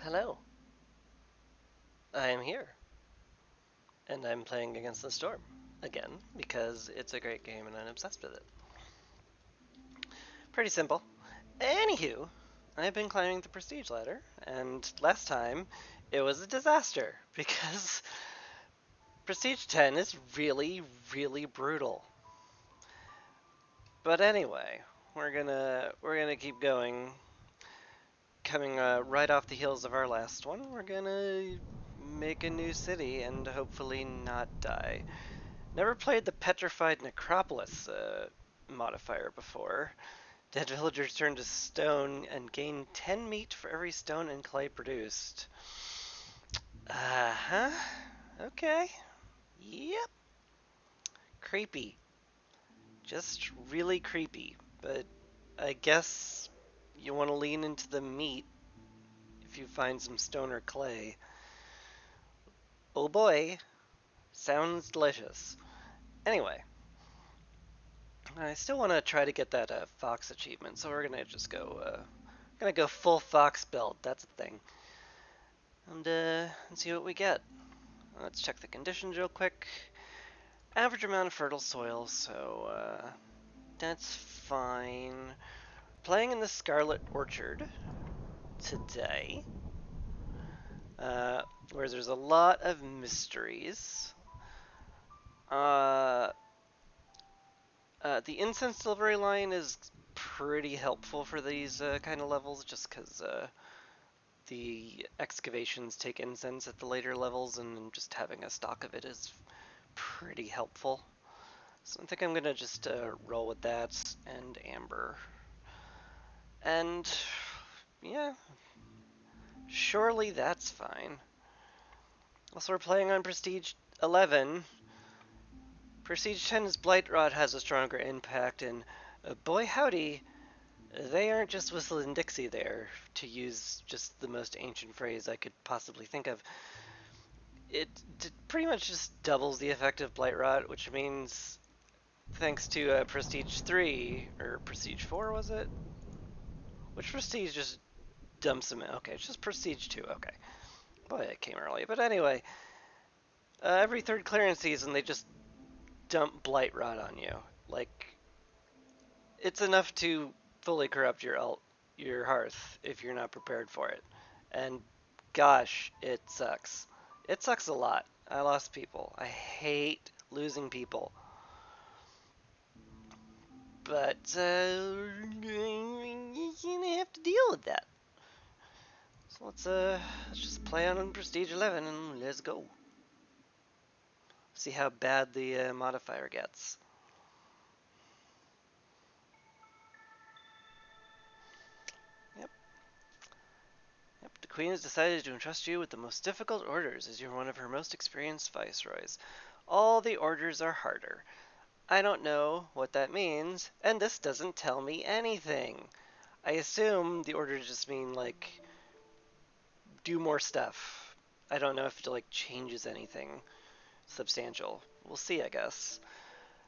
Hello, I am here, and I'm playing Against the Storm again because it's a great game and I'm obsessed with it. Pretty simple. Anywho, I've been climbing the prestige ladder, and last time it was a disaster because prestige 10 is really, really brutal. But anyway, we're gonna keep going. Coming right off the heels of our last one, we're gonna make a new city and hopefully not die. Never played the Petrified Necropolis modifier before. Dead villagers turn to stone and gain 10 meat for every stone and clay produced. Uh-huh. Okay. Yep. Creepy. Just really creepy. But I guess you want to lean into the meat if you find some stone or clay. Oh boy. Sounds delicious. Anyway, I still want to try to get that fox achievement, so we're gonna go full fox build. That's a thing, and see what we get. Let's check the conditions real quick. Average amount of fertile soil, so that's fine. Playing in the Scarlet Orchard today, uh, where there's a lot of mysteries. Uh, the incense delivery line is pretty helpful for these kind of levels, just because the excavations take incense at the later levels, and just having a stock of it is pretty helpful. So I think I'm gonna just roll with that and amber. And yeah, surely that's fine. Also, we're playing on Prestige 11. Prestige 10's Blightrot has a stronger impact, and boy howdy, they aren't just whistling Dixie there, to use just the most ancient phrase I could possibly think of. It pretty much just doubles the effect of Blightrot, which means thanks to Prestige 3, or Prestige 4 was it? Which Prestige just dumps him in? Okay, it's just Prestige 2, okay. Boy, it came early. But anyway, every third clearance season they just dump Blightrot on you. Like, it's enough to fully corrupt your hearth if you're not prepared for it. And gosh, it sucks. It sucks a lot. I lost people. I hate losing people. But you're gonna have to deal with that. So let's just play on Prestige 11 and let's go. See how bad the modifier gets. Yep. Yep. The Queen has decided to entrust you with the most difficult orders as you're one of her most experienced viceroys. All the orders are harder. I don't know what that means, and this doesn't tell me anything. I assume the orders just mean like do more stuff. I don't know if it like changes anything substantial. We'll see, I guess.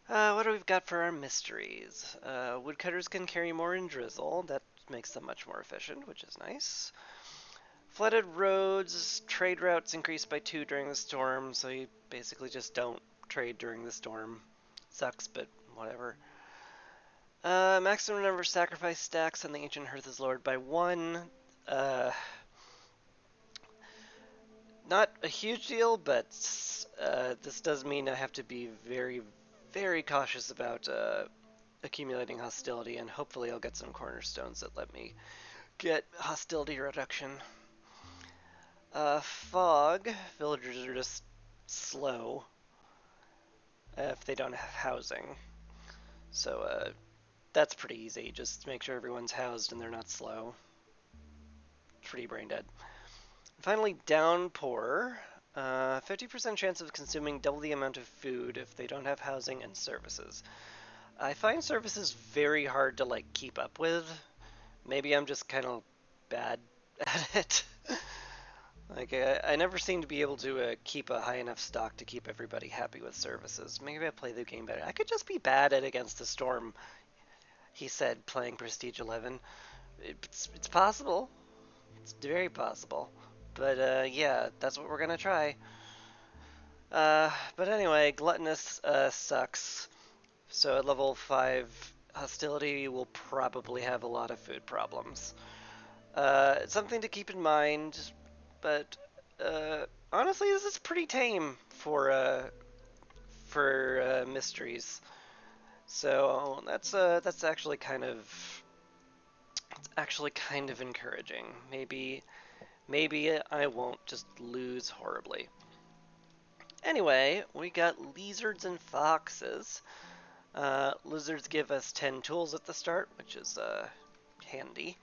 What do we've got for our mysteries? Woodcutters can carry more in drizzle. That makes them much more efficient, which is nice. Flooded roads, trade routes increase by 2 during the storm, so you basically just don't trade during the storm. Sucks, but whatever. Maximum number of sacrifice stacks on the Ancient Hearth is lowered by 1. Uh, Not a huge deal, but this does mean I have to be very, very cautious about accumulating hostility, and hopefully I'll get some cornerstones that let me get hostility reduction. Fog, villagers are just slow if they don't have housing. So that's pretty easy. Just make sure everyone's housed and they're not slow. Pretty brain dead. Finally, downpour. 50% chance of consuming double the amount of food if they don't have housing and services. I find services very hard to like keep up with. Maybe I'm just kind of bad at it. Like I never seem to be able to keep a high enough stock to keep everybody happy with services. Maybe I play the game better. I could just be bad at Against the Storm, he said, playing Prestige 11. It's possible. It's very possible. But yeah, that's what we're gonna try. But anyway, Gluttonous sucks. So at level 5, Hostility will probably have a lot of food problems. It's something to keep in mind, but honestly, this is pretty tame for mysteries. So that's actually kind of encouraging. Maybe I won't just lose horribly. Anyway, we got lizards and foxes. Lizards give us 10 tools at the start, which is handy.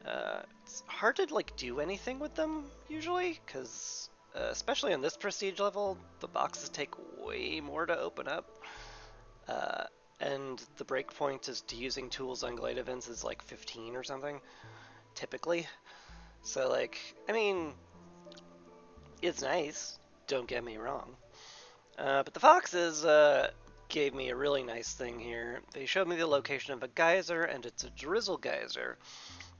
It's hard to like do anything with them usually, because especially on this prestige level, the boxes take way more to open up. Uh, and the breakpoint is to using tools on glade events is like 15 or something, typically. So like, I mean, it's nice. Don't get me wrong. But the foxes gave me a really nice thing here. They showed me the location of a geyser, and it's a drizzle geyser,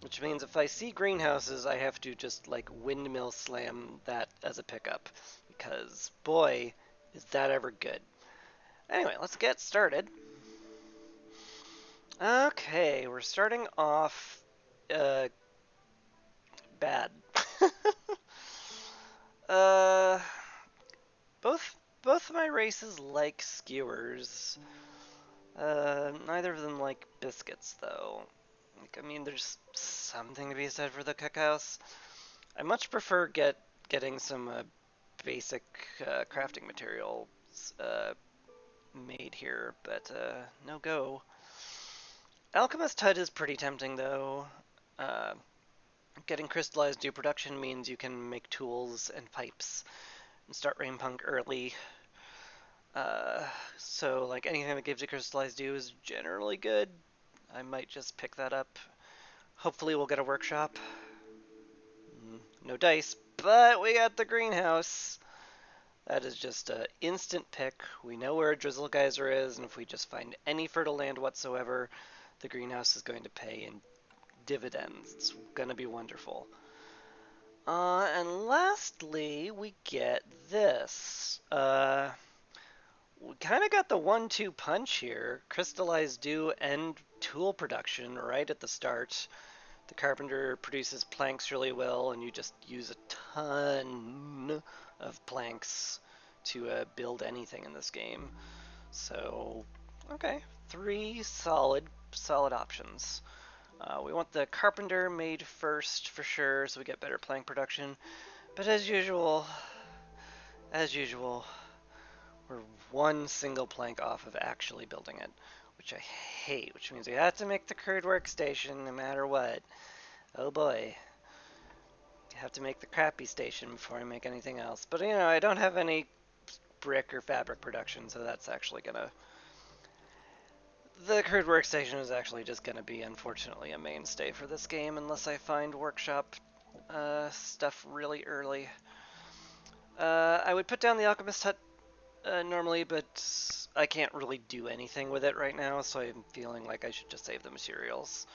which means if I see greenhouses, I have to just like windmill slam that as a pickup, because boy, is that ever good. Anyway, let's get started. Okay, we're starting off uh, bad. uh, both my races like skewers. Neither of them like biscuits, though. Like, I mean, there's something to be said for the cookhouse. I much prefer getting some basic crafting materials made here, but no go. Alchemist Hut is pretty tempting, though. Uh, Getting crystallized dew production means you can make tools and pipes and start Rainpunk early. Uh, so, like, anything that gives you crystallized dew is generally good. I might just pick that up. Hopefully we'll get a workshop. No dice, but we got the greenhouse. That is just an instant pick. We know where a drizzle geyser is, and if we just find any fertile land whatsoever, the greenhouse is going to pay in dividends. It's going to be wonderful. And lastly, we get this. We kind of got the 1-2 punch here. Crystallized dew and tool production right at the start. The carpenter produces planks really well, and you just use a ton of planks to build anything in this game. So, okay, 3 solid options. We want the carpenter made first for sure, so we get better plank production. But as usual, we're one single plank off of actually building it, which I hate, which means we have to make the crude workstation no matter what. Oh boy. I have to make the crappy station before I make anything else. But, I don't have any brick or fabric production, so that's actually gonna... The crude workstation is actually just gonna be, unfortunately, a mainstay for this game unless I find workshop stuff really early. I would put down the Alchemist Hut normally, but I can't really do anything with it right now, so I'm feeling like I should just save the materials.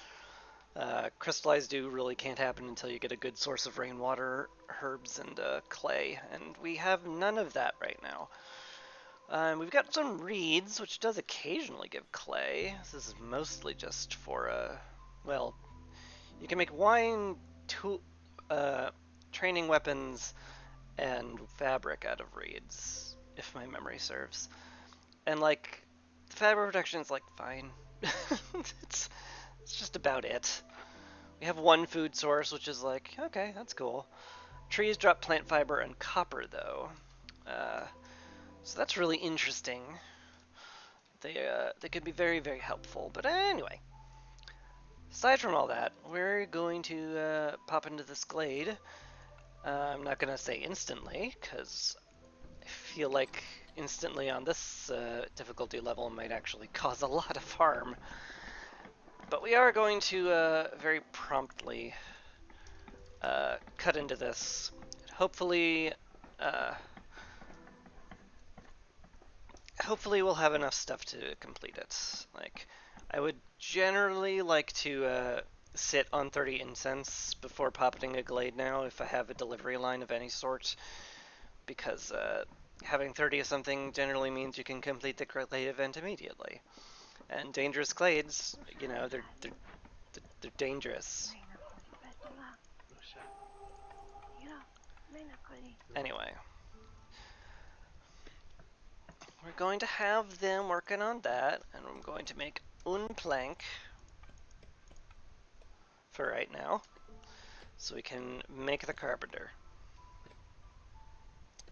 Crystallized dew really can't happen until you get a good source of rainwater, herbs, and clay, and we have none of that right now. We've got some reeds, which does occasionally give clay. This is mostly just for, well, you can make wine, training weapons, and fabric out of reeds, if my memory serves. And, like, the fabric protection is, like, fine. it's, it's just about it. We have one food source, which is like, okay, that's cool. Trees drop plant fiber and copper, though. So that's really interesting. They could be very, very helpful. But anyway, aside from all that, we're going to pop into this glade. I'm not going to say instantly, because I feel like instantly on this difficulty level might actually cause a lot of harm. But we are going to very promptly cut into this. Hopefully, uh, hopefully we'll have enough stuff to complete it. Like, I would generally like to sit on 30 incense before popping a glade now if I have a delivery line of any sort, because having 30 of something generally means you can complete the glade event immediately. And dangerous glades, you know, they're dangerous. Anyway, we're going to have them working on that, and I'm going to make un plank for right now, so we can make the carpenter.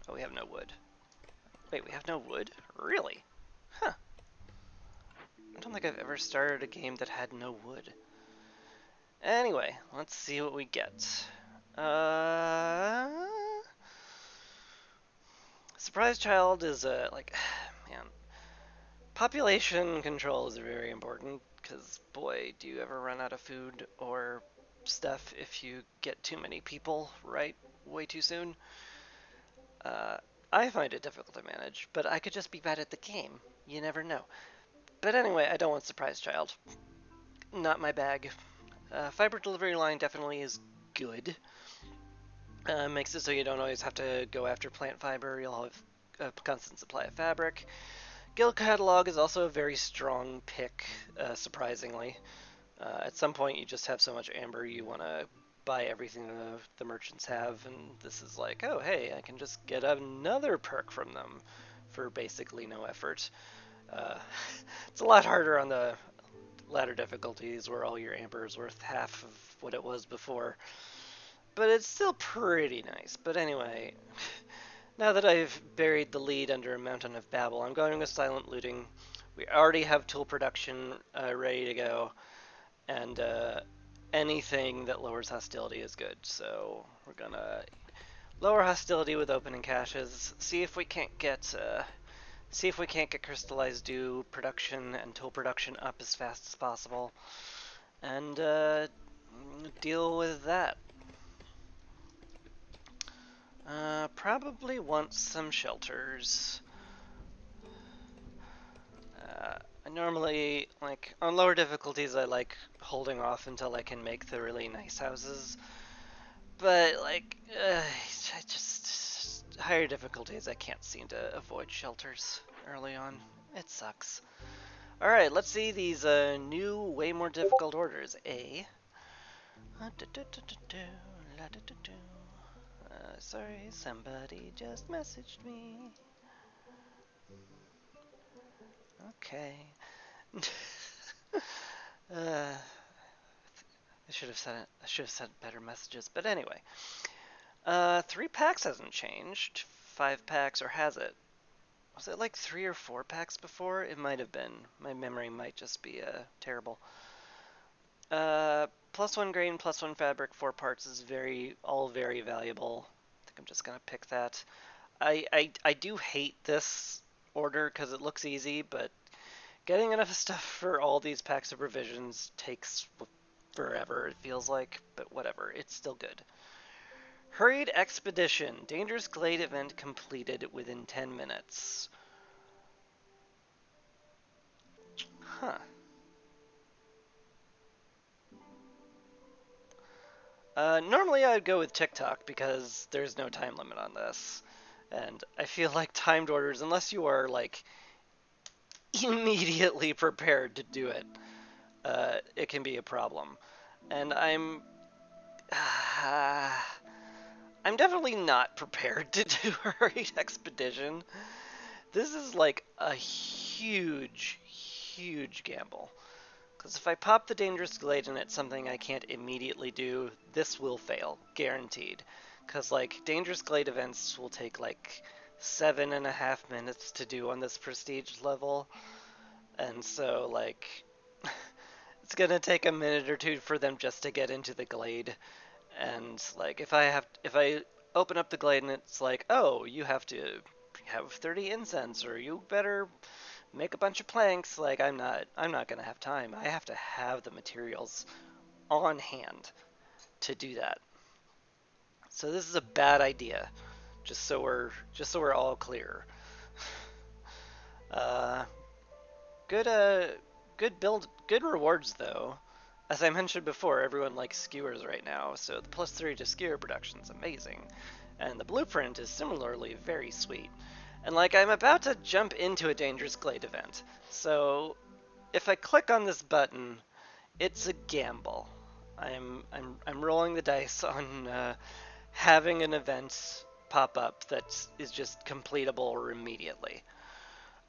Oh, we have no wood. Wait, we have no wood? Really? Huh. I don't think I've ever started a game that had no wood. Anyway, let's see what we get. Surprise Child is like, man, population control is very important, because boy, do you ever run out of food or stuff if you get too many people, right? Way too soon. Uh, I find it difficult to manage, but I could just be bad at the game. You never know. But anyway, I don't want Surprise Child. Not my bag. Fiber delivery line definitely is good. Makes it so you don't always have to go after plant fiber. You'll have a constant supply of fabric. Guild Catalog is also a very strong pick, surprisingly. At some point, you just have so much amber you want to buy everything the merchants have, and this is like, oh hey, I can just get another perk from them for basically no effort. Uh, it's a lot harder on the ladder difficulties where all your amber is worth half of what it was before, but it's still pretty nice. But anyway, now that I've buried the lead under a mountain of babble, I'm going with silent looting. We already have tool production ready to go, and anything that lowers hostility is good. So we're gonna lower hostility with opening caches. See if we can't get crystallized dew production and tool production up as fast as possible, and deal with that. Probably want some shelters. I normally, like, on lower difficulties, I like holding off until I can make the really nice houses. But, like, I just, higher difficulties, I can't seem to avoid shelters early on. It sucks. Alright, let's see these new, way more difficult orders. Sorry, somebody just messaged me. Okay. uh, I should have said it. I should have sent better messages. But anyway, 3 packs hasn't changed. 5 packs, or has it? Was it like 3 or 4 packs before? It might have been. My memory might just be terrible. +1 grain, +1 fabric, 4 parts is all very valuable. I think I'm just gonna pick that. I do hate this order because it looks easy, but getting enough stuff for all these packs of provisions takes forever, it feels like, but whatever, it's still good. Hurried Expedition. Dangerous Glade event completed within 10 minutes. Huh. Normally I'd go with TikTok because there's no time limit on this. And I feel like timed orders, unless you are like immediately prepared to do it, it can be a problem. And I'm definitely not prepared to do a hurried expedition. This is like a huge, huge gamble. Because if I pop the Dangerous Glade and it's something I can't immediately do, this will fail, guaranteed. Because, like, Dangerous Glade events will take, like, 7.5 minutes to do on this prestige level. And so, like, it's gonna take a minute or two for them just to get into the glade. And, like, if I open up the glade and it's like, oh, you have to have 30 incense, or you better make a bunch of planks, like, I'm not gonna have time. I have to have the materials on hand to do that. So this is a bad idea. Just so we're all clear. Uh, good good rewards though. as I mentioned before, everyone likes skewers right now, so the +3 to skewer production is amazing. And the blueprint is similarly very sweet. And like, I'm about to jump into a Dangerous Glade event, so if I click on this button, it's a gamble. I'm rolling the dice on having an event pop up that is just completable immediately.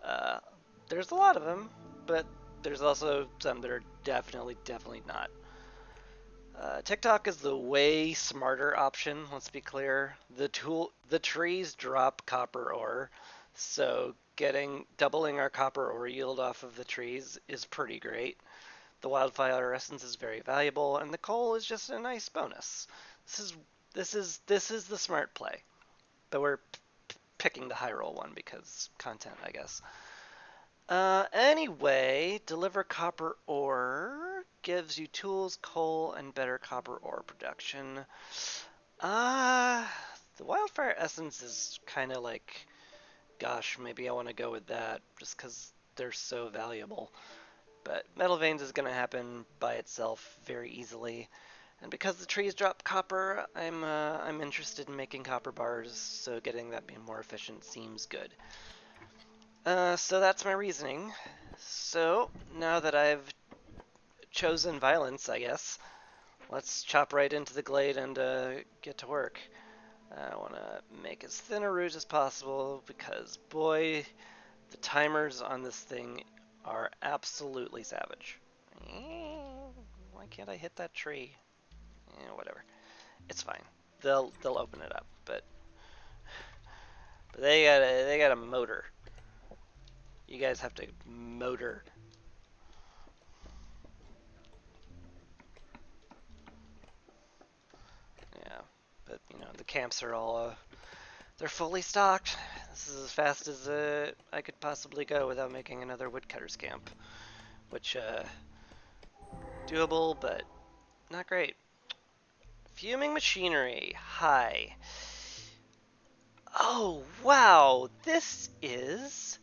Uh, there's a lot of them, but there's also some that are definitely not. TikTok is the way smarter option. Let's be clear. The trees drop copper ore, so doubling our copper ore yield off of the trees is pretty great. The wildfire essence is very valuable, and the coal is just a nice bonus. This is this is the smart play, but we're picking the high roll one because content, I guess. Anyway, deliver copper ore gives you tools, coal, and better copper ore production. Uh, the wildfire essence is kind of like, gosh, maybe I want to go with that just because they're so valuable. But metal veins is going to happen by itself very easily. And because the trees drop copper, I'm interested in making copper bars, so getting that being more efficient seems good. So that's my reasoning. So now that I've chosen violence, I guess, let's chop right into the glade and get to work. I want to make as thin a route as possible because, boy, the timers on this thing are absolutely savage. Why can't I hit that tree? Whatever. It's fine. They'll open it up, but they got a motor. You guys have to motor. Yeah, but the camps are all they're fully stocked. This is as fast as I could possibly go without making another woodcutter's camp, which doable but not great. Fuming machinery. Hi. Oh wow, this is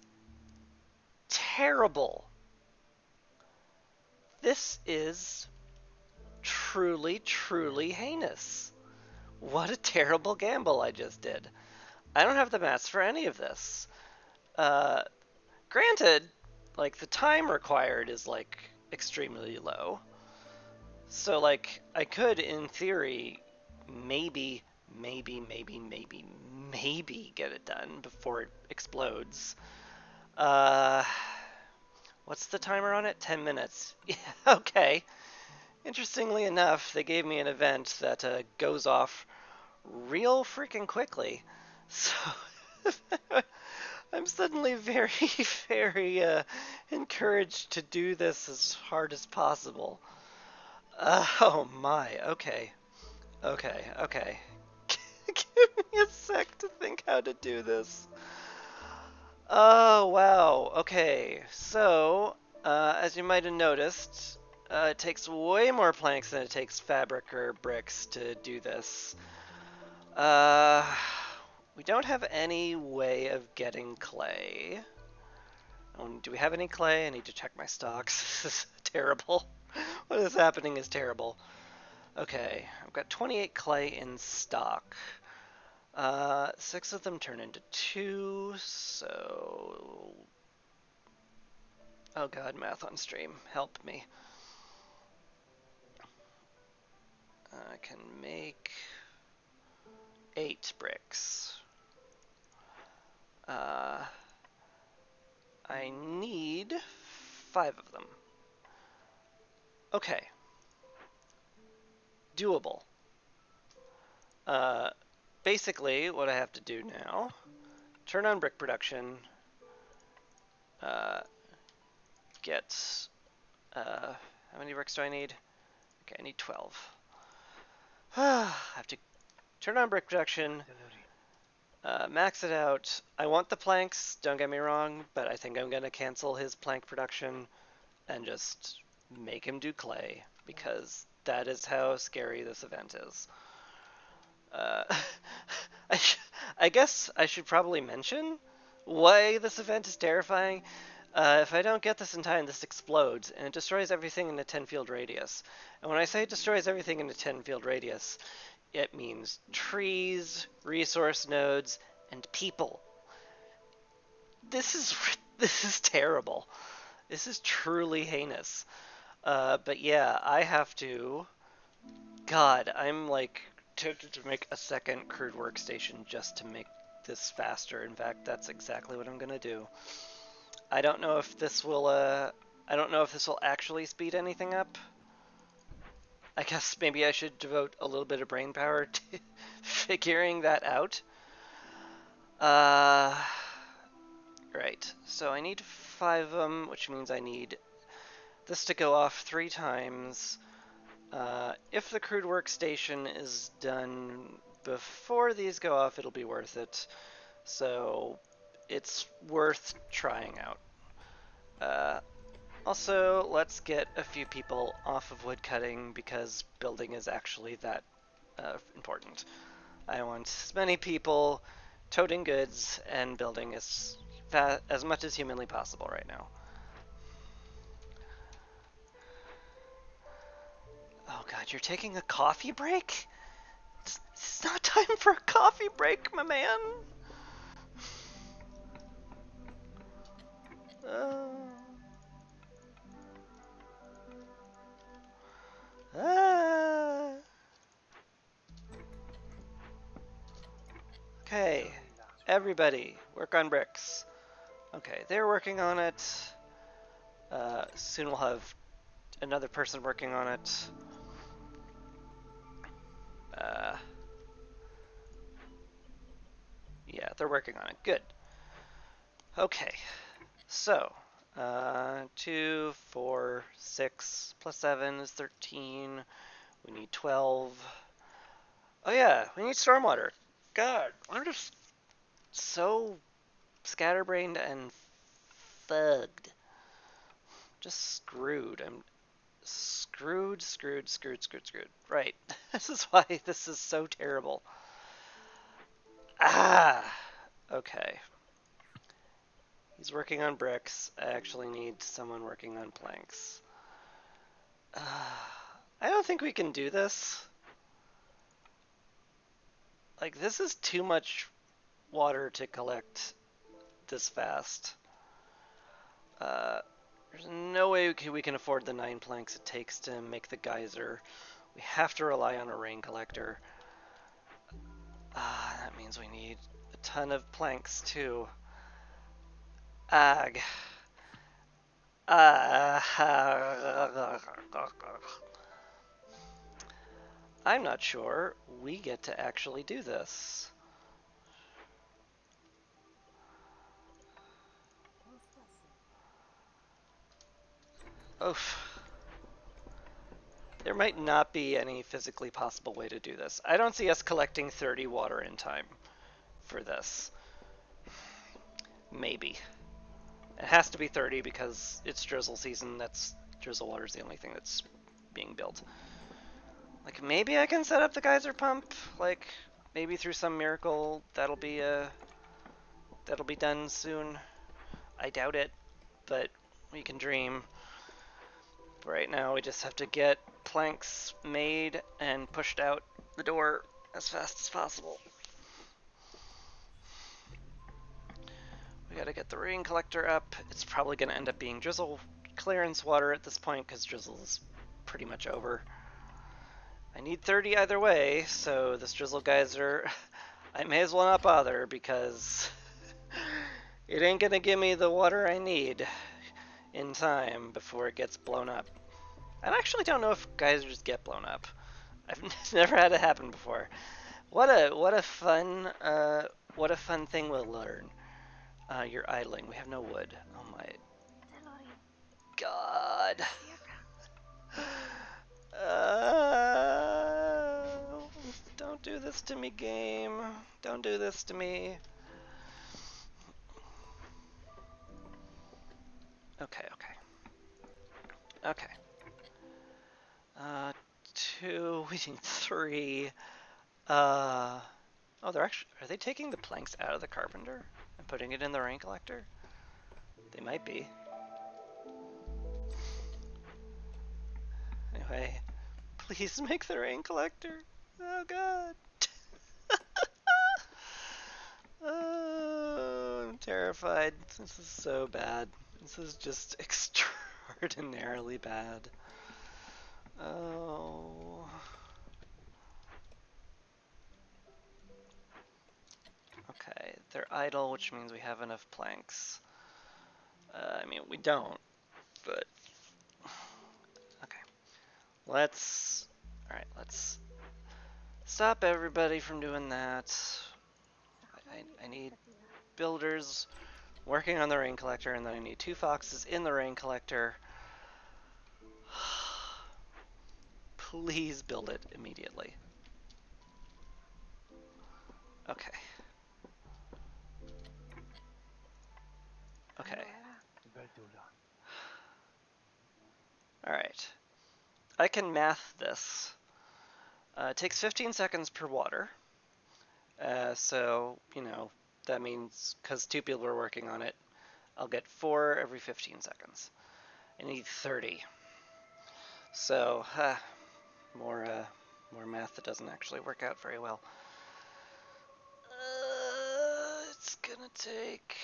terrible. This is truly heinous. What a terrible gamble I just did. I don't have the mats for any of this. Uh, Granted, like the time required is like extremely low. So like I could in theory maybe get it done before it explodes. Uh what's the timer on it? 10 minutes. Yeah, okay. Interestingly enough, they gave me an event that goes off real freaking quickly. So I'm suddenly very, very encouraged to do this as hard as possible. Oh my, okay. Okay. Give me a sec to think how to do this. Oh, wow. Okay, so, as you might have noticed, it takes way more planks than it takes fabric or bricks to do this. Uh, we don't have any way of getting clay. Do we have any clay? I need to check my stocks. This is terrible. What is happening is terrible. Okay, I've got 28 clay in stock. 6 of them turn into 2, so... Oh god, math on stream. Help me. I can make 8 bricks. I need 5 of them. Okay. Doable. Basically, what I have to do now, turn on brick production, get, how many bricks do I need? Okay, I need 12. I have to turn on brick production, max it out. I want the planks, don't get me wrong, but I think I'm going to cancel his plank production and just make him do clay, because that is how scary this event is. Uh, I guess I should probably mention why this event is terrifying. If I don't get this in time, this explodes, and it destroys everything in a 10-field radius. And when I say it destroys everything in a 10-field radius, it means trees, resource nodes, and people. This is this is terrible. This is truly heinous. But yeah, I have to. God, I'm like tempted to make a second crude workstation just to make this faster. In fact, that's exactly what I'm gonna do. I don't know if this will. I don't know if this will actually speed anything up. I guess maybe I should devote a little bit of brain power to figuring that out. Uh, right. So I need 5 of them, which means I need this to go off 3 times. If the crude workstation is done before these go off, it'll be worth it. So it's worth trying out. Also, let's get a few people off of woodcutting because building is actually that important. I want as many people toting goods and building as much as humanly possible right now. Oh god, you're taking a coffee break? It's not time for a coffee break, my man. Uh, uh. Okay, everybody, work on bricks. Okay, they're working on it. Soon we'll have another person working on it. Uh, yeah, they're working on it. Good. Okay, so 2, 4, 6 plus 7 is 13. We need 12. Oh yeah, we need stormwater. God, I'm just so scatterbrained and thugged. Just screwed. I'm screwed. Right. This is why this is so terrible. Ah! Okay. He's working on bricks. I actually need someone working on planks. I don't think we can do this. Like, this is too much water to collect this fast. There's no way we can afford the 9 planks it takes to make the geyser. We have to rely on a rain collector. That means we need a ton of planks too. Ag. I'm not sure we get to actually do this. Oof. There might not be any physically possible way to do this. I don't see us collecting 30 water in time for this. Maybe. It has to be 30 because it's drizzle season. Drizzle water is the only thing that's being built. Like, maybe I can set up the geyser pump. Like, maybe through some miracle that'll be done soon. I doubt it, but we can dream. But right now, we just have to get planks made and pushed out the door as fast as possible. We gotta get the rain collector up. It's probably gonna end up being drizzle clearance water at this point because drizzle is pretty much over. I need 30 either way, so this drizzle geyser, I may as well not bother because it ain't gonna give me the water I need in time before it gets blown up. I actually don't know if geysers get blown up. I've never had it happen before. What a fun thing we'll learn. You're idling. We have no wood. Oh my god. Don't do this to me, game. Don't do this to me. Okay. Okay. 2. We need 3. Oh, are they taking the planks out of the carpenter and putting it in the rain collector? They might be. Anyway, please make the rain collector. Oh god. Oh, I'm terrified. This is so bad. This is just extraordinarily bad. Oh. Okay, they're idle, which means we have enough planks. I mean, we don't, but okay. Alright, let's stop everybody from doing that. I need builders working on the rain collector, and then I need 2 foxes in the rain collector. Please build it immediately. Okay. Okay. Alright. I can math this. It takes 15 seconds per water. So, you know, that means, because 2 people are working on it, I'll get 4 every 15 seconds. I need 30. So, more math that doesn't actually work out very well. It's gonna take...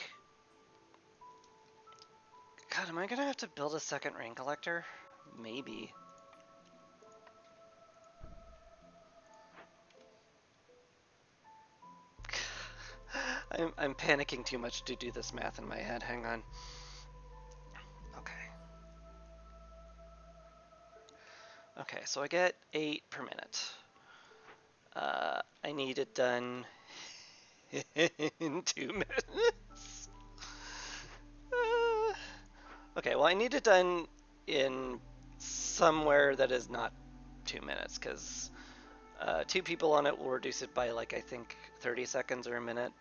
God, am I gonna have to build a second rain collector? Maybe. I'm panicking too much to do this math in my head. Hang on. Okay. Okay, so I get 8 per minute. I need it done in 2 minutes. Okay, well, I need it done in somewhere that is not 2 minutes, because 2 people on it will reduce it by, like, I think 30 seconds or a minute,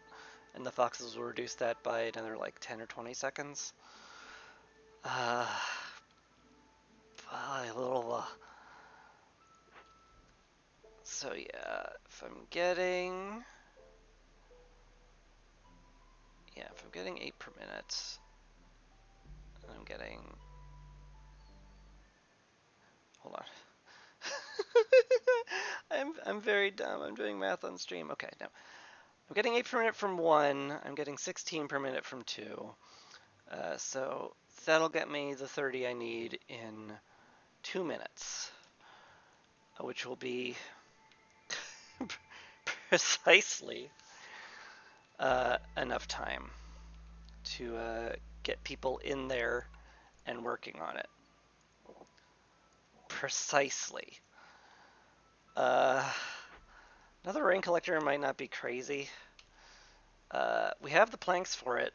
and the foxes will reduce that by another, like, 10 or 20 seconds. A little... So, yeah, if I'm getting... Yeah, if I'm getting 8 per minute, and I'm getting... Hold on. I'm very dumb. I'm doing math on stream. Okay, now I'm getting 8 per minute from 1. I'm getting 16 per minute from 2. So that'll get me the 30 I need in 2 minutes, which will be precisely enough time to get people in there and working on it. Precisely. Another rain collector might not be crazy. We have the planks for it.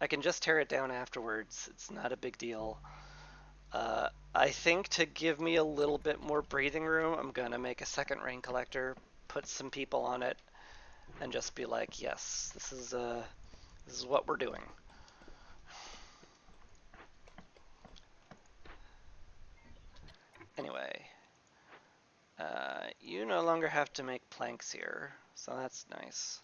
I can just tear it down afterwards. It's not a big deal. I think to give me a little bit more breathing room, I'm gonna make a second rain collector, put some people on it, and just be like, yes, this is what we're doing. Anyway, you no longer have to make planks here, so that's nice.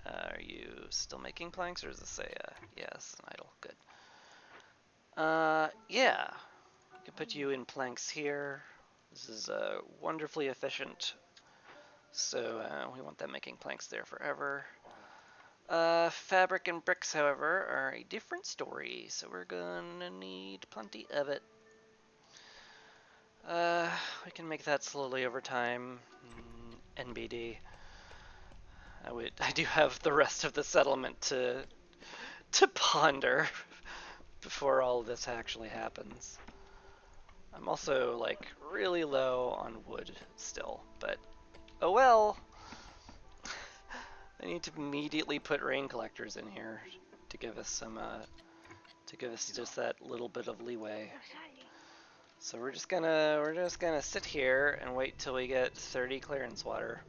Are you still making planks, or does it say, yes, an idle? Good. Yeah. I can put you in planks here. This is wonderfully efficient. So we want them making planks there forever. Fabric and bricks, however, are a different story, so we're gonna need plenty of it. We can make that slowly over time. NBD. I do have the rest of the settlement to ponder before all of this actually happens. I'm also, like, really low on wood still, but oh well. I need to immediately put rain collectors in here to give us some, to give us just that little bit of leeway. So we're just gonna sit here and wait till we get 30 clearance water.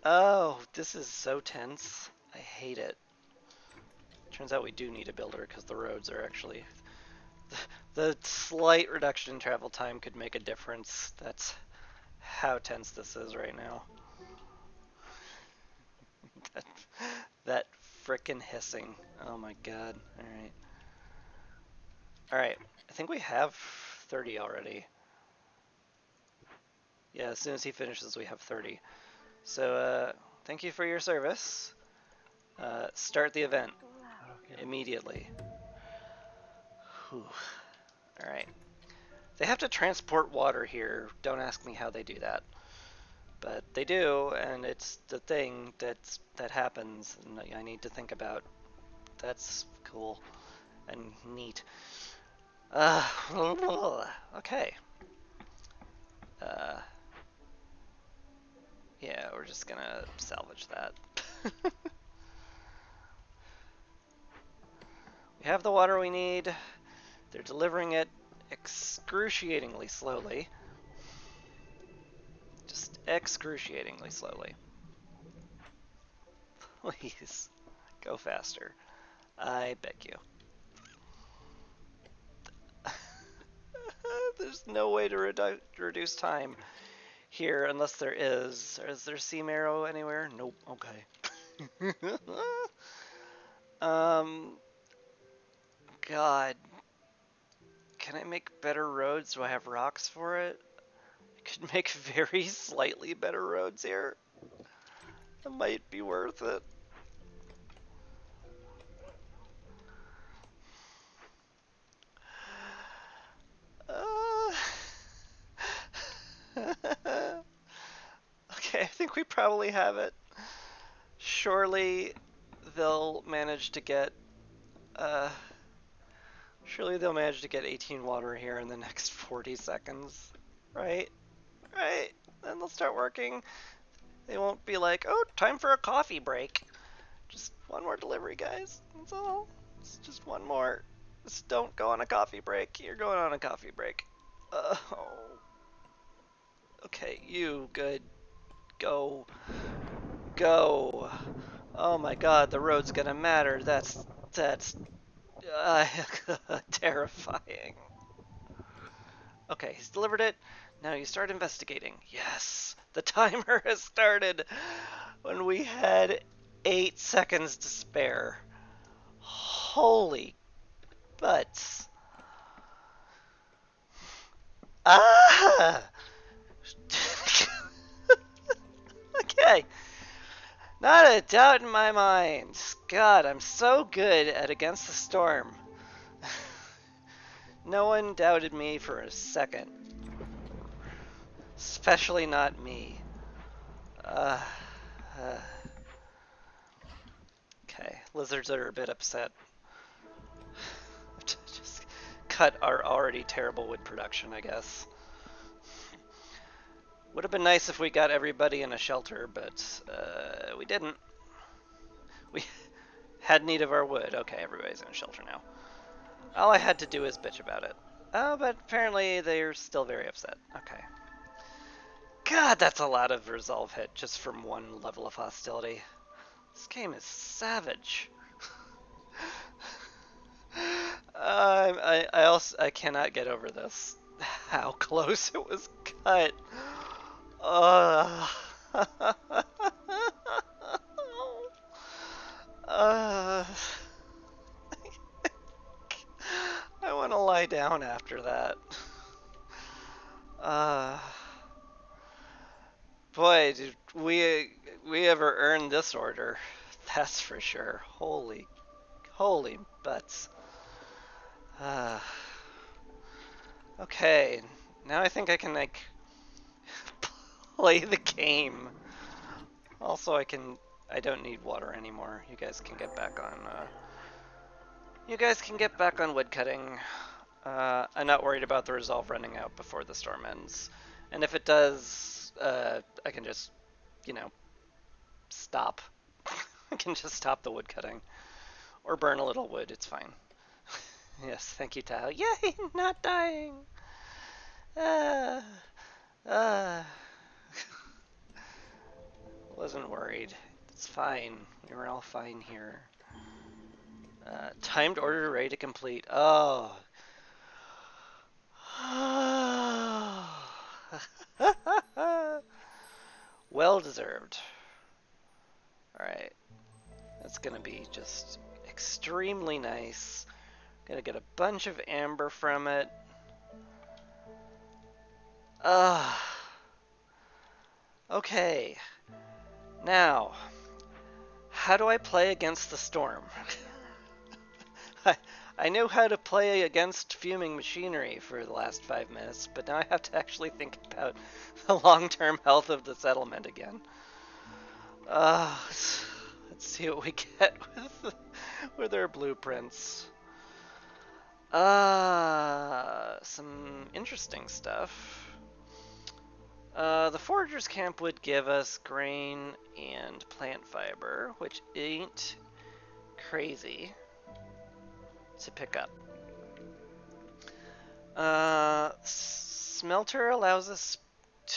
Oh, this is so tense. I hate it. Turns out we do need a builder because the roads are actually... The slight reduction in travel time could make a difference. That's how tense this is right now. That frickin' hissing. Oh my god. Alright. Alright. I think we have 30 already. Yeah, as soon as he finishes, we have 30. So, thank you for your service. Start the event immediately. Whew. Alright. They have to transport water here. Don't ask me how they do that. But they do, and it's the thing that happens, and I need to think about. That's cool and neat. Okay. Uh, yeah, we're just gonna salvage that. We have the water we need. They're delivering it excruciatingly slowly. Just excruciatingly slowly. Please, go faster. I beg you. There's no way to reduce time here unless there is. Is there Sea Marrow anywhere? Nope. Okay. God. Can I make better roads? Do I have rocks for it? I could make very slightly better roads here. That might be worth it. Okay, I think we probably have it. Surely they'll manage to get uh, surely they'll manage to get 18 water here in the next 40 seconds. Right? Right? Then they'll start working. They won't be like, oh, time for a coffee break. Just one more delivery, guys. That's all. It's just one more. Just don't go on a coffee break. You're going on a coffee break. Oh. Okay, you good. Go. Go. Oh my god, the road's gonna matter. That's uh, terrifying. Okay, he's delivered it. Now you start investigating. Yes, the timer has started when we had 8 seconds to spare. Holy butts. Ah! Okay. Not a doubt in my mind. God, I'm so good at Against the Storm. No one doubted me for a second. Especially not me. Uh, uh, okay, lizards are a bit upset. Just cut our already terrible wood production, I guess. Would have been nice if we got everybody in a shelter, but we didn't. We had need of our wood. Okay, everybody's in a shelter now. All I had to do is bitch about it. Oh, but apparently they're still very upset. Okay. God, that's a lot of resolve hit just from one level of hostility. This game is savage. I cannot get over this. How close it was cut. Uh, uh, I want to lie down after that. Uh, Boy, did we ever earned this order? That's for sure. Holy butts. Uh, okay, now I think I can like play the game. Also, I don't need water anymore. You guys can get back on. You guys can get back on woodcutting. I'm not worried about the resolve running out before the storm ends, and if it does, I can just, you know, stop. I can just stop the woodcutting. Or burn a little wood, it's fine. Yes, thank you, Tao. Yay, not dying! Uh, uh, wasn't worried. It's fine. We were all fine here. Timed order ready to complete. Oh. Well deserved. Alright. That's gonna be just extremely nice. Gonna get a bunch of amber from it. Okay. Now, how do I play against the storm? I knew how to play against fuming machinery for the last 5 minutes, but now I have to actually think about the long-term health of the settlement again. Let's see what we get with our blueprints. Some interesting stuff. The Foragers Camp would give us grain and plant fiber, which ain't crazy to pick up. Smelter allows us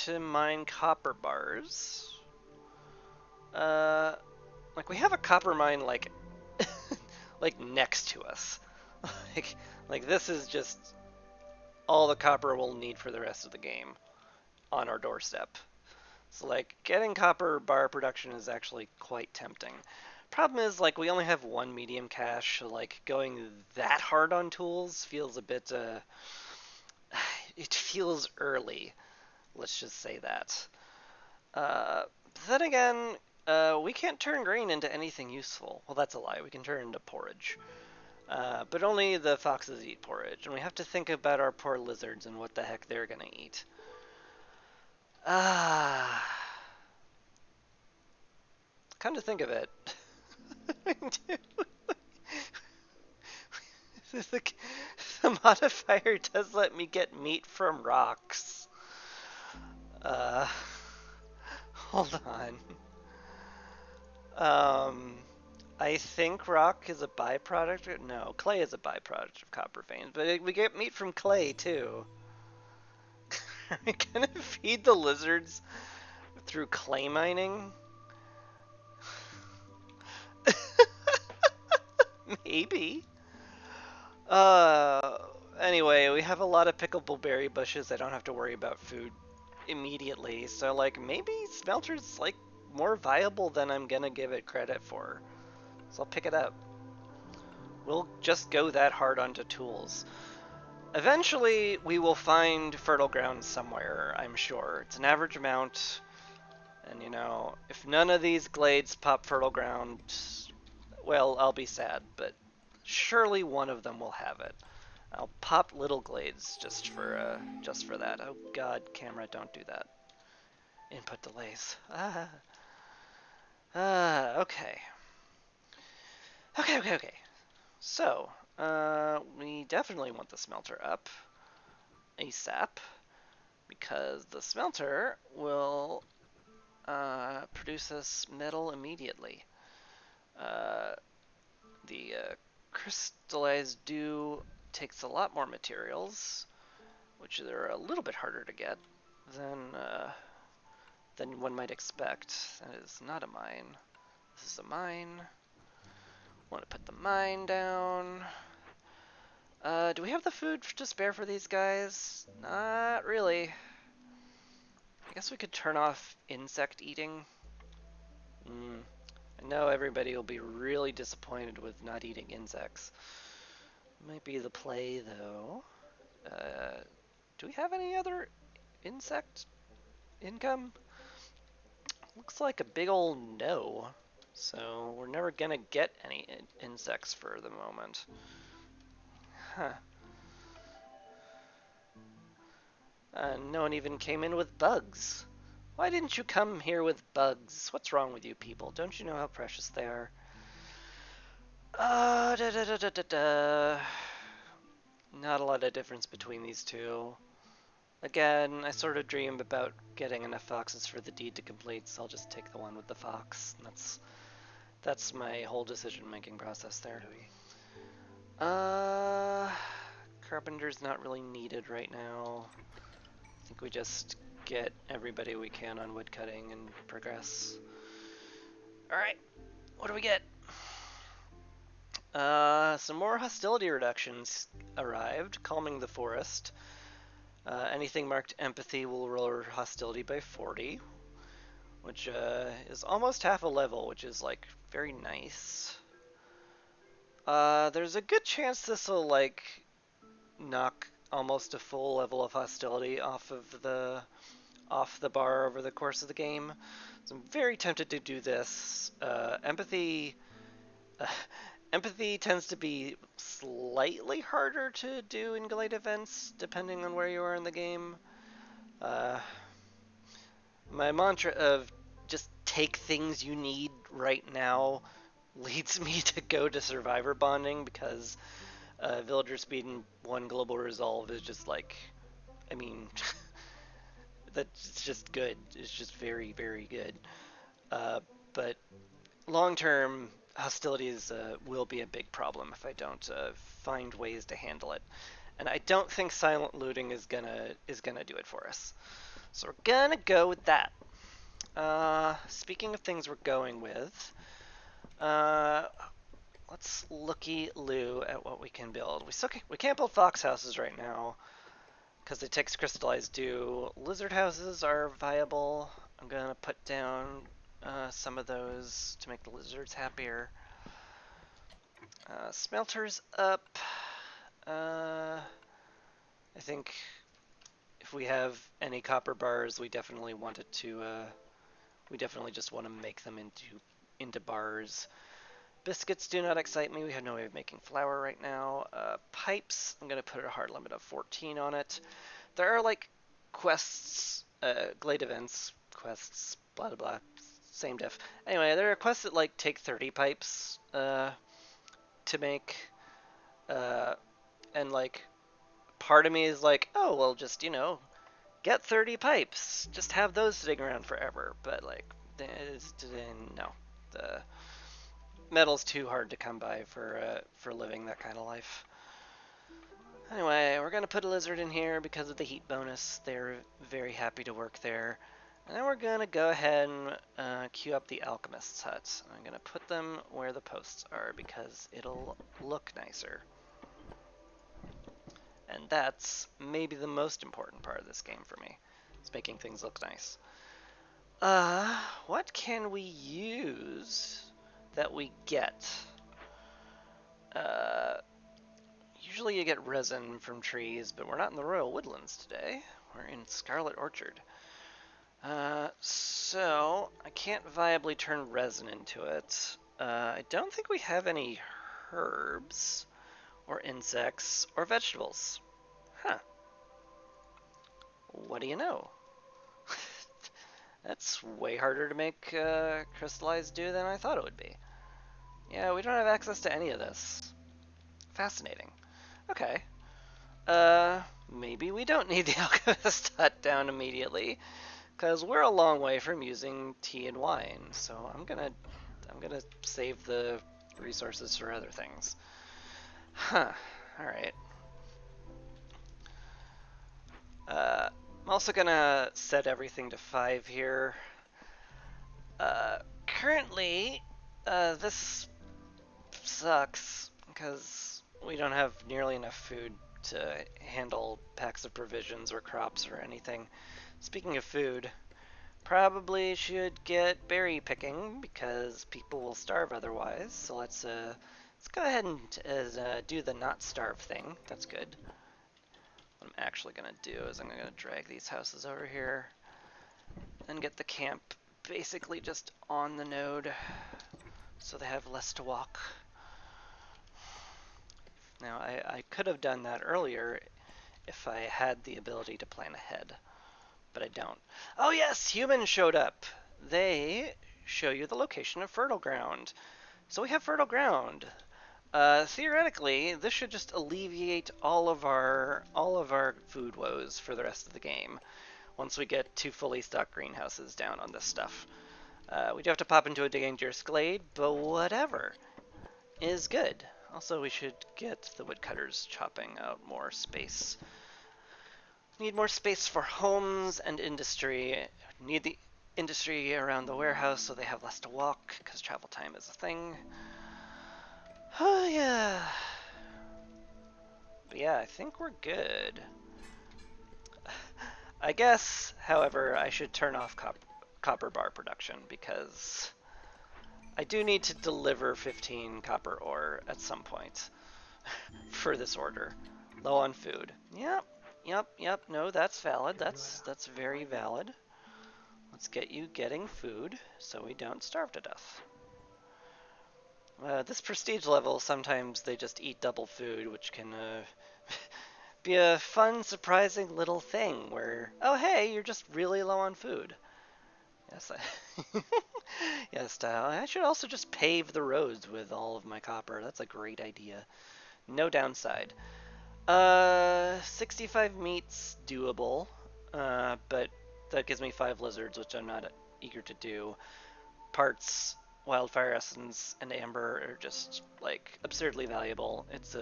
to mine copper bars. Like we have a copper mine like like next to us. like this is just all the copper we'll need for the rest of the game on our doorstep. So like getting copper bar production is actually quite tempting. Problem is like we only have one medium cache, so like going that hard on tools feels a bit it feels early. Let's just say that. Then again, we can't turn grain into anything useful. Well, that's a lie. We can turn it into porridge. But only the foxes eat porridge, and we have to think about our poor lizards and what the heck they're gonna eat. Come to think of it, the modifier does let me get meat from rocks. Hold on. I think rock is a byproduct. No, clay is a byproduct of copper veins, but we get meat from clay too. Are we gonna feed the lizards through clay mining? Maybe. Anyway, we have a lot of pickleable berry bushes. I don't have to worry about food immediately. So, like, maybe Smelter's, like, more viable than I'm gonna give it credit for. So I'll pick it up. We'll just go that hard onto tools. Eventually, we will find fertile ground somewhere, I'm sure. It's an average amount. And, you know, if none of these glades pop fertile ground, well, I'll be sad, but surely one of them will have it. I'll pop little glades just for that. Oh god, camera, don't do that. Input delays. Okay. Okay. So, we definitely want the smelter up ASAP, because the smelter will produce us metal immediately. The crystallized dew takes a lot more materials, which are a little bit harder to get than one might expect. That is not a mine. This is a mine. Want to put the mine down. Do we have the food to spare for these guys? Not really. I guess we could turn off insect eating. I know everybody will be really disappointed with not eating insects. Might be the play, though. Do we have any other insect income? Looks like a big old no. So we're never gonna get any insects for the moment. Huh. No one even came in with bugs. Why didn't you come here with bugs? What's wrong with you people? Don't you know how precious they are? Not a lot of difference between these two. Again, I sort of dream about getting enough foxes for the deed to complete, so I'll just take the one with the fox. That's my whole decision-making process there. Carpenter's not really needed right now. I think we just get everybody we can on woodcutting and progress. Alright, what do we get? Some more hostility reductions arrived, calming the forest. Anything marked empathy will lower hostility by 40. which is almost half a level, which is like very nice. There's a good chance this will like knock almost a full level of hostility off the bar over the course of the game. So I'm very tempted to do this. Uh, empathy tends to be slightly harder to do in Glade events, depending on where you are in the game. Uh, my mantra of just take things you need right now leads me to go to survivor bonding because villager speed and one global resolve is just like, I mean, that's just good. It's just very, very good. Uh, but long term, hostilities will be a big problem if I don't find ways to handle it. And I don't think silent looting is gonna do it for us. So we're gonna go with that. Speaking of things we're going with, uh, let's looky-loo at what we can build. We can't build fox houses right now because it takes crystallized dew. Lizard houses are viable. I'm gonna put down some of those to make the lizards happier. Smelters up. I think if we have any copper bars, we definitely wanted to. We definitely just want to make them into bars. Biscuits do not excite me. We have no way of making flour right now. Pipes, I'm going to put a hard limit of 14 on it. There are like quests, glade events, quests, blah blah blah, same diff. Anyway, there are quests that like take 30 pipes to make, uh, and like part of me is like, oh well, just get 30 pipes, just have those sitting around forever. But like, no, the metal's too hard to come by for living that kind of life. Anyway, we're gonna put a lizard in here because of the heat bonus. They're very happy to work there. And then we're gonna go ahead and queue up the alchemist's hut. I'm gonna put them where the posts are because it'll look nicer. And that's maybe the most important part of this game for me. It's making things look nice. What can we use that we get? Usually you get resin from trees, but we're not in the Royal Woodlands today. We're in Scarlet Orchard. So I can't viably turn resin into it. I don't think we have any herbs or insects or vegetables. Huh. What do you know? That's way harder to make crystallized dew than I thought it would be. Yeah, we don't have access to any of this. Fascinating. Okay. Maybe we don't need the alchemist hut down immediately, because we're a long way from using tea and wine. So I'm gonna save the resources for other things. Huh. All right. I'm also gonna set everything to 5 here. Currently, this sucks because we don't have nearly enough food to handle packs of provisions or crops or anything. Speaking of food, probably should get berry picking because people will starve otherwise. So let's go ahead and do the not starve thing. That's good. What I'm actually gonna do is I'm gonna drag these houses over here and get the camp basically just on the node so they have less to walk. Now I could have done that earlier if I had the ability to plan ahead, but I don't. Oh yes, humans showed up. They show you the location of fertile ground. So we have fertile ground. Theoretically, this should just alleviate all of our food woes for the rest of the game. Once we get 2 fully stocked greenhouses down on this stuff, we do have to pop into a dangerous glade, but whatever is good. Also, we should get the woodcutters chopping out more space. Need more space for homes and industry. Need the industry around the warehouse so they have less to walk, because travel time is a thing. Oh, yeah. But yeah, I think we're good. I guess, however, I should turn off copper bar production, because I do need to deliver 15 copper ore at some point for this order. Low on food. Yep. No, that's valid. That's very valid. Let's get you getting food so we don't starve to death. This prestige level, sometimes they just eat double food, which can be a fun, surprising little thing where, oh hey, you're just really low on food. Yes, yes, I should also just pave the roads with all of my copper. That's a great idea. No downside. 65 meat's doable, but that gives me 5 lizards, which I'm not eager to do. Parts, wildfire essence, and amber are just like absurdly valuable. It's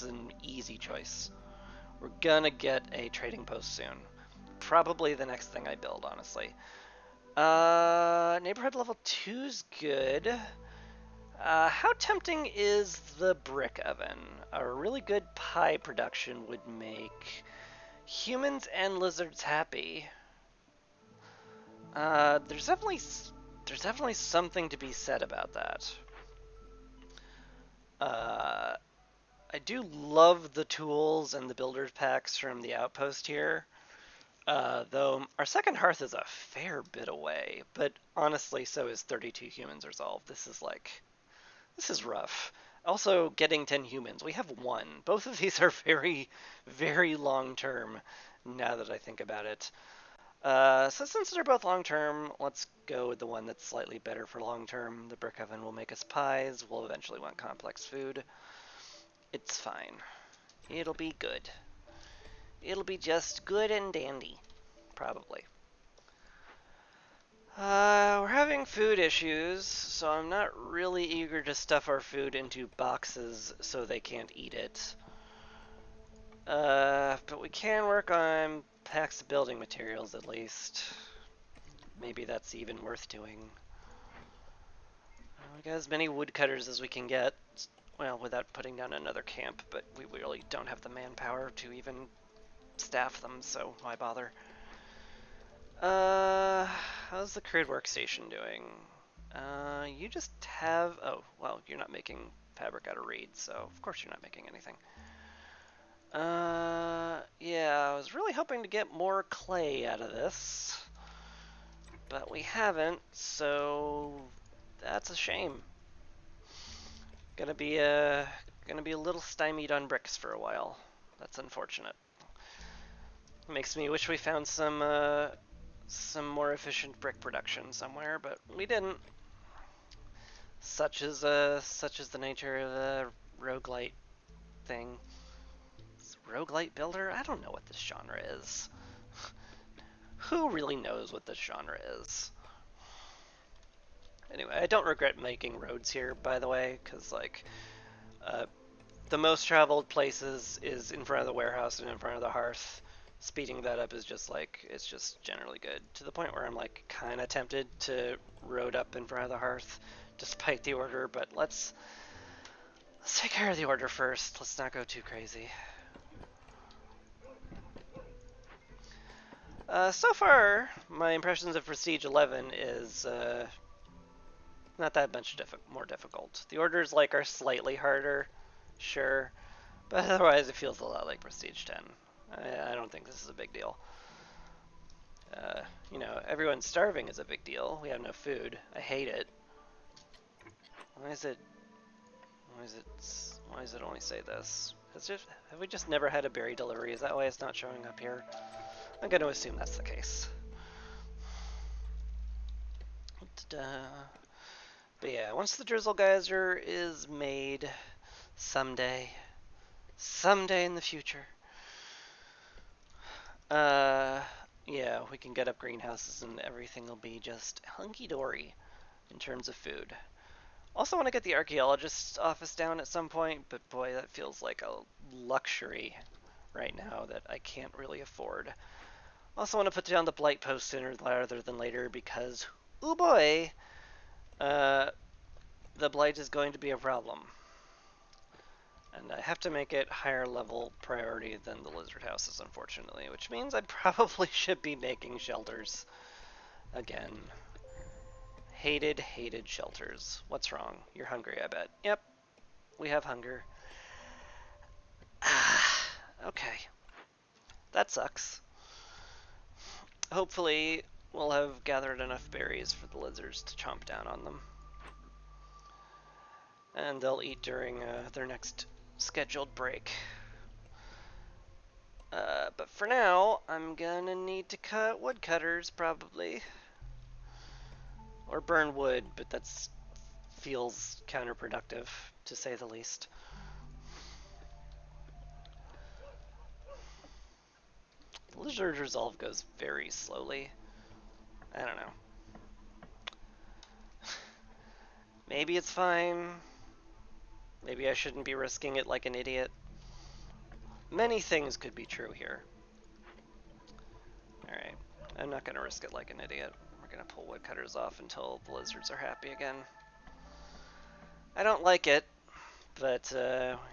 an easy choice. We're gonna get a trading post soon. Probably the next thing I build, honestly. Neighborhood level 2's good. How tempting is the brick oven? A really good pie production would make humans and lizards happy. There's definitely something to be said about that. I do love the tools and the builder's packs from the outpost here. Though our second hearth is a fair bit away, but honestly, so is 32 humans resolved. This is rough. Also, getting 10 humans. We have 1. Both of these are very, very long term, now that I think about it. So since they're both long term, let's go with the one that's slightly better for long term. The brick oven will make us pies. We'll eventually want complex food. It's fine. It'll be good. It'll be just good and dandy. Probably. We're having food issues, so I'm not really eager to stuff our food into boxes so they can't eat it. But we can work on packs of building materials at least. Maybe that's even worth doing. We got as many woodcutters as we can get. Well, without putting down another camp, but we really don't have the manpower to even staff them, so why bother? How's the crude workstation doing? You just have... Oh, well, you're not making fabric out of reed, so of course you're not making anything. Yeah, I was really hoping to get more clay out of this, but we haven't, so that's a shame. Gonna be a little stymied on bricks for a while. That's unfortunate. Makes me wish we found some more efficient brick production somewhere, but we didn't. Such is the nature of the roguelite thing. Roguelite builder? I don't know what this genre is. Who really knows what this genre is? Anyway, I don't regret making roads here, by the way, because like the most traveled places is in front of the warehouse and in front of the hearth. Speeding that up is just like, it's just generally good, to the point where I'm like kind of tempted to road up in front of the hearth despite the order, but let's take care of the order first. Let's not go too crazy. So far, my impressions of Prestige 11 is not that much more difficult. The orders like are slightly harder, sure, but otherwise it feels a lot like Prestige 10. I don't think this is a big deal. You know, everyone's starving is a big deal. We have no food. I hate it. Why does it only say this? Have we just never had a berry delivery? Is that why it's not showing up here? I'm going to assume that's the case. But yeah, once the drizzle geyser is made, someday in the future, yeah, we can get up greenhouses and everything will be just hunky-dory in terms of food. Also want to get the archaeologist's office down at some point, but boy, that feels like a luxury right now that I can't really afford. Also want to put down the blight post sooner rather than later because, oh boy, the blight is going to be a problem. And I have to make it higher level priority than the lizard houses, unfortunately, which means I probably should be making shelters again. Hated, hated shelters. What's wrong? You're hungry, I bet. Yep, we have hunger. Okay. That sucks. Hopefully, we'll have gathered enough berries for the lizards to chomp down on them. And they'll eat during their next scheduled break. But for now, I'm gonna need to cut woodcutters, probably. Or burn wood, but that feels counterproductive, to say the least. The lizard resolve goes very slowly. I don't know. Maybe it's fine. Maybe I shouldn't be risking it like an idiot. Many things could be true here. Alright, I'm not gonna risk it like an idiot. We're gonna pull woodcutters off until the lizards are happy again. I don't like it, but we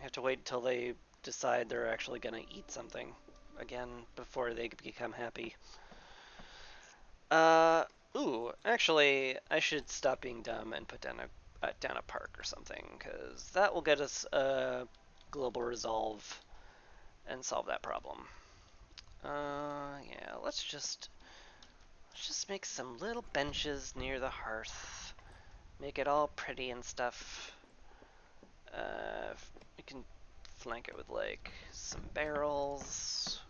have to wait until they decide they're actually gonna eat something again before they become happy. Ooh, actually, I should stop being dumb and put down a park or something, because that will get us a global resolve and solve that problem. Yeah, let's just make some little benches near the hearth. Make it all pretty and stuff. We can flank it with like some barrels.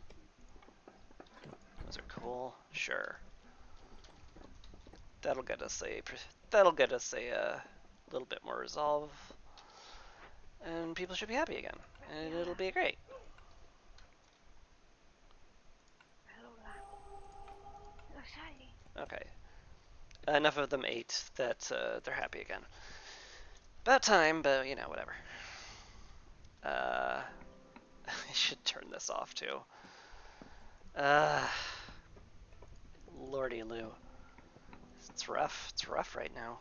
Those are cool. Sure. That'll get us a little bit more resolve, and people should be happy again, and it'll be great. Okay. Enough of them ate that they're happy again. About time, but you know, whatever. I should turn this off too. Lordy Lou. It's rough. It's rough right now.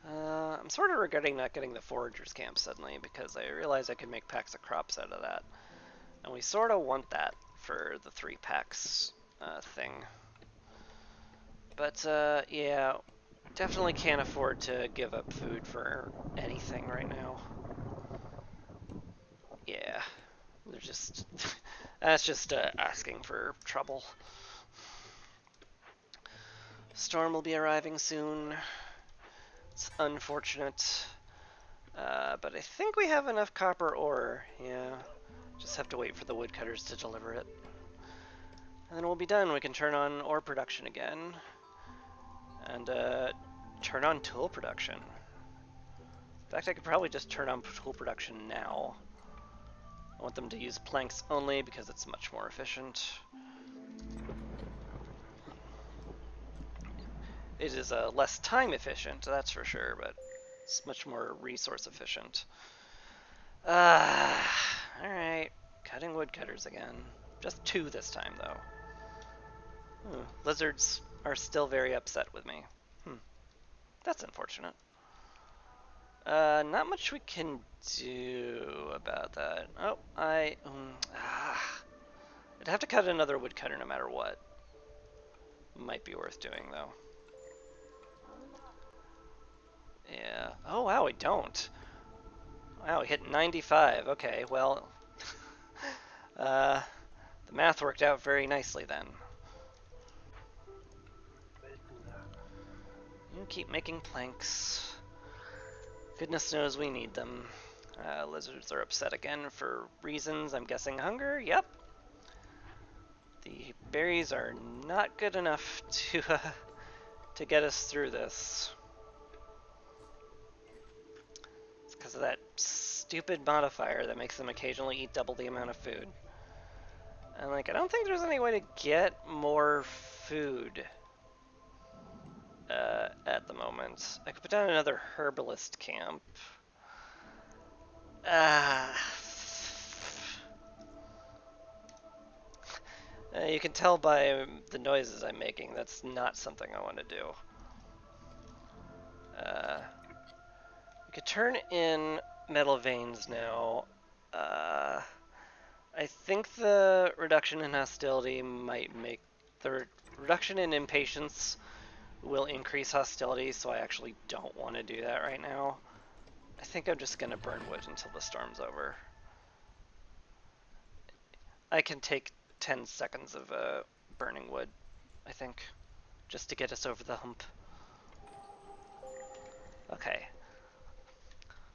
I'm sort of regretting not getting the foragers camp suddenly, because I realized I could make packs of crops out of that. And we sort of want that for the 3 packs thing. But yeah, definitely can't afford to give up food for anything right now. Yeah, they're just that's just asking for trouble. Storm will be arriving soon. It's unfortunate, but I think we have enough copper ore. Yeah, just have to wait for the woodcutters to deliver it, and then we'll be done. We can turn on ore production again, and turn on tool production. In fact, I could probably just turn on tool production now. I want them to use planks only because it's much more efficient. It is less time efficient, that's for sure, but it's much more resource efficient. Alright. Cutting woodcutters again. Just 2 this time, though. Lizards are still very upset with me. That's unfortunate. Not much we can do about that. Oh, I'd have to cut another woodcutter no matter what. Might be worth doing, though. Yeah. Oh, wow, we don't. Wow, we hit 95. Okay, well, the math worked out very nicely then. You keep making planks. Goodness knows we need them. Lizards are upset again for reasons. I'm guessing hunger. Yep. The berries are not good enough to get us through this. It's because of that stupid modifier that makes them occasionally eat double the amount of food. And like, I don't think there's any way to get more food at the moment. I could put down another herbalist camp. You can tell by the noises I'm making, that's not something I want to do. We could turn in metal veins now. I think the reduction in hostility might make the reduction in impatience will increase hostility, so I actually don't want to do that right now. I think I'm just gonna burn wood until the storm's over. I can take 10 seconds of burning wood, I think, just to get us over the hump. Okay.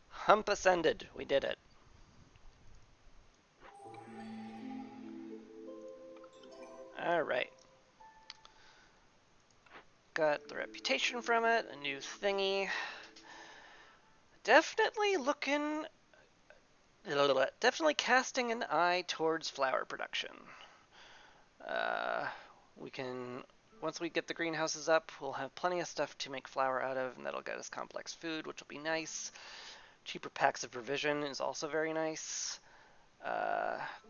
Hump ascended. We did it. Alright. Got the reputation from it, a new thingy. Definitely looking... Definitely casting an eye towards flower production. We can... Once we get the greenhouses up, we'll have plenty of stuff to make flour out of, and that'll get us complex food, which will be nice. Cheaper packs of provision is also very nice.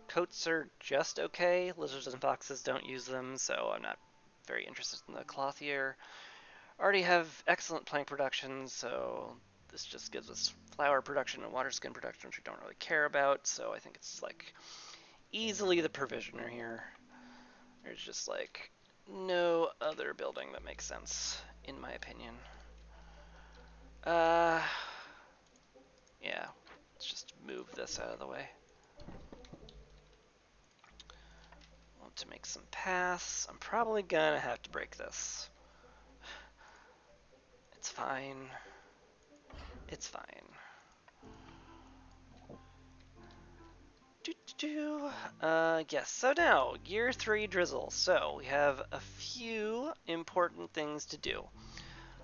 Coats are just okay. Lizards and foxes don't use them, so I'm not very interested in the clothier. Already have excellent plank production, so this just gives us flower production and water skin production, which we don't really care about, so I think it's like easily the provisioner here. There's just like no other building that makes sense, in my opinion. Yeah, let's just move this out of the way. Want to make some paths. I'm probably gonna have to break this. It's fine. It's fine. Yes, so now, year 3 drizzle. So, we have a few important things to do.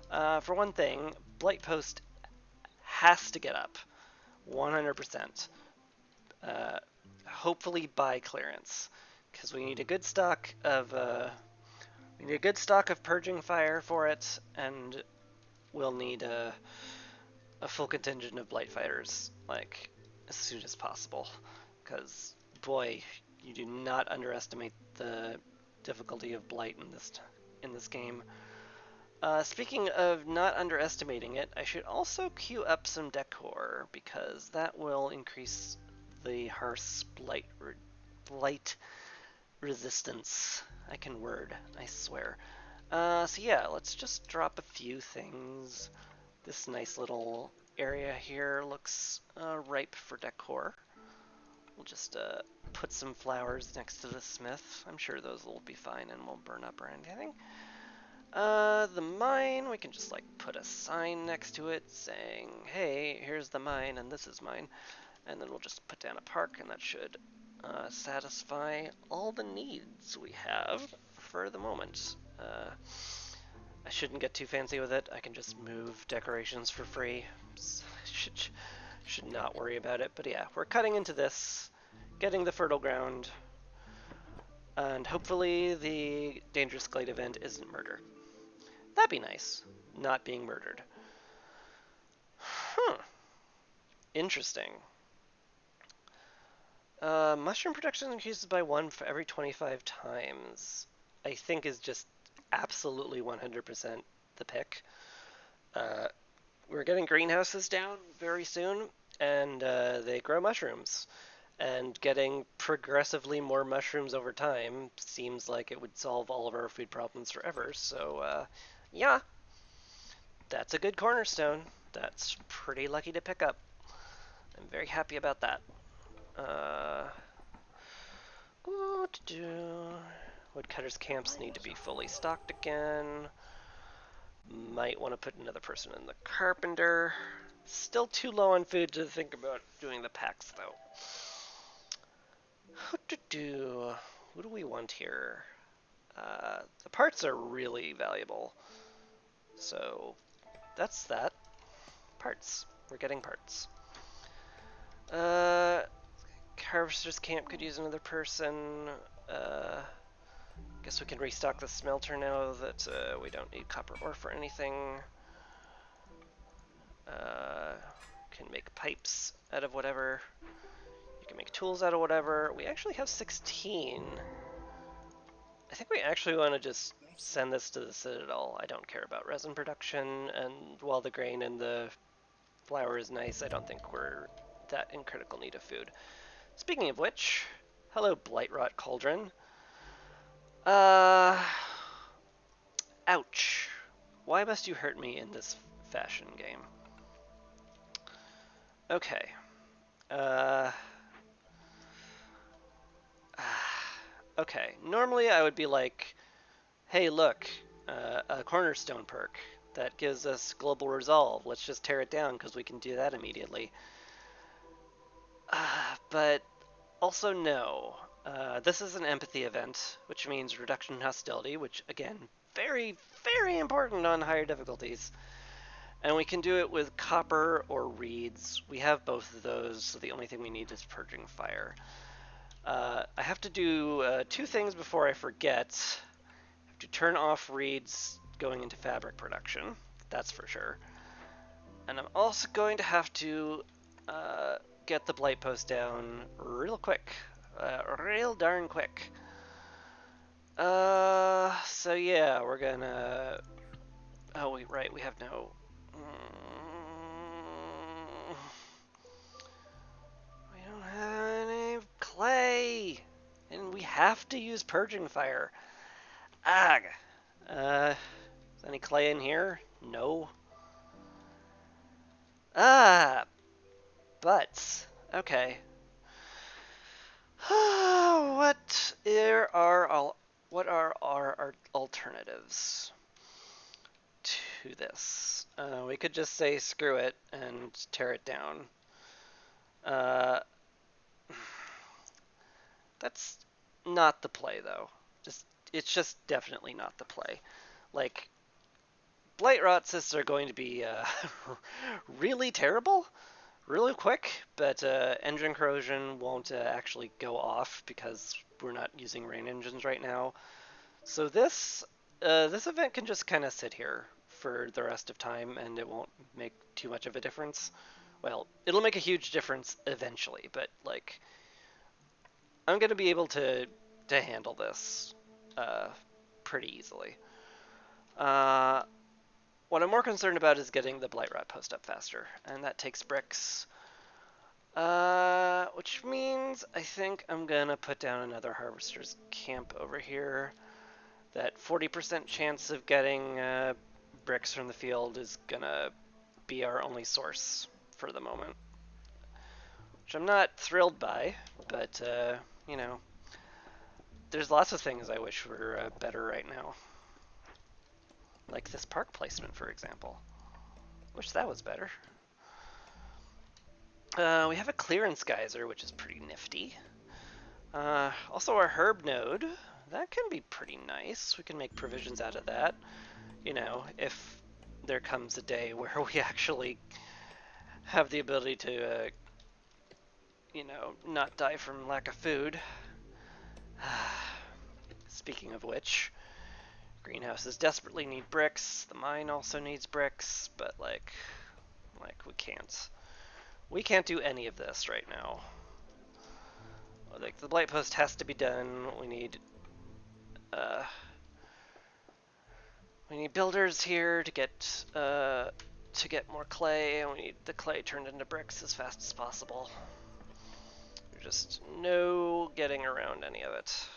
For one thing, Blight Post has to get up. 100%. Hopefully by clearance. Because we need a good stock of purging fire for it, and we'll need a full contingent of blight fighters, like, as soon as possible. Because, boy, you do not underestimate the difficulty of blight in this game. Speaking of not underestimating it, I should also queue up some decor, because that will increase the hearth's blight resistance. I can word, I swear. So yeah, let's just drop a few things. This nice little area here looks ripe for decor. We'll just put some flowers next to the smith. I'm sure those will be fine and won't burn up or anything. The mine, we can just like put a sign next to it saying, hey, here's the mine and this is mine. And then we'll just put down a park, and that should satisfy all the needs we have for the moment. I shouldn't get too fancy with it. I can just move decorations for free. Should not worry about it. But yeah, we're cutting into this, getting the fertile ground, and hopefully the Dangerous Glade event isn't murder. That'd be nice, not being murdered. Huh. Interesting. Mushroom production increases by 1 for every 25 times. I think is just absolutely 100% the pick. We're getting greenhouses down very soon, and they grow mushrooms. And getting progressively more mushrooms over time seems like it would solve all of our food problems forever. So, yeah, that's a good cornerstone. That's pretty lucky to pick up. I'm very happy about that. What to do? Woodcutters' camps need to be fully stocked again. Might want to put another person in the carpenter. Still too low on food to think about doing the packs, though. What to do? What do we want here? The parts are really valuable. So that's that. Parts. We're getting parts. Harvester's camp could use another person. Guess we can restock the smelter now that we don't need copper ore for anything. Can make pipes out of whatever. You can make tools out of whatever. We actually have 16. I think we actually want to just send this to the Citadel. I don't care about resin production, and while the grain and the flour is nice, I don't think we're that in critical need of food. Speaking of which, Hello, Blightrot Cauldron. Uh... Ouch. Why must you hurt me in this fashion game? Okay. Uh... Okay. Normally I would be like, hey, look, a cornerstone perk that gives us global resolve. Let's just tear it down because we can do that immediately. But also no. This is an empathy event, which means reduction in hostility, which again, very, very important on higher difficulties. And we can do it with copper or reeds. We have both of those, so the only thing we need is purging fire. I have to do 2 things before I forget. I have to turn off reeds going into fabric production, that's for sure. And I'm also going to have to get the blight post down real quick. Real darn quick. So yeah, we're gonna... Oh, wait, right, we have no... We don't have any clay! And we have to use purging fire. Ag! Is any clay in here? No. Butts. Okay. What are our alternatives to this? We could just say screw it and tear it down. That's not the play though. It's just definitely not the play. Like, Blightrot cysts are going to be really terrible, really quick, but engine corrosion won't actually go off because we're not using rain engines right now. So this event can just kind of sit here for the rest of time, and it won't make too much of a difference. Well, it'll make a huge difference eventually, but like, I'm gonna be able to handle this pretty easily. What I'm more concerned about is getting the Blightrot post up faster, and that takes bricks. Which means I think I'm gonna put down another harvester's camp over here. That 40% chance of getting bricks from the field is gonna be our only source for the moment. Which I'm not thrilled by, but, you know, there's lots of things I wish were better right now. Like this park placement, for example. Wish that was better. We have a clearance geyser, which is pretty nifty. Also our herb node, that can be pretty nice. We can make provisions out of that. You know, if there comes a day where we actually have the ability to, you know, not die from lack of food. Speaking of which, greenhouses desperately need bricks. The mine also needs bricks, but like we can't do any of this right now. Like, the blight post has to be done. We need builders here to get more clay, and we need the clay turned into bricks as fast as possible. There's just no getting around any of it.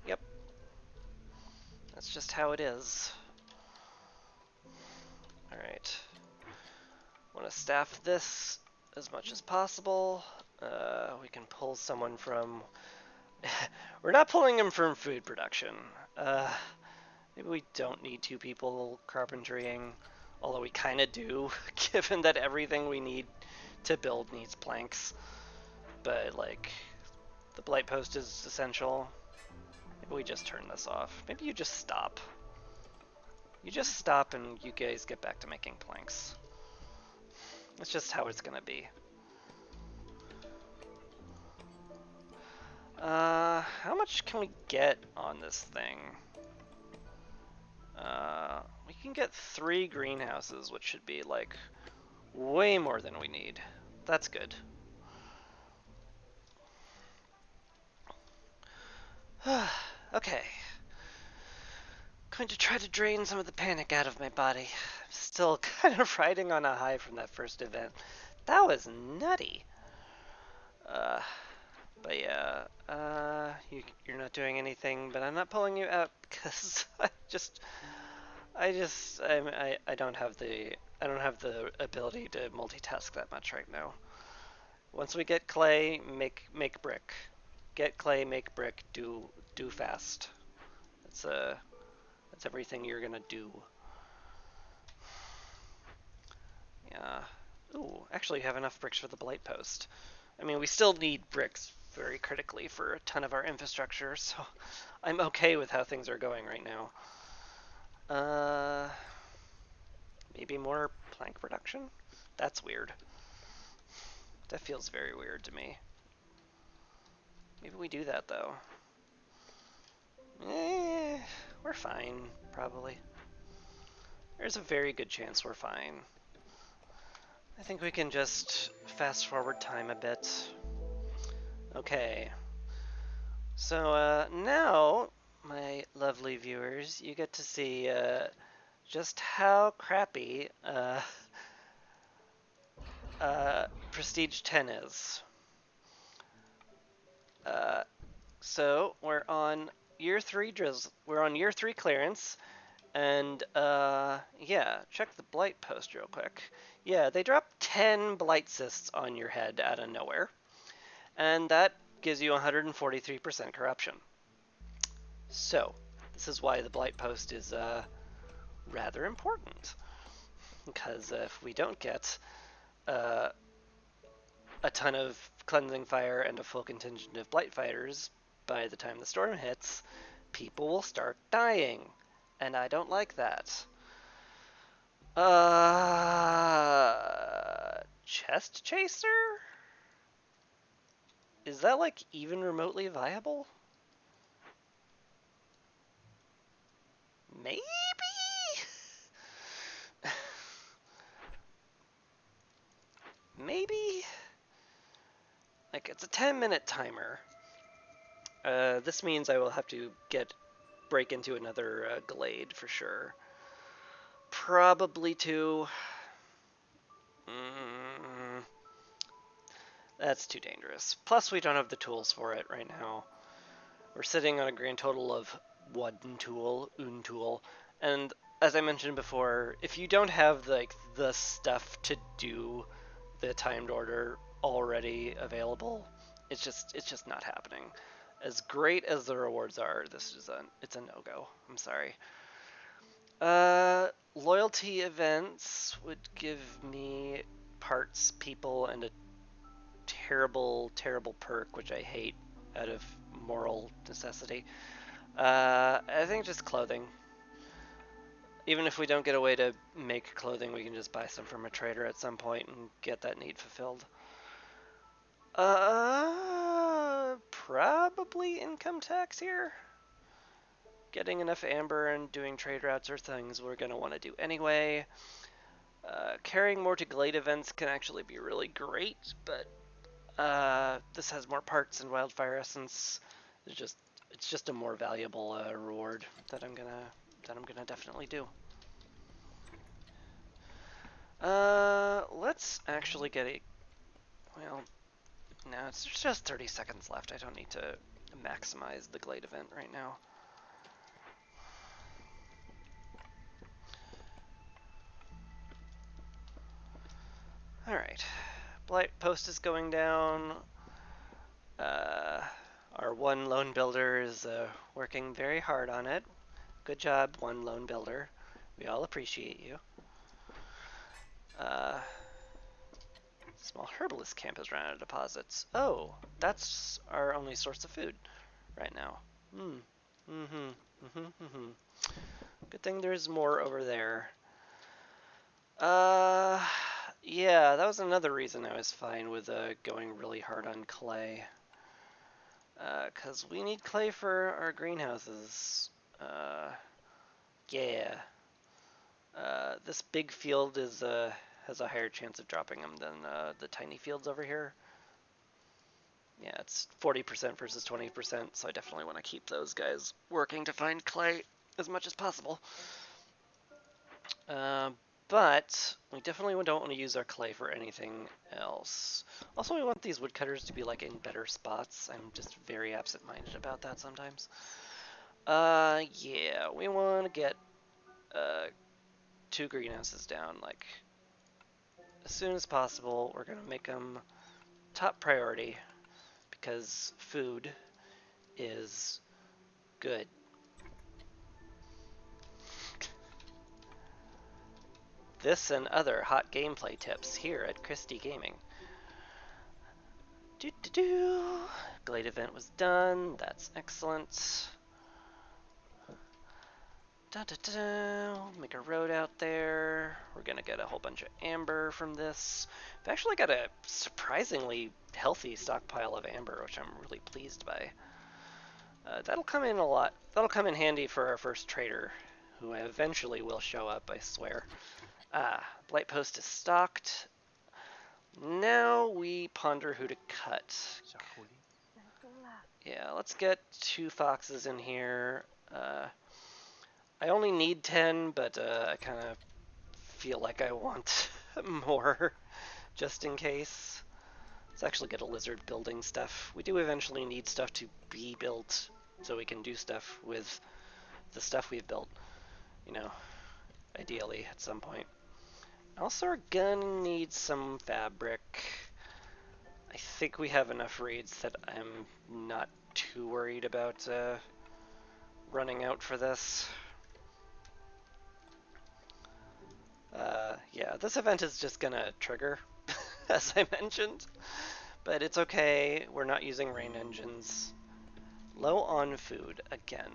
Yep. That's just how it is. Alright. Want to staff this as much as possible. We can pull someone from... We're not pulling him from food production. Maybe we don't need 2 people carpentrying, although we kind of do, given that everything we need to build needs planks. But, like, the blight post is essential. Maybe we just turn this off. Maybe you just stop. You just stop and you guys get back to making planks. That's just how it's gonna be. How much can we get on this thing? We can get 3 greenhouses, which should be, like, way more than we need. That's good. Okay. Going to try to drain some of the panic out of my body. I'm still kind of riding on a high from that first event. That was nutty. Uh, but yeah, you're not doing anything, but I'm not pulling you out because I don't have the ability to multitask that much right now. Once we get clay, make brick. Get clay, make brick, do fast. That's everything you're gonna do. Yeah. Ooh, actually, you have enough bricks for the blight post. I mean, we still need bricks very critically for a ton of our infrastructure, so I'm okay with how things are going right now. Uh, maybe more plank production? That's weird. That feels very weird to me. Maybe we do that though. We're fine, probably. There's a very good chance we're fine. I think we can just fast forward time a bit. Okay. So now, my lovely viewers, you get to see just how crappy Prestige 10 is. So we're on year 3 drizzle. We're on year 3 clearance, and yeah, check the blight post real quick. Yeah, they drop 10 blight cysts on your head out of nowhere, and that gives you 143% corruption. So this is why the blight post is rather important, because if we don't get uh, a ton of cleansing fire and a full contingent of blight fighters by the time the storm hits, people will start dying, and I don't like that. Chest chaser? Is that like even remotely viable? Maybe? Maybe? Like, it's a 10-minute timer. This means I will have to break into another glade for sure. Probably two. Mm, that's too dangerous. Plus, we don't have the tools for it right now. We're sitting on a grand total of one tool, un tool, and as I mentioned before, if you don't have like the stuff to do the timed order already available, it's just not happening. As great as the rewards are, it's a no-go. I'm sorry. Loyalty events would give me parts, people, and a terrible, terrible perk, which I hate out of moral necessity. I think just clothing. Even if we don't get a way to make clothing, we can just buy some from a trader at some point and get that need fulfilled. Probably income tax here. Getting enough amber and doing trade routes are things we're going to want to do anyway. Carrying more to glade events can actually be really great, but this has more parts and wildfire essence. It's just a more valuable reward that I'm gonna definitely do. Let's actually get a. Well, no, it's just 30 seconds left. I don't need to maximize the glade event right now. All right, blight post is going down. Our one lone builder is working very hard on it. Good job, one lone builder. We all appreciate you. Small herbalist camp has run out of deposits. Oh, that's our only source of food right now. Good thing there's more over there. Yeah, that was another reason I was fine with going really hard on clay. Because we need clay for our greenhouses. Yeah. This big field has a higher chance of dropping them than the tiny fields over here. Yeah, it's 40% versus 20%, so I definitely want to keep those guys working to find clay as much as possible. But we definitely don't want to use our clay for anything else. Also, we want these woodcutters to be like in better spots. I'm just very absent-minded about that sometimes. Yeah, we want to get 2 greenhouses down like as soon as possible. We're gonna make them top priority because food is good. This and other hot gameplay tips here at Christie Gaming. Glade event was done. That's excellent. Make a road out there. We're gonna get a whole bunch of amber from this. I've actually got a surprisingly healthy stockpile of amber, which I'm really pleased by. That'll come in a lot. That'll come in handy for our first trader, who eventually will show up, I swear. Blight Post is stocked. Now we ponder who to cut. Yeah, let's get 2 foxes in here. I only need 10, but I kind of feel like I want more, just in case. Let's actually get a lizard building stuff. We do eventually need stuff to be built, so we can do stuff with the stuff we've built, you know, ideally at some point. Also, we're gonna need some fabric. I think we have enough reeds that I'm not too worried about running out for this. Yeah, this event is just gonna trigger, as I mentioned, but it's okay. We're not using rain engines. Low on food again.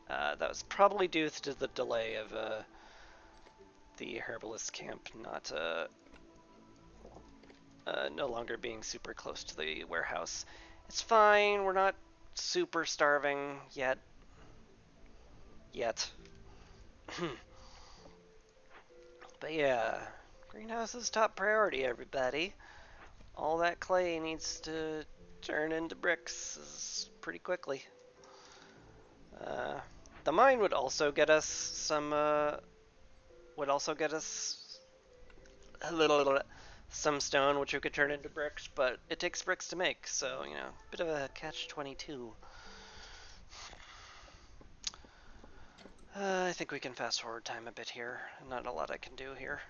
That was probably due to the delay of the herbalist camp not no longer being super close to the warehouse. It's fine. We're not super starving yet. But yeah, greenhouse is top priority, everybody. All that clay needs to turn into bricks pretty quickly. The mine would also get us some. Would also get us some stone, which we could turn into bricks, but it takes bricks to make, so you know, bit of a catch-22. I think we can fast forward time a bit here. Not a lot I can do here.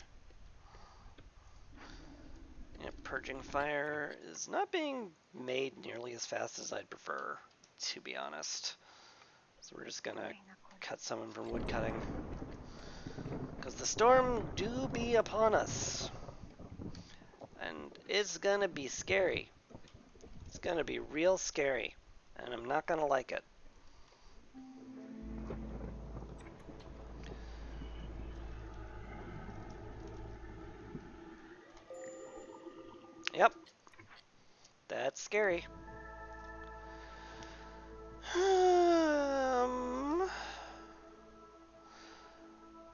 Yeah, purging fire is not being made nearly as fast as I'd prefer, to be honest. So we're just gonna cut someone from wood cutting. Because the storm do be upon us. And it's gonna be scary. It's gonna be real scary. And I'm not gonna like it. Yep. That's scary.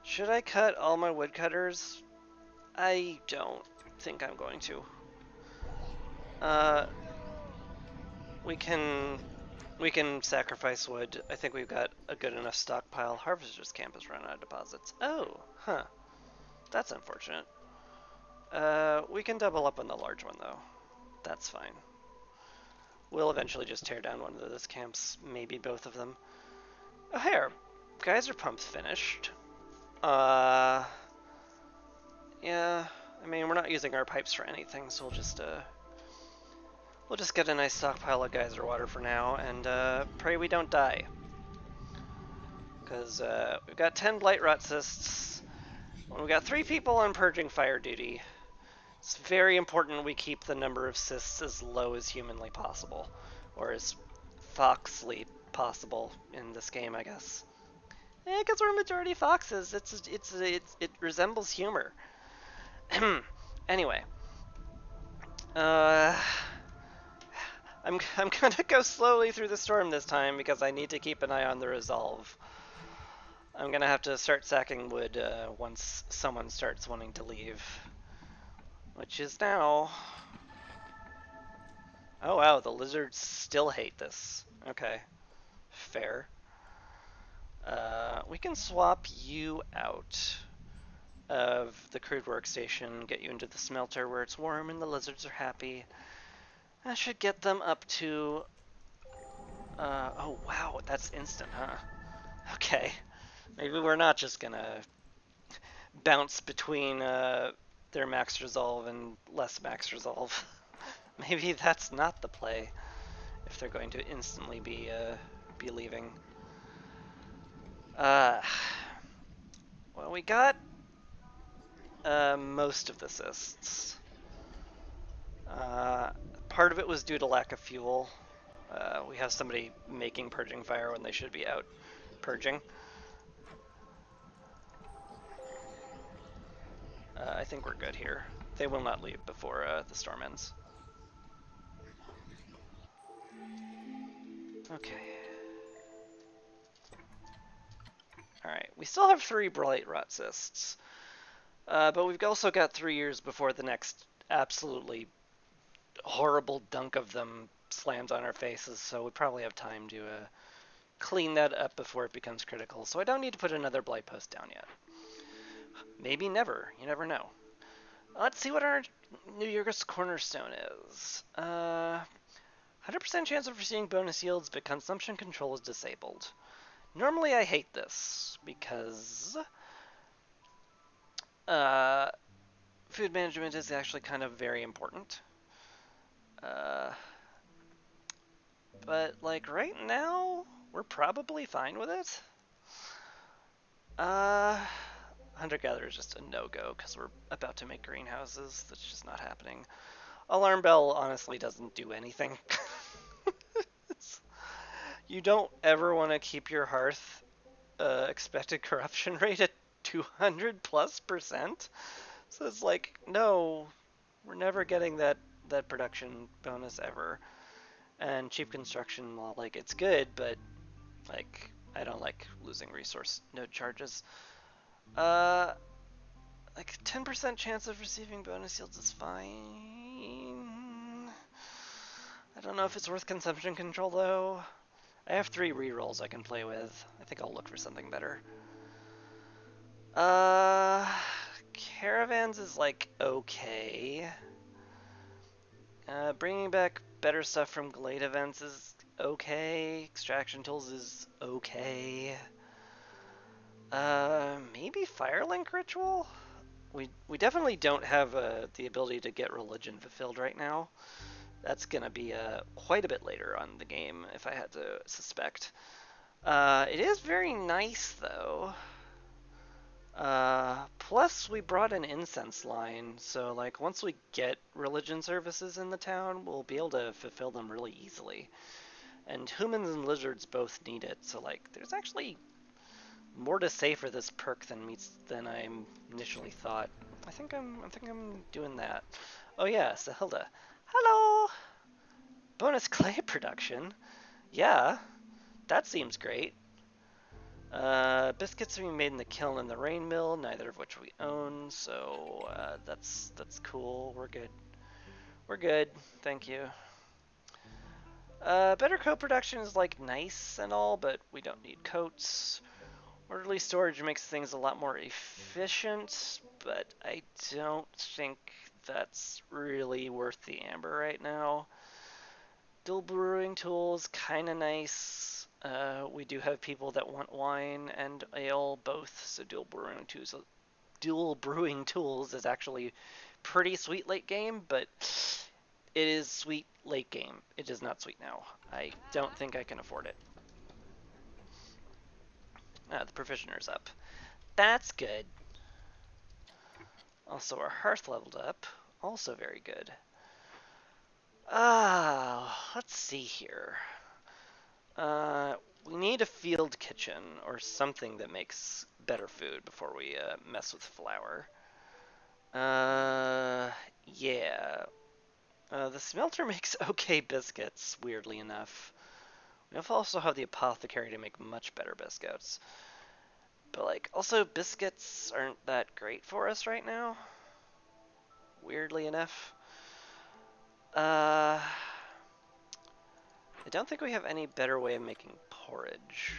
Should I cut all my woodcutters? I don't think I'm going to. We can sacrifice wood. I think we've got a good enough stockpile. Harvester's camp has run out of deposits. Oh, huh. That's unfortunate. We can double up on the large one though. That's fine. We'll eventually just tear down one of those camps, maybe both of them. Oh, here. Geyser pump's finished. Yeah, I mean, we're not using our pipes for anything, so we'll just get a nice stockpile of geyser water for now, and pray we don't die. Because we've got 10 blight rot cysts. We've got 3 people on purging fire duty. It's very important we keep the number of cysts as low as humanly possible, or as foxly possible in this game, I guess. Because we're majority foxes, it resembles humor. Anyway, I'm gonna go slowly through the storm this time because I need to keep an eye on the resolve. I'm gonna have to start sacking wood once someone starts wanting to leave. Which is now. Oh wow, the lizards still hate this. Okay. Fair. We can swap you out of the crude workstation, get you into the smelter where it's warm and the lizards are happy. That should get them up to... oh wow, that's instant, huh? Okay. Maybe we're not just gonna bounce between their max resolve and less max resolve. Maybe that's not the play if they're going to instantly be leaving. Uh, well, we got most of the cysts. Uh, Part of it was due to lack of fuel. We have somebody making purging fire when they should be out purging. I think we're good here. They will not leave before the storm ends. Okay. Alright, we still have 3 Blight Rot Cysts. But we've also got 3 years before the next absolutely horrible dunk of them slams on our faces, so we probably have time to clean that up before it becomes critical. So I don't need to put another Blight Post down yet. Maybe never. You never know. Let's see what our New Year's Cornerstone is. 100% chance of receiving bonus yields, but consumption control is disabled. Normally I hate this, because food management is actually kind of very important. But, like, right now, we're probably fine with it. Hunter-gatherer is just a no-go, because we're about to make greenhouses. That's just not happening. Alarm bell honestly doesn't do anything. You don't ever want to keep your hearth expected corruption rate at 200+%. So it's like, no, we're never getting that production bonus ever. And cheap construction, well, like, it's good, but like, I don't like losing resource node charges. Like 10% chance of receiving bonus yields is fine. I don't know if it's worth consumption control though. I have 3 rerolls I can play with. I think I'll look for something better. Caravans is like okay. Bringing back better stuff from Glade events is okay. Extraction tools is okay. Maybe Firelink Ritual? We definitely don't have the ability to get religion fulfilled right now. That's gonna be quite a bit later on in the game, if I had to suspect. It is very nice, though. Plus, we brought an incense line, so like once we get religion services in the town, we'll be able to fulfill them really easily. And humans and lizards both need it, so like there's actually more to say for this perk than I initially thought. I think I'm doing that. Oh yeah, Sahilda. Hello. Bonus clay production. Yeah, that seems great. Biscuits are being made in the kiln and the rain mill, neither of which we own, so that's cool. We're good. We're good. Thank you. Better coat production is like nice and all, but we don't need coats. Orderly storage makes things a lot more efficient, but I don't think that's really worth the amber right now. Dual brewing tools, kind of nice. We do have people that want wine and ale both, so dual brewing tools is actually pretty sweet late game, but it is sweet late game. It is not sweet now. I don't think I can afford it. The provisioner's up. That's good. Also, our hearth leveled up. Also very good. Let's see here. We need a field kitchen or something that makes better food before we mess with flour. Yeah. The smelter makes okay biscuits, weirdly enough. We also have the apothecary to make much better biscuits. But, like, also biscuits aren't that great for us right now. Weirdly enough. I don't think we have any better way of making porridge.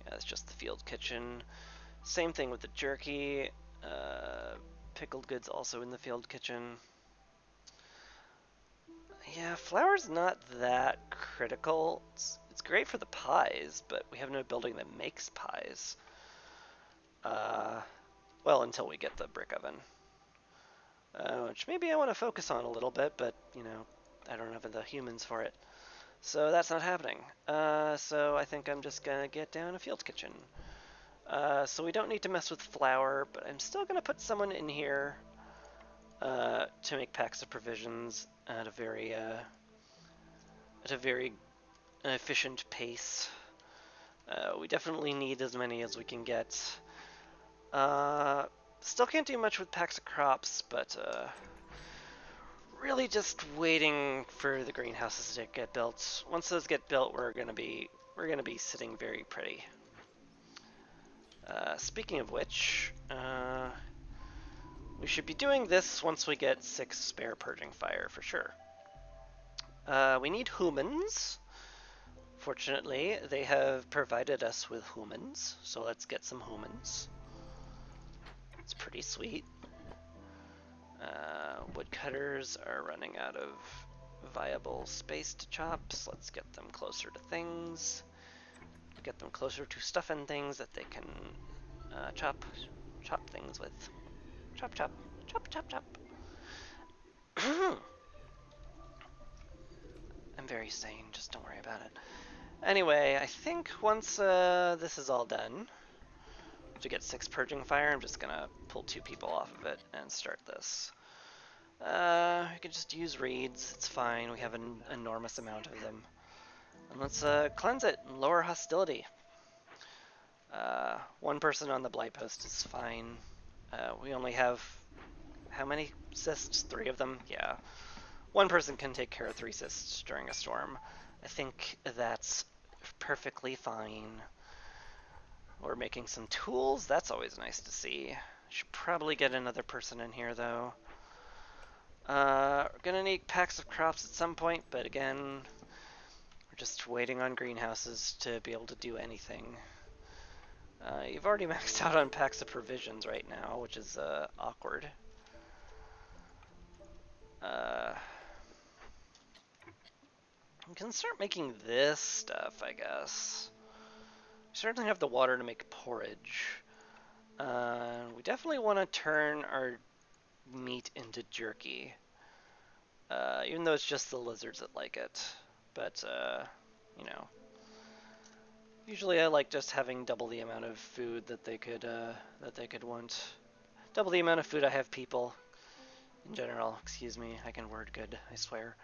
That's just the field kitchen. Same thing with the jerky. Pickled goods also in the field kitchen. Yeah, flour's not that critical. It's great for the pies, but we have no building that makes pies. Well, until we get the brick oven. Which maybe I want to focus on a little bit, but, you know, I don't have the humans for it. So that's not happening. So I think I'm just going to get down a field kitchen. So we don't need to mess with flour, but I'm still going to put someone in here to make packs of provisions at a very efficient pace. We definitely need as many as we can get. Still can't do much with packs of crops, but really just waiting for the greenhouses to get built. Once those get built, we're gonna be sitting very pretty. Speaking of which, we should be doing this once we get 6 spare purging fire for sure. We need humans. Fortunately, they have provided us with humans, so let's get some humans. It's pretty sweet. Woodcutters are running out of viable space to chop, so let's get them closer to things. Get them closer to stuff and things that they can chop things with. Chop, chop, chop, chop, chop. I'm very sane, just don't worry about it. Anyway, I think once this is all done, to get 6 purging fire, I'm just gonna pull 2 people off of it and start this. We can just use reeds, it's fine, we have an enormous amount of them. And let's cleanse it and lower hostility. 1 person on the blight post is fine. We only have, how many cysts? 3 of them? Yeah. 1 person can take care of 3 cysts during a storm. I think that's perfectly fine. We're making some tools, that's always nice to see. Should probably get another person in here though. We're gonna need packs of crops at some point, but again, we're just waiting on greenhouses to be able to do anything. You've already maxed out on packs of provisions right now, which is awkward. We can start making this stuff, I guess. We certainly have the water to make porridge. We definitely want to turn our meat into jerky. Even though it's just the lizards that like it. But, you know. Usually I like just having double the amount of food that they could want. Double the amount of food I have people. In general, excuse me, I can word good, I swear.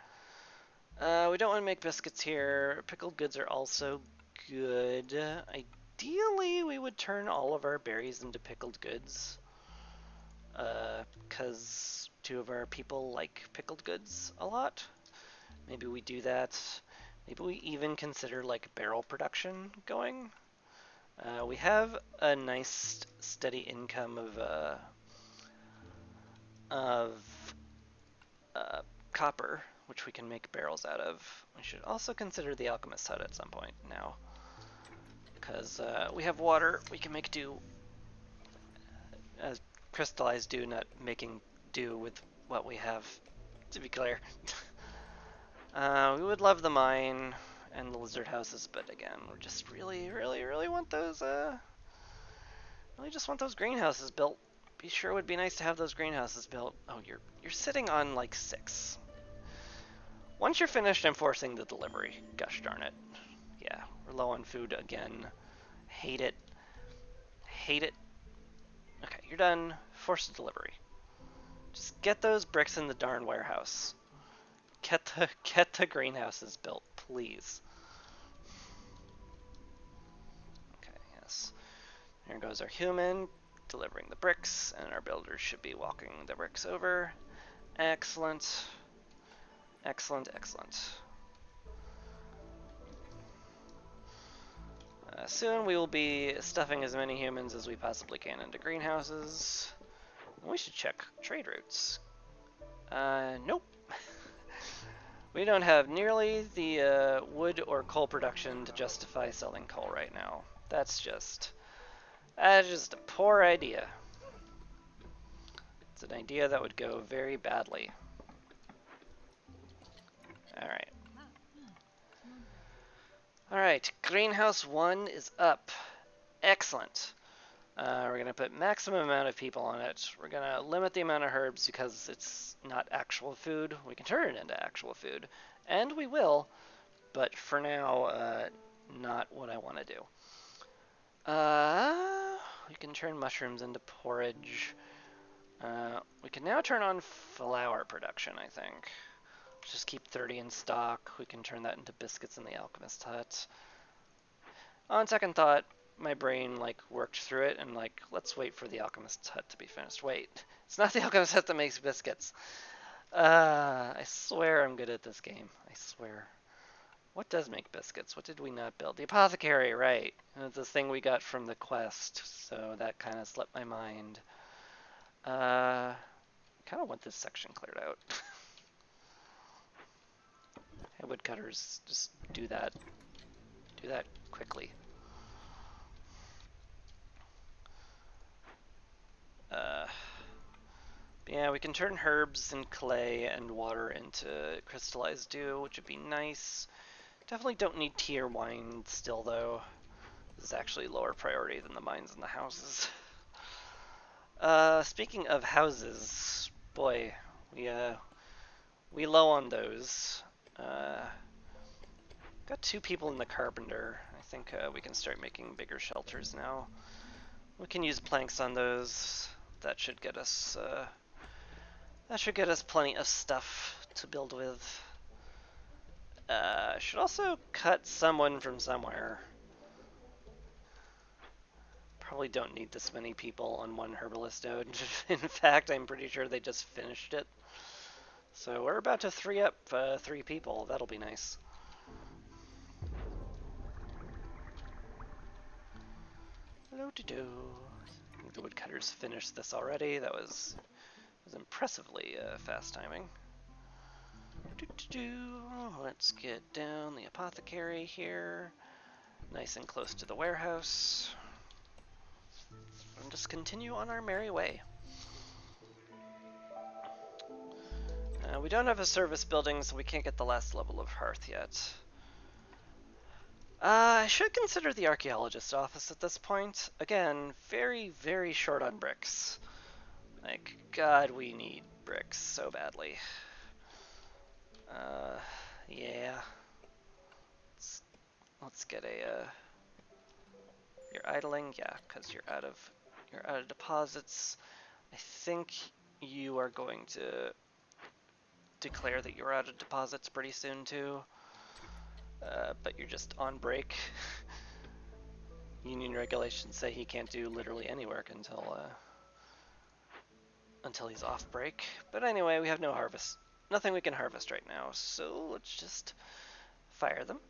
We don't want to make biscuits here. Pickled goods are also good. Ideally, we would turn all of our berries into pickled goods. Because 2 of our people like pickled goods a lot. Maybe we do that. Maybe we even consider like barrel production going. We have a nice steady income of copper, which we can make barrels out of. We should also consider the alchemist hut at some point now. Because we have water, we can make do. Crystallized do, not making do with what we have, to be clear. We would love the mine and the lizard houses, but again, we just really want those, really just want those greenhouses built. Be sure it would be nice to have those greenhouses built. Oh, you're sitting on like 6. Once you're finished, I'm forcing the delivery. Gosh darn it. Yeah, we're low on food again. Hate it. Hate it. Okay, you're done. Force the delivery. Just get those bricks in the darn warehouse. Get the greenhouses built, please. Okay, yes. There goes our human, delivering the bricks, and our builders should be walking the bricks over. Excellent. Excellent, excellent. Soon we will be stuffing as many humans as we possibly can into greenhouses. We should check trade routes. Nope. We don't have nearly the wood or coal production to justify selling coal right now. That's just a poor idea. It's an idea that would go very badly. Alright. Alright, Greenhouse 1 is up. Excellent. We're going to put maximum amount of people on it. We're going to limit the amount of herbs because it's not actual food. We can turn it into actual food. And we will, but for now, not what I want to do. We can turn mushrooms into porridge. We can now turn on flour production, I think. Just keep 30 in stock. We can turn that into biscuits in the alchemist hut. On second thought, my brain worked through it and let's wait for the alchemist hut to be finished. Wait, it's not the alchemist hut that makes biscuits. I swear I'm good at this game. I swear. What does make biscuits? What did we not build? The apothecary, right. It's the thing we got from the quest, so that kind of slipped my mind. I kind of want this section cleared out. Hey, woodcutters, just do that. Do that quickly. Yeah, we can turn herbs and clay and water into crystallized dew, which would be nice. Definitely don't need tea or wine still, though. This is actually lower priority than the mines and the houses. Speaking of houses, boy, we low on those. Got 2 people in the carpenter. I think we can start making bigger shelters now. We can use planks on those. That should get us plenty of stuff to build with. Should also cut someone from somewhere. Probably don't need this many people on one herbalist node. In fact, I'm pretty sure they just finished it. So we're about to free up 3 people. That'll be nice. Hello-de-do. I think the woodcutters finished this already. That was impressively fast timing. Let's get down the apothecary here. Nice and close to the warehouse. And just continue on our merry way. We don't have a service building, so we can't get the last level of hearth yet. I should consider the archaeologist office at this point. Again, very, very short on bricks. God, we need bricks so badly. Yeah. Let's get a, you're idling? Yeah, because you're out of deposits. I think you are going to declare that you're out of deposits pretty soon too. But you're just on break. Union regulations say he can't do literally any work until he's off break. But anyway, we have no harvest. Nothing we can harvest right now, so let's just fire them.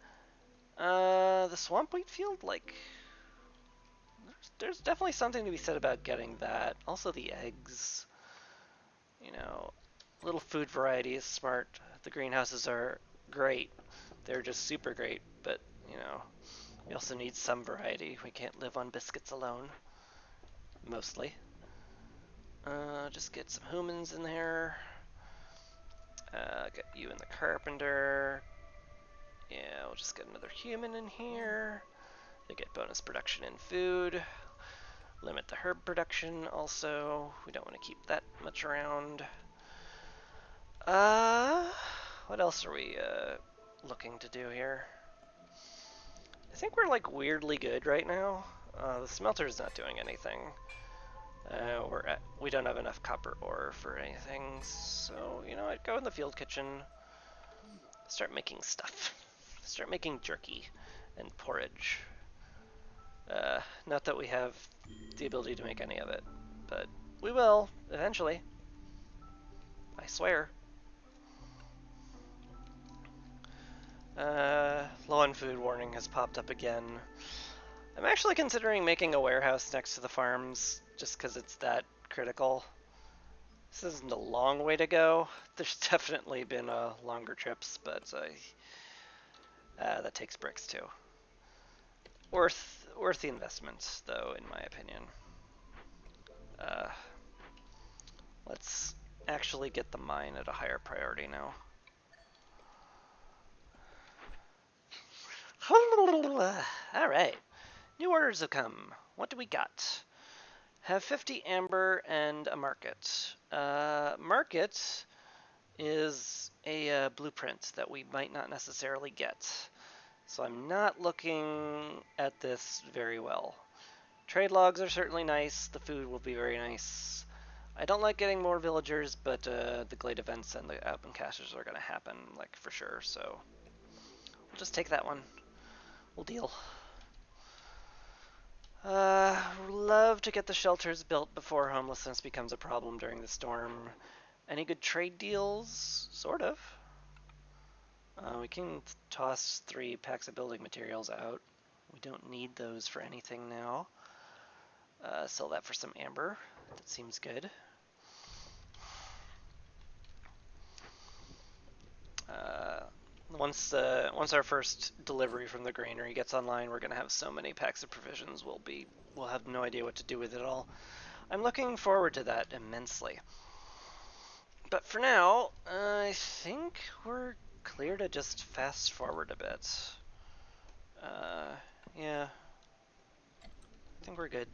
The swamp wheat field, there's definitely something to be said about getting that. Also the eggs. Little food variety is smart. The greenhouses are great. They're just super great, but, we also need some variety. We can't live on biscuits alone. Mostly. Just get some humans in there. Get you in the carpenter. Yeah, we'll just get another human in here. They get bonus production in food. Limit the herb production also. We don't want to keep that much around. What else are we looking to do here? I think we're weirdly good right now. The smelter's not doing anything. We don't have enough copper ore for anything, so you know what? Go in the field kitchen. Start making stuff. Start making jerky and porridge. Not that we have the ability to make any of it, but we will eventually. I swear. Low on food warning has popped up again. I'm actually considering making a warehouse next to the farms, just because it's that critical. This isn't a long way to go. There's definitely been longer trips, but that takes bricks too. Worth the investment, though, in my opinion. Uh, let's actually get the mine at a higher priority now. Alright. New orders have come. What do we got? Have 50 amber and a market. Market is a blueprint that we might not necessarily get. So I'm not looking at this very well. Trade logs are certainly nice. The food will be very nice. I don't like getting more villagers, but the glade events and the open caches are going to happen, like, for sure. So we'll just take that one. We'll deal. Love to get the shelters built before homelessness becomes a problem during the storm. Any good trade deals? Sort of. We can toss 3 packs of building materials out. We don't need those for anything now. Sell that for some amber. That seems good. Once our first delivery from the granary gets online, we're gonna have so many packs of provisions we'll have no idea what to do with it all. I'm looking forward to that immensely. But for now, I think we're clear to just fast forward a bit. Yeah. I think we're good.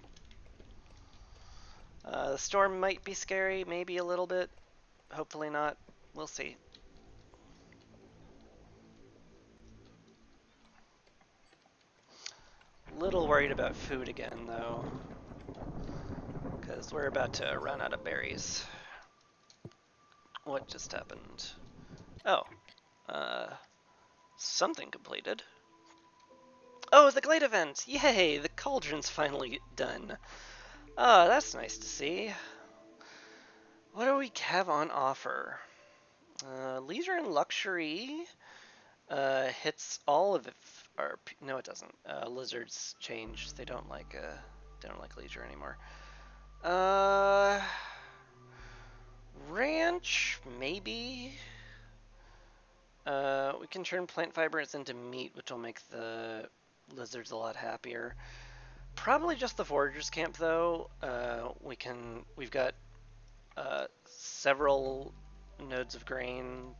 The storm might be scary, maybe a little bit. Hopefully not. We'll see. Little worried about food again, though. Because we're about to run out of berries. What just happened? Oh. Something completed. Oh, the Glade event! Yay! The cauldron's finally done. Oh, that's nice to see. What do we have on offer? Leisure and Luxury hits all of our... No, it doesn't. Lizards change. They don't like Leisure anymore. Ranch, maybe? We can turn plant fibers into meat, which will make the lizards a lot happier. Probably just the foragers camp, though. We've got several nodes of grain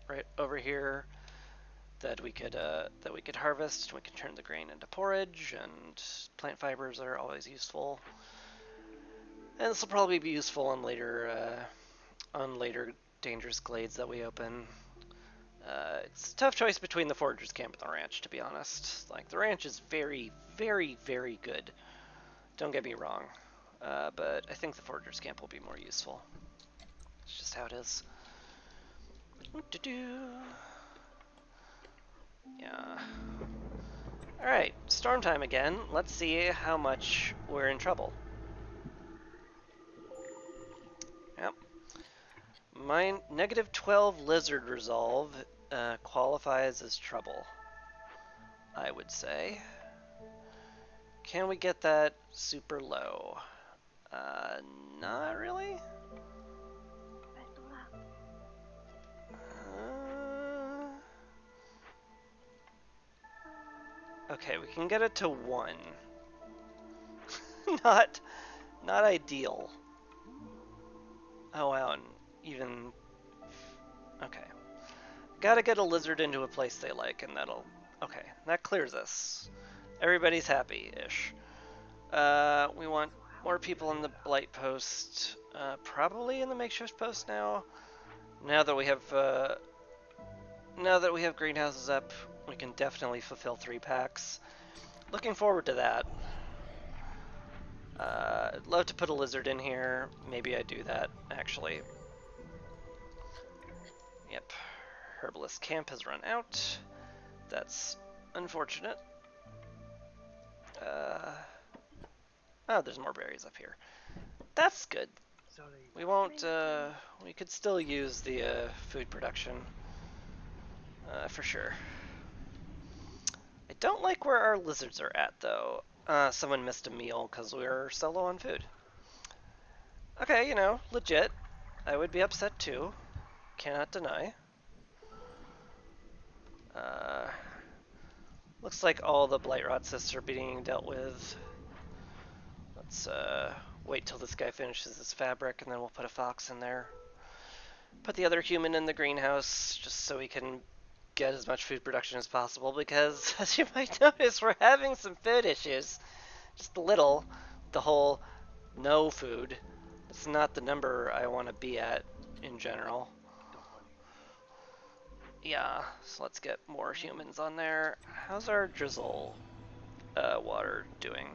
right over here that we could harvest. We can turn the grain into porridge, and plant fibers are always useful. And this will probably be useful on later dangerous glades that we open. It's a tough choice between the foragers camp and the ranch, to be honest. Like, the ranch is very, very, very good. Don't get me wrong. But I think the foragers camp will be more useful. It's just how it is. Yeah. Alright, storm time again. Let's see how much we're in trouble. Yep. My -12 lizard resolve qualifies as trouble, I would say. Can we get that super low? Not really. Okay, we can get it to 1. not ideal. Oh wow, and even... Okay. Gotta get a lizard into a place they like, and that'll... Okay, that clears us. Everybody's happy-ish. We want more people in the blight post. Probably in the makeshift post now. Now that we have greenhouses up, we can definitely fulfill 3 packs. Looking forward to that. I'd love to put a lizard in here. Maybe I do that, actually. Yep. Herbalist camp has run out. That's unfortunate. Oh, there's more berries up here. That's good. We won't, we could still use the food production. For sure. I don't like where our lizards are at, though. Someone missed a meal because we were so low on food. Okay, you know, legit. I would be upset too. Cannot deny. Looks like all the blight rot cysts are being dealt with. Let's wait till this guy finishes his fabric, and then we'll put a fox in there. Put the other human in the greenhouse, just so we can get as much food production as possible, because, as you might notice, we're having some food issues. Just a little. The whole no food. It's not the number I want to be at in general. Yeah, so let's get more humans on there. How's our drizzle water doing?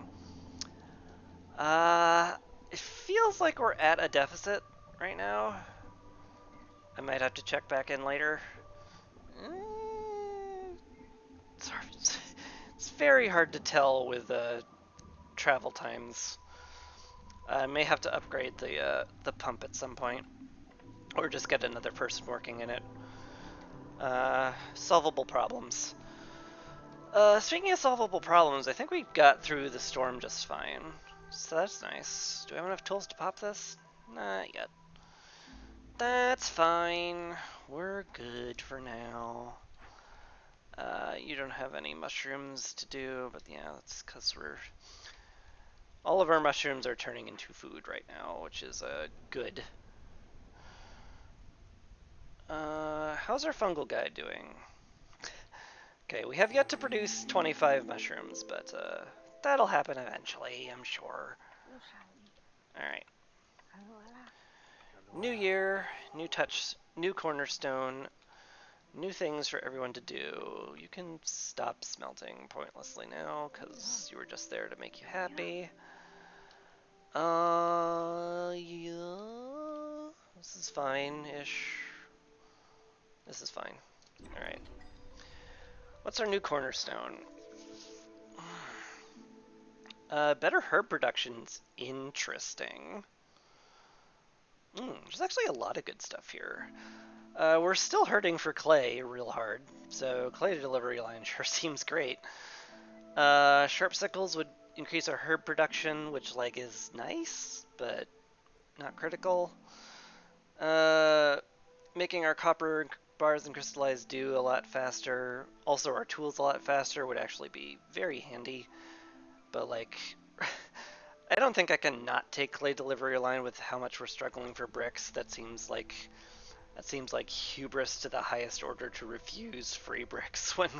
It feels like we're at a deficit right now. I might have to check back in later. It's hard. It's very hard to tell with travel times. I may have to upgrade the pump at some point, or just get another person working in it. Solvable problems. Speaking of solvable problems, I think we got through the storm just fine. So that's nice. Do I have enough tools to pop this? Not yet. That's fine. We're good for now. You don't have any mushrooms to do, but yeah, that's because we're... All of our mushrooms are turning into food right now, which is good. How's our fungal guy doing? Okay, we have yet to produce 25 mushrooms, but that'll happen eventually, I'm sure. Alright. New year, new touch, new cornerstone, new things for everyone to do. You can stop smelting pointlessly now, because you were just there to make you happy. Yeah. This is fine-ish. This is fine. Alright. What's our new cornerstone? Better herb production's interesting. There's actually a lot of good stuff here. We're still hurting for clay real hard, so clay delivery line sure seems great. Sharp sickles would increase our herb production, which like is nice, but not critical. Making our copper bars and crystallized dew a lot faster. Also, our tools a lot faster would actually be very handy. But like, I don't think I can not take clay delivery line with how much we're struggling for bricks. That seems like hubris to the highest order to refuse free bricks when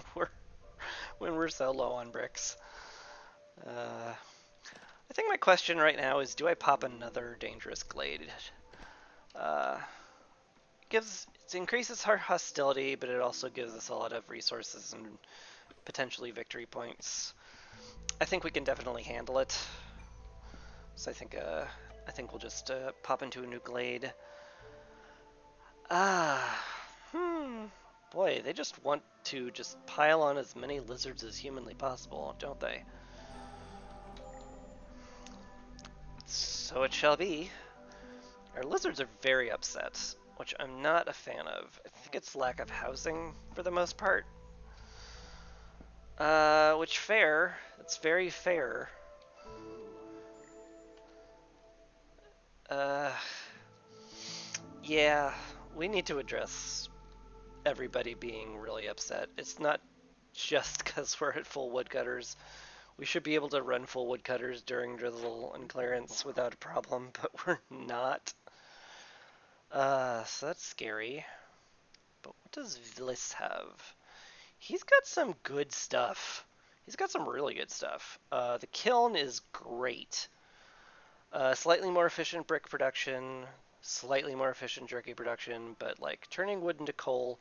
we're so low on bricks. I think my question right now is, do I pop another dangerous glade? It increases our hostility, but it also gives us a lot of resources and potentially victory points. I think we can definitely handle it. So I think we'll just pop into a new glade. Boy, they just want to just pile on as many lizards as humanly possible, don't they? So it shall be. Our lizards are very upset, which I'm not a fan of. I think it's lack of housing for the most part. Which fair. It's very fair. Yeah, we need to address everybody being really upset. It's not just because we're at full woodcutters. We should be able to run full woodcutters during drizzle and clearance without a problem, but we're not. So that's scary. But what does Vlis have? He's got some good stuff. He's got some really good stuff. The kiln is great. Slightly more efficient brick production, slightly more efficient jerky production, but like turning wood into coal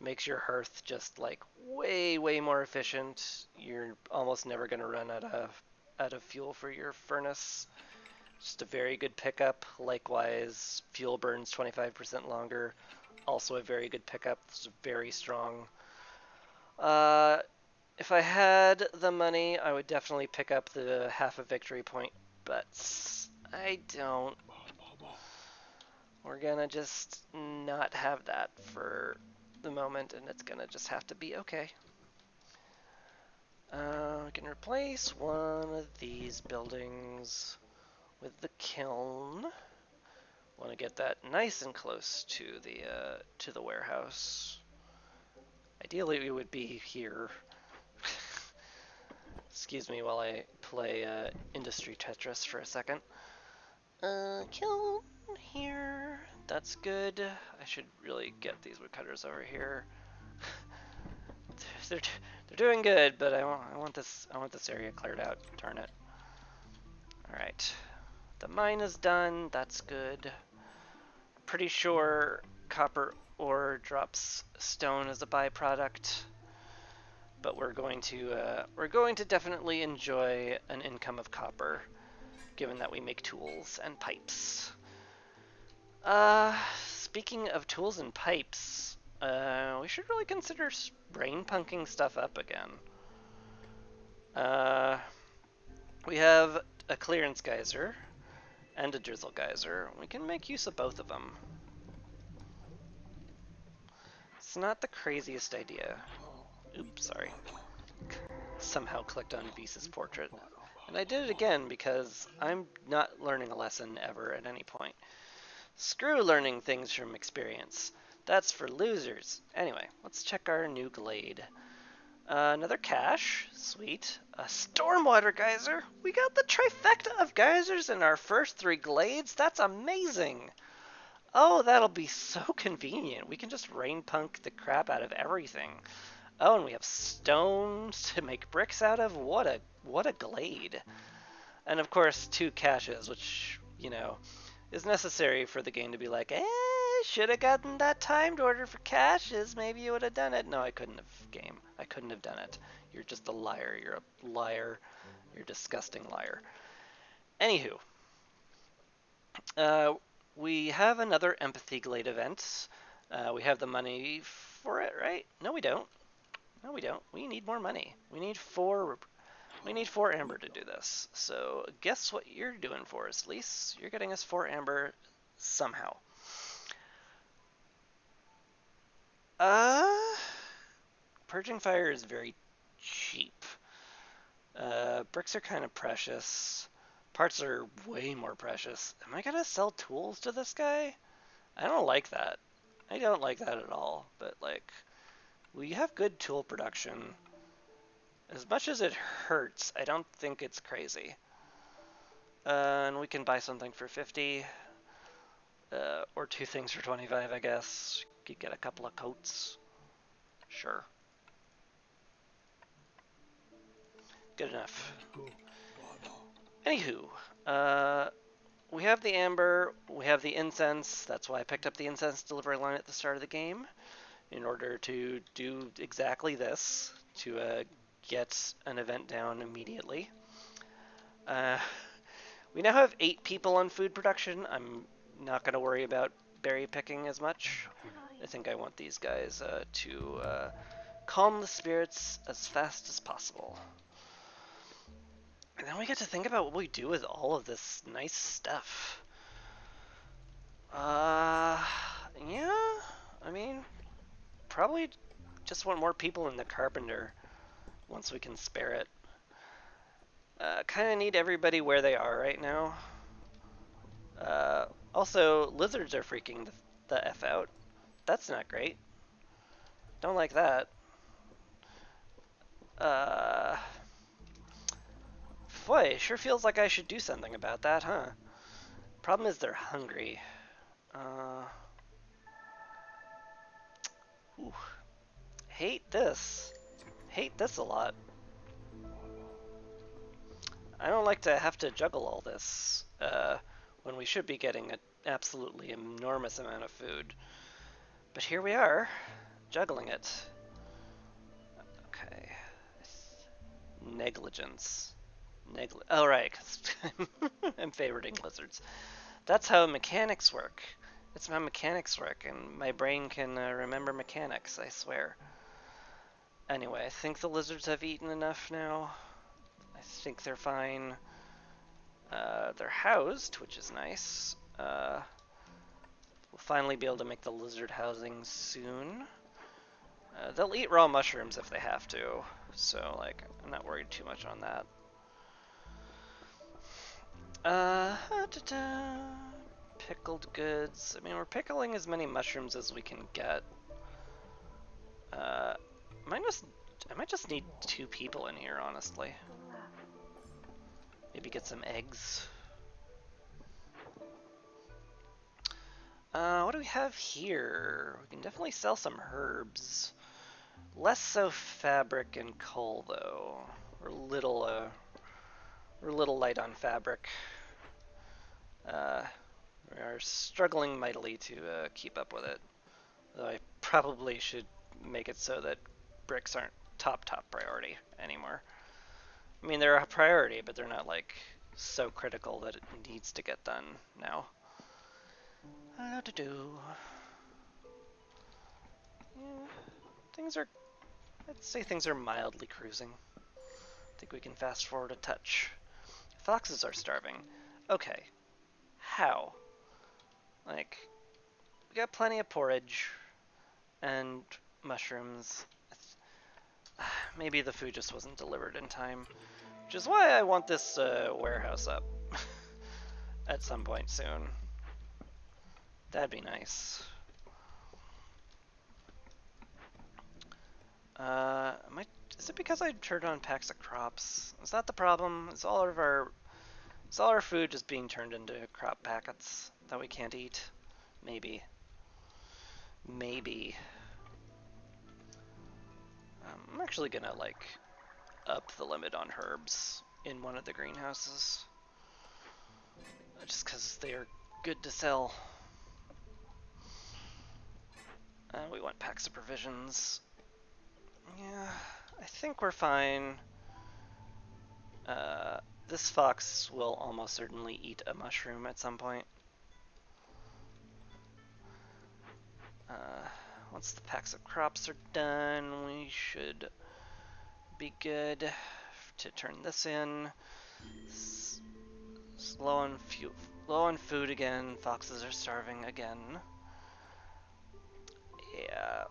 makes your hearth just like way more efficient. You're almost never going to run out of fuel for your furnace. Just a very good pickup. Likewise, fuel burns 25% longer. Also a very good pickup. It's very strong. If I had the money, I would definitely pick up the half a victory point, but I don't. We're gonna just not have that for the moment, and it's gonna just have to be okay. We can replace one of these buildings with the kiln. Want to get that nice and close to the warehouse. Ideally, we would be here. Excuse me while I play Industry Tetris for a second. Kiln here. That's good. I should really get these woodcutters over here. they're, they're doing good, but I want this area cleared out. Darn it. All right. The mine is done. That's good. Pretty sure copper ore drops stone as a byproduct, but we're going to definitely enjoy an income of copper, given that we make tools and pipes. Speaking of tools and pipes, we should really consider brain punking stuff up again. We have a clearance geyser and a drizzle geyser. We can make use of both of them. It's not the craziest idea. Oops, sorry. Somehow clicked on Visa's portrait. And I did it again because I'm not learning a lesson ever at any point. Screw learning things from experience. That's for losers. Anyway, let's check our new glade. Another cache. Sweet. A stormwater geyser. We got the trifecta of geysers in our first 3 glades. That's amazing. Oh, that'll be so convenient. We can just rain punk the crap out of everything. Oh, and we have stones to make bricks out of. What a glade. And of course, 2 caches, which, you know, is necessary for the game to be like, should have gotten that timed order for caches. Maybe you would have done it. No, I couldn't have, game. I couldn't have done it. You're just a liar. You're a liar. You're a disgusting liar. Anywho, we have another Empathy Glade event. We have the money for it, right? No, we don't. No, we don't. We need more money. We need 4 amber to do this. So guess what you're doing for us, Lise? You're getting us 4 amber somehow. Purging Fire is very cheap. Bricks are kind of precious. Parts are way more precious. Am I gonna sell tools to this guy? I don't like that. I don't like that at all. But like, we have good tool production. As much as it hurts, I don't think it's crazy. And we can buy something for 50. Or 2 things for 25, I guess. Could get a couple of coats. Sure. Good enough. Anywho, we have the amber, we have the incense. That's why I picked up the incense delivery line at the start of the game, in order to do exactly this, to get an event down immediately. We now have 8 people on food production. I'm not going to worry about berry picking as much. I think I want these guys to calm the spirits as fast as possible. And then we get to think about what we do with all of this nice stuff. Yeah, I mean, probably just want more people in the carpenter once we can spare it. Kind of need everybody where they are right now. Also, lizards are freaking the F out. That's not great. Don't like that. Boy, it sure feels like I should do something about that, huh? Problem is they're hungry. Ooh. Hate this. Hate this a lot. I don't like to have to juggle all this when we should be getting an absolutely enormous amount of food. But here we are, juggling it. Okay. Negligence. Oh, right, because I'm favoriting lizards. That's how mechanics work. It's how mechanics work, and my brain can remember mechanics, I swear. Anyway, I think the lizards have eaten enough now. I think they're fine. They're housed, which is nice. We'll finally be able to make the lizard housing soon. They'll eat raw mushrooms if they have to, so like I'm not worried too much on that. Pickled goods. I mean, we're pickling as many mushrooms as we can get. I might just need 2 people in here, honestly. Maybe get some eggs. What do we have here? We can definitely sell some herbs. Less so fabric and coal, though. We're a little light on fabric. We are struggling mightily to keep up with it. Though I probably should make it so that bricks aren't top priority anymore. I mean, they're a priority, but they're not like so critical that it needs to get done now. How to do? Yeah, things are. I'd say things are mildly cruising. I think we can fast forward a touch. Foxes are starving. Okay, how? Like, we got plenty of porridge and mushrooms. Maybe the food just wasn't delivered in time, which is why I want this warehouse up at some point soon. That'd be nice. Is it because I turned on packs of crops? Is that the problem? Is all our food just being turned into crop packets that we can't eat? Maybe. Maybe. I'm actually gonna like up the limit on herbs in one of the greenhouses, just because they are good to sell. We want packs of provisions. Yeah, I think we're fine. This fox will almost certainly eat a mushroom at some point. Once the packs of crops are done, we should be good to turn this in. Low on food again. Foxes are starving again. Yeah,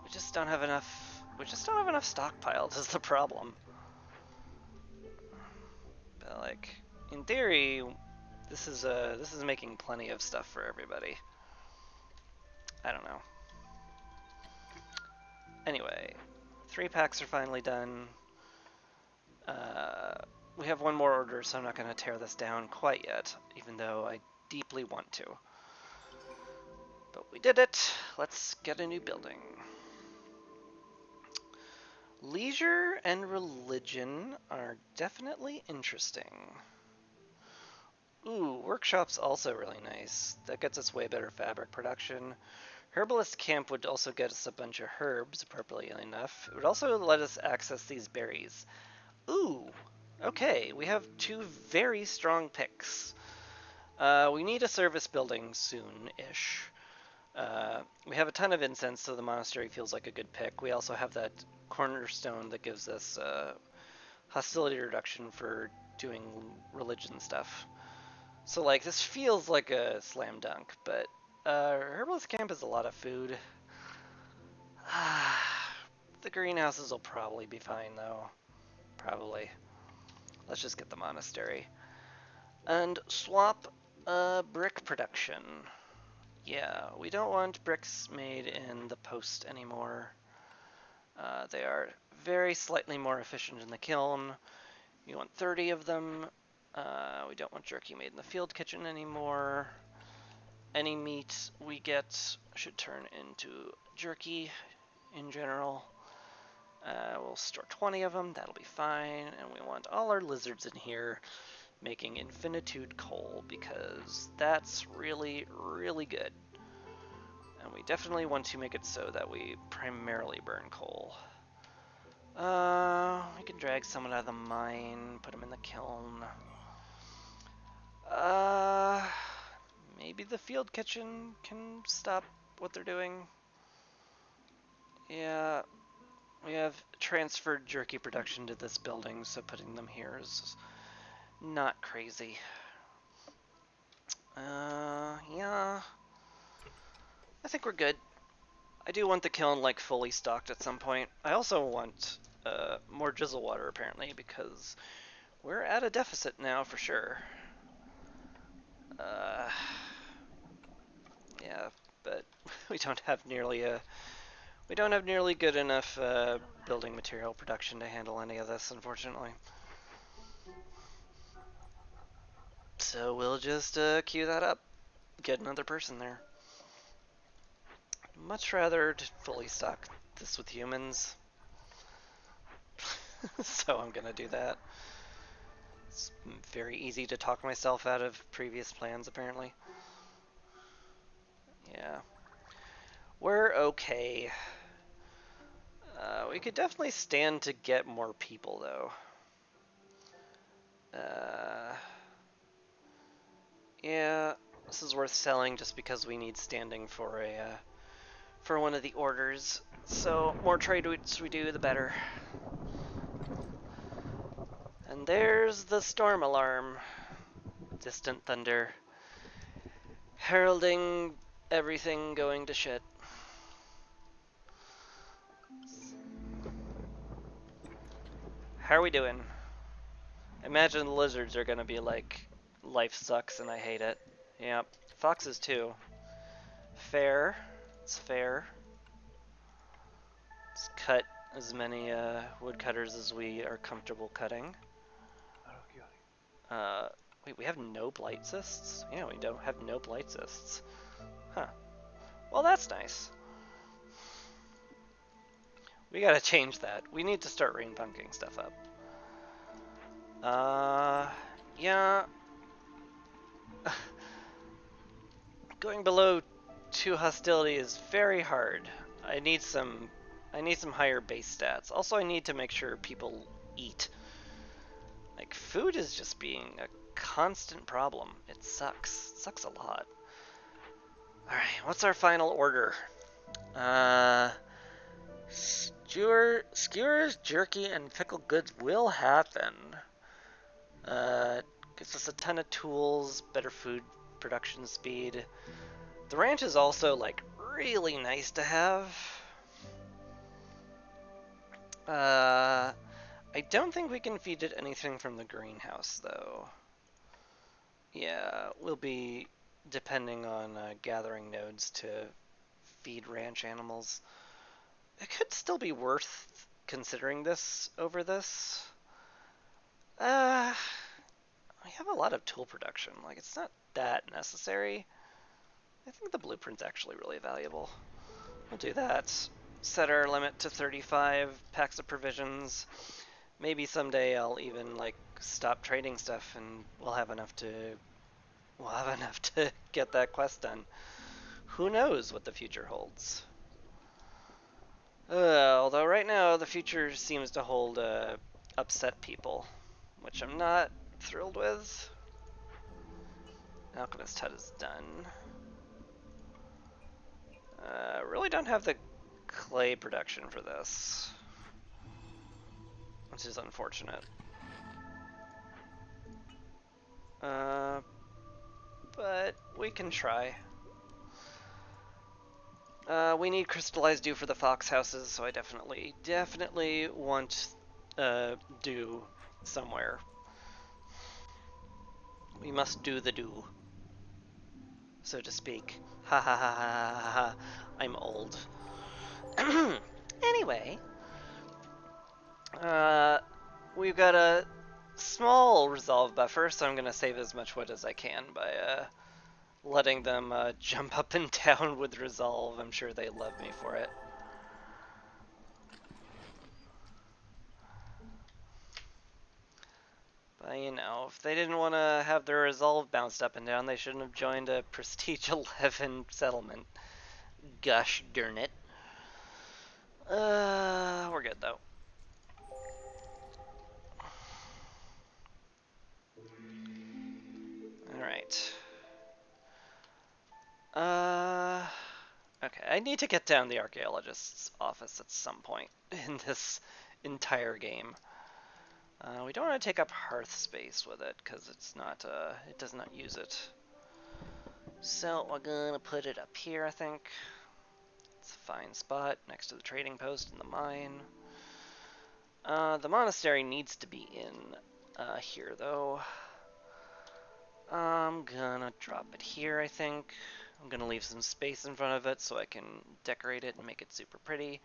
we just don't have enough. We just don't have enough stockpiled. Is the problem? But like, in theory, this is making plenty of stuff for everybody. I don't know. Anyway, 3 packs are finally done. We have one more order, so I'm not going to tear this down quite yet, even though I deeply want to. But we did it. Let's get a new building. Leisure and religion are definitely interesting. Ooh, workshop's also really nice. That gets us way better fabric production. Herbalist camp would also get us a bunch of herbs, appropriately enough. It would also let us access these berries. Ooh, okay, we have 2 very strong picks. We need a service building soon-ish. We have a ton of incense, so the monastery feels like a good pick. We also have that cornerstone that gives us hostility reduction for doing religion stuff. So like, this feels like a slam dunk, but Herbalist Camp is a lot of food. The greenhouses will probably be fine, though. Probably. Let's just get the monastery. And swap brick production. Yeah, we don't want bricks made in the post anymore. They are very slightly more efficient in the kiln. We want 30 of them. We don't want jerky made in the field kitchen anymore. Any meat we get should turn into jerky in general. We'll store 20 of them, that'll be fine. And we want all our lizards in here making infinitude coal, because that's really, really good. And we definitely want to make it so that we primarily burn coal. We can drag someone out of the mine, put them in the kiln. Maybe the field kitchen can stop what they're doing. Yeah, we have transferred jerky production to this building, so putting them here is not crazy. Yeah, I think we're good. I do want the kiln like fully stocked at some point. I also want more drizzle water apparently, because we're at a deficit now for sure. Yeah, but we don't have nearly good enough building material production to handle any of this, unfortunately. So we'll just queue that up. Get another person there. Much rather to fully stock this with humans. So I'm gonna do that. It's very easy to talk myself out of previous plans, apparently. Yeah. We're okay. We could definitely stand to get more people, though. Yeah, this is worth selling just because we need standing for a for one of the orders. So more trade routes we do, the better. And there's the storm alarm. Distant thunder. Heralding everything going to shit. How are we doing? Imagine the lizards are gonna be like, life sucks and I hate it. Yep. Foxes too. Fair. It's fair. Let's cut as many woodcutters as we are comfortable cutting. Uh, wait, we have no blight cysts? Yeah, we don't have no blight cysts. Huh. Well, that's nice. We gotta change that. We need to start rain punking stuff up. Yeah. Going below 2 hostility is very hard. I need some higher base stats. Also, I need to make sure people eat. Like, food is just being a constant problem. It sucks. It sucks a lot. Alright, what's our final order? Skewers, jerky, and pickled goods will happen. Gives us a ton of tools, better food production speed. The ranch is also, like, really nice to have. I don't think we can feed it anything from the greenhouse, though. Yeah, we'll be depending on gathering nodes to feed ranch animals. It could still be worth considering this over this. We have a lot of tool production. Like, it's not that necessary. I think the blueprint's actually really valuable. We'll do that. Set our limit to 35 packs of provisions. Maybe someday I'll even, like, stop trading stuff and we'll have enough to get that quest done. Who knows what the future holds? Although right now the future seems to hold upset people, which I'm not thrilled with. Alchemist Hut is done. Really don't have the clay production for this, which is unfortunate. But we can try. We need crystallized dew for the fox houses, so I definitely want dew somewhere. We must do the dew, so to speak. Ha ha ha ha ha ha. I'm old. Anyway, we've got a small resolve buffer, so I'm going to save as much wood as I can by letting them jump up and down with resolve. I'm sure they love me for it. But, you know, if they didn't want to have their resolve bounced up and down, they shouldn't have joined a Prestige 11 settlement. Gosh darn it. We're good, though. Alright. Okay, I need to get down the archaeologist's office at some point in this entire game. We don't want to take up hearth space with it, because it's not, it does not use it. So we're gonna put it up here, I think. It's a fine spot, next to the trading post and the mine. The monastery needs to be in here, though. I'm gonna drop it here, I think. I'm gonna leave some space in front of it so I can decorate it and make it super pretty.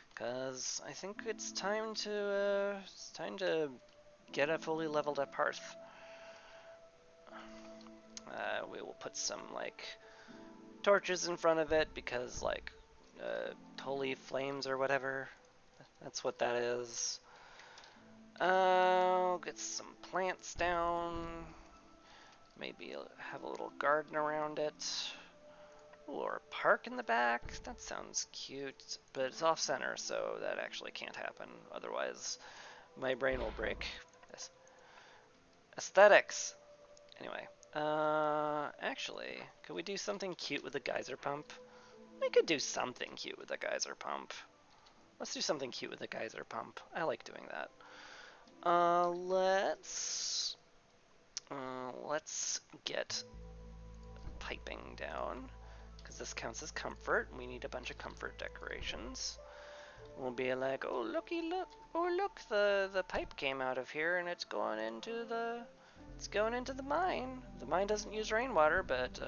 Because I think it's time to get a fully leveled up hearth. We will put some like torches in front of it because like holy flames or whatever. That's what that is. Get some plants down. Maybe have a little garden around it. Ooh, or a park in the back. That sounds cute, but it's off center, so that actually can't happen. Otherwise, my brain will break. Aesthetics. Anyway, actually, could we do something cute with a geyser pump? We could do something cute with a geyser pump. Let's do something cute with a geyser pump. I like doing that. Let's get piping down, because this counts as comfort. We need a bunch of comfort decorations. We'll be like, oh looky look, oh look, the pipe came out of here and it's going into the mine. The mine doesn't use rainwater, but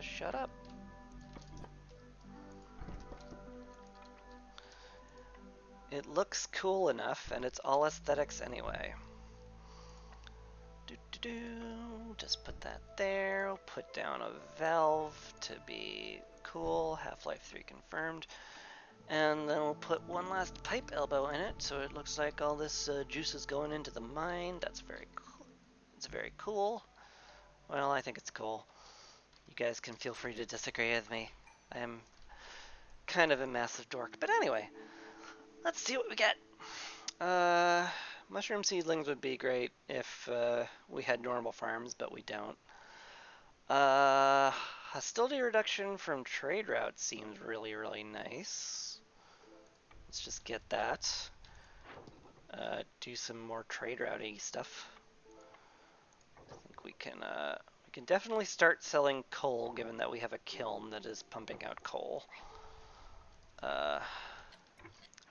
shut up. It looks cool enough, and it's all aesthetics anyway. Just put that there. We'll put down a valve to be cool. Half-Life 3 confirmed. And then we'll put one last pipe elbow in it, so it looks like all this juice is going into the mine. That's very cool. It's very cool. Well, I think it's cool. You guys can feel free to disagree with me. I am kind of a massive dork. But anyway, let's see what we get. Mushroom seedlings would be great if we had normal farms, but we don't. Hostility reduction from trade routes seems really, really nice. Let's just get that. Do some more trade route-y stuff. I think we can definitely start selling coal, given that we have a kiln that is pumping out coal.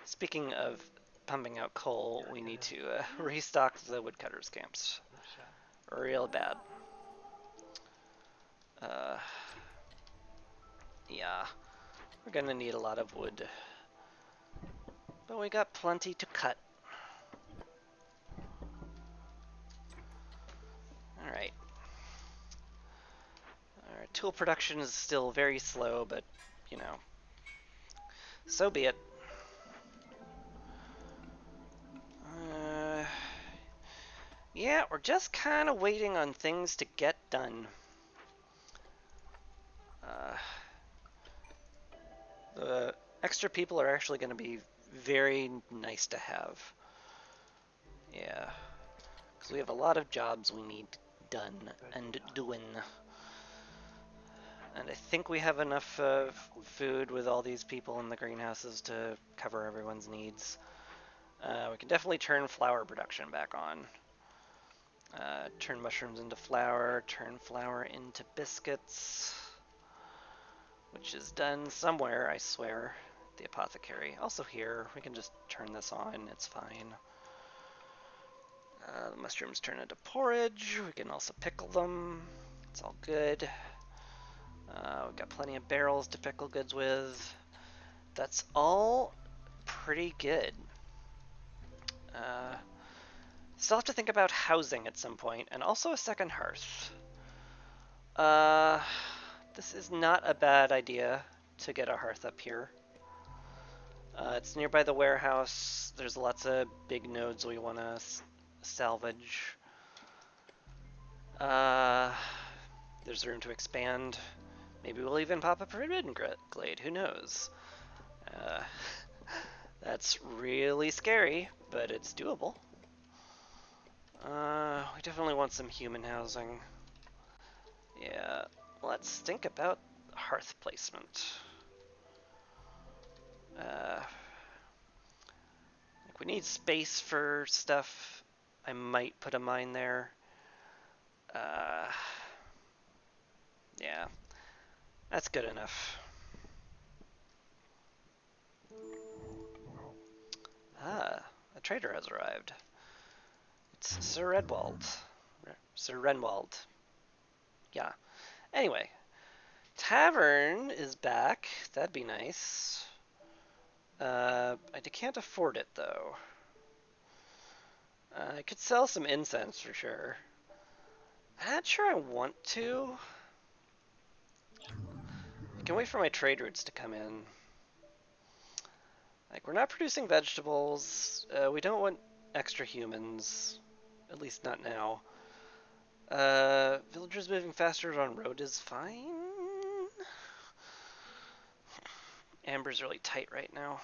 Speaking of pumping out coal, we need to restock the woodcutters camps. Real bad. Yeah, we're gonna need a lot of wood. But we got plenty to cut. Alright. Our tool production is still very slow, but, you know, so be it. Yeah, we're just kind of waiting on things to get done. The extra people are actually going to be very nice to have. Yeah, because we have a lot of jobs we need done and doing. And I think we have enough food with all these people in the greenhouses to cover everyone's needs. We can definitely turn flour production back on. Turn mushrooms into flour, turn flour into biscuits, which is done somewhere, I swear. The apothecary. Also here, we can just turn this on, it's fine. The mushrooms turn into porridge, we can also pickle them, it's all good. We've got plenty of barrels to pickle goods with. That's all pretty good. Still have to think about housing at some point, and also a second hearth. This is not a bad idea to get a hearth up here. It's nearby the warehouse. There's lots of big nodes we want to salvage. There's room to expand. Maybe we'll even pop up a forbidden glade. Who knows? That's really scary, but it's doable. We definitely want some human housing. Yeah, let's think about hearth placement. We need space for stuff. I might put a mine there. Yeah, that's good enough. A trader has arrived. It's Sir Redwald. Sir Renwald. Yeah. Anyway, tavern is back. That'd be nice. I can't afford it though. I could sell some incense for sure. I'm not sure I want to. I can wait for my trade routes to come in. Like, we're not producing vegetables. We don't want extra humans. At least not now. Villagers moving faster on road is fine. Amber's really tight right now.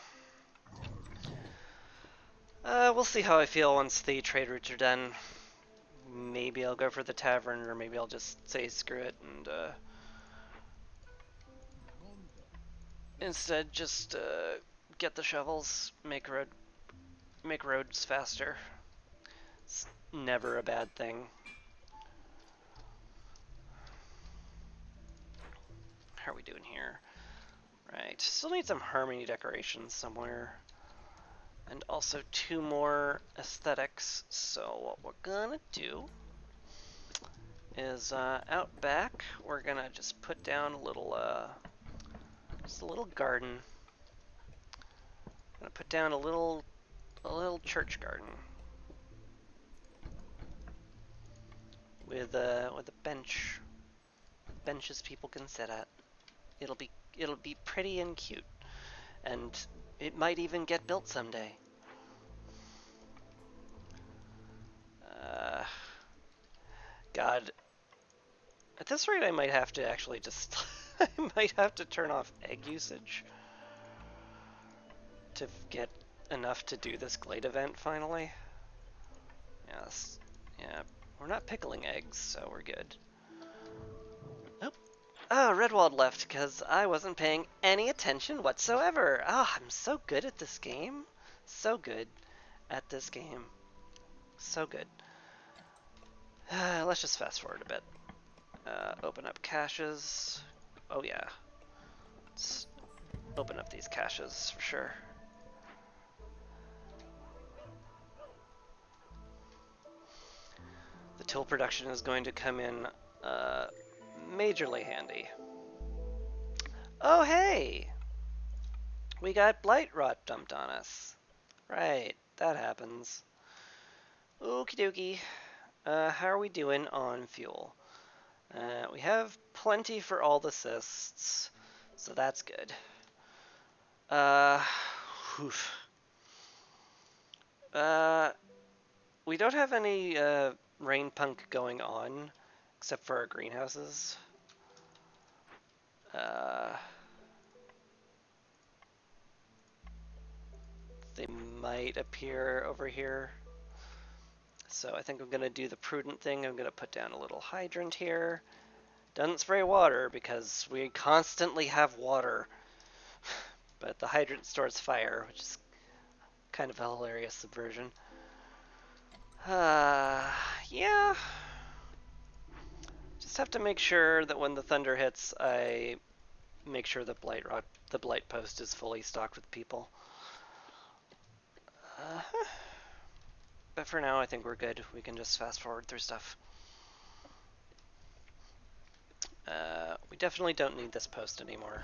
We'll see how I feel once the trade routes are done. Maybe I'll go for the tavern, or maybe I'll just say screw it and instead just get the shovels, make roads faster. It's never a bad thing. How are we doing here? Right, still need some harmony decorations somewhere. And also 2 more aesthetics. So what we're gonna do is out back, we're gonna just put down a little, just a little garden. I'm gonna put down a little church garden with a bench, benches people can sit at. It'll be pretty and cute, and it might even get built someday. God, at this rate, I might have to actually just I might have to turn off egg usage to get enough to do this Glade event finally. Yes. Yeah, we're not pickling eggs, so we're good. Oh, Redwald left because I wasn't paying any attention whatsoever. I'm so good at this game. So good at this game. So good. Let's just fast forward a bit. Open up caches. Oh yeah. Let's open up these caches for sure. The till production is going to come in majorly handy. Oh hey! We got blight rot dumped on us. Right, that happens. Okie dokie. How are we doing on fuel? We have plenty for all the cysts, so that's good. Oof. We don't have any rain punk going on, except for our greenhouses. They might appear over here. So I think I'm going to do the prudent thing. I'm going to put down a little hydrant here. Doesn't spray water because we constantly have water. But the hydrant stores fire, which is kind of a hilarious subversion. Yeah. Just have to make sure that when the thunder hits, I make sure the blight post is fully stocked with people. But for now, I think we're good. We can just fast forward through stuff. We definitely don't need this post anymore.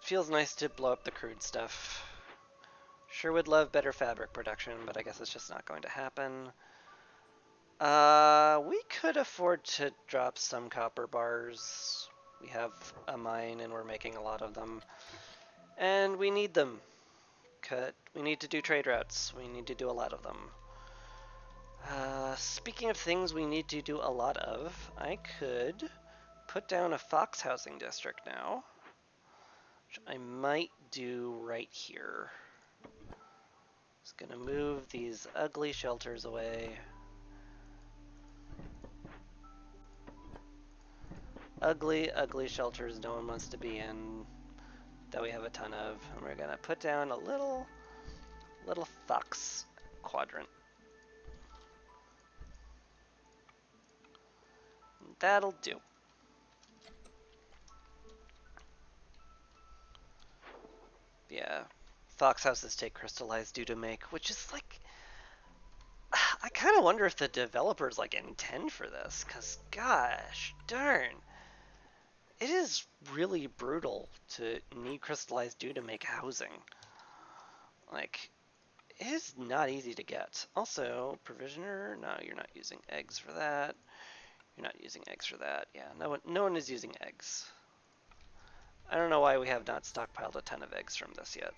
Feels nice to blow up the crude stuff. Sure would love better fabric production, but I guess it's just not going to happen. We could afford to drop some copper bars. We have a mine and we're making a lot of them. And we need them. We need to do trade routes. We need to do a lot of them. Speaking of things we need to do a lot of, I could put down a fox housing district now, which I might do right here. Just gonna move these ugly shelters away. Ugly, ugly shelters no one wants to be in, that we have a ton of. And we're gonna put down a little fox quadrant. That'll do. Yeah, fox houses take crystallized dew to make, which is like, I kind of wonder if the developers like intend for this, because gosh darn, it is really brutal to need crystallized dew to make housing. Like, It is not easy to get. Also, provisioner, no, you're not using eggs for that. You're not using eggs for that. Yeah, no one is using eggs. I don't know why we have not stockpiled a ton of eggs from this yet.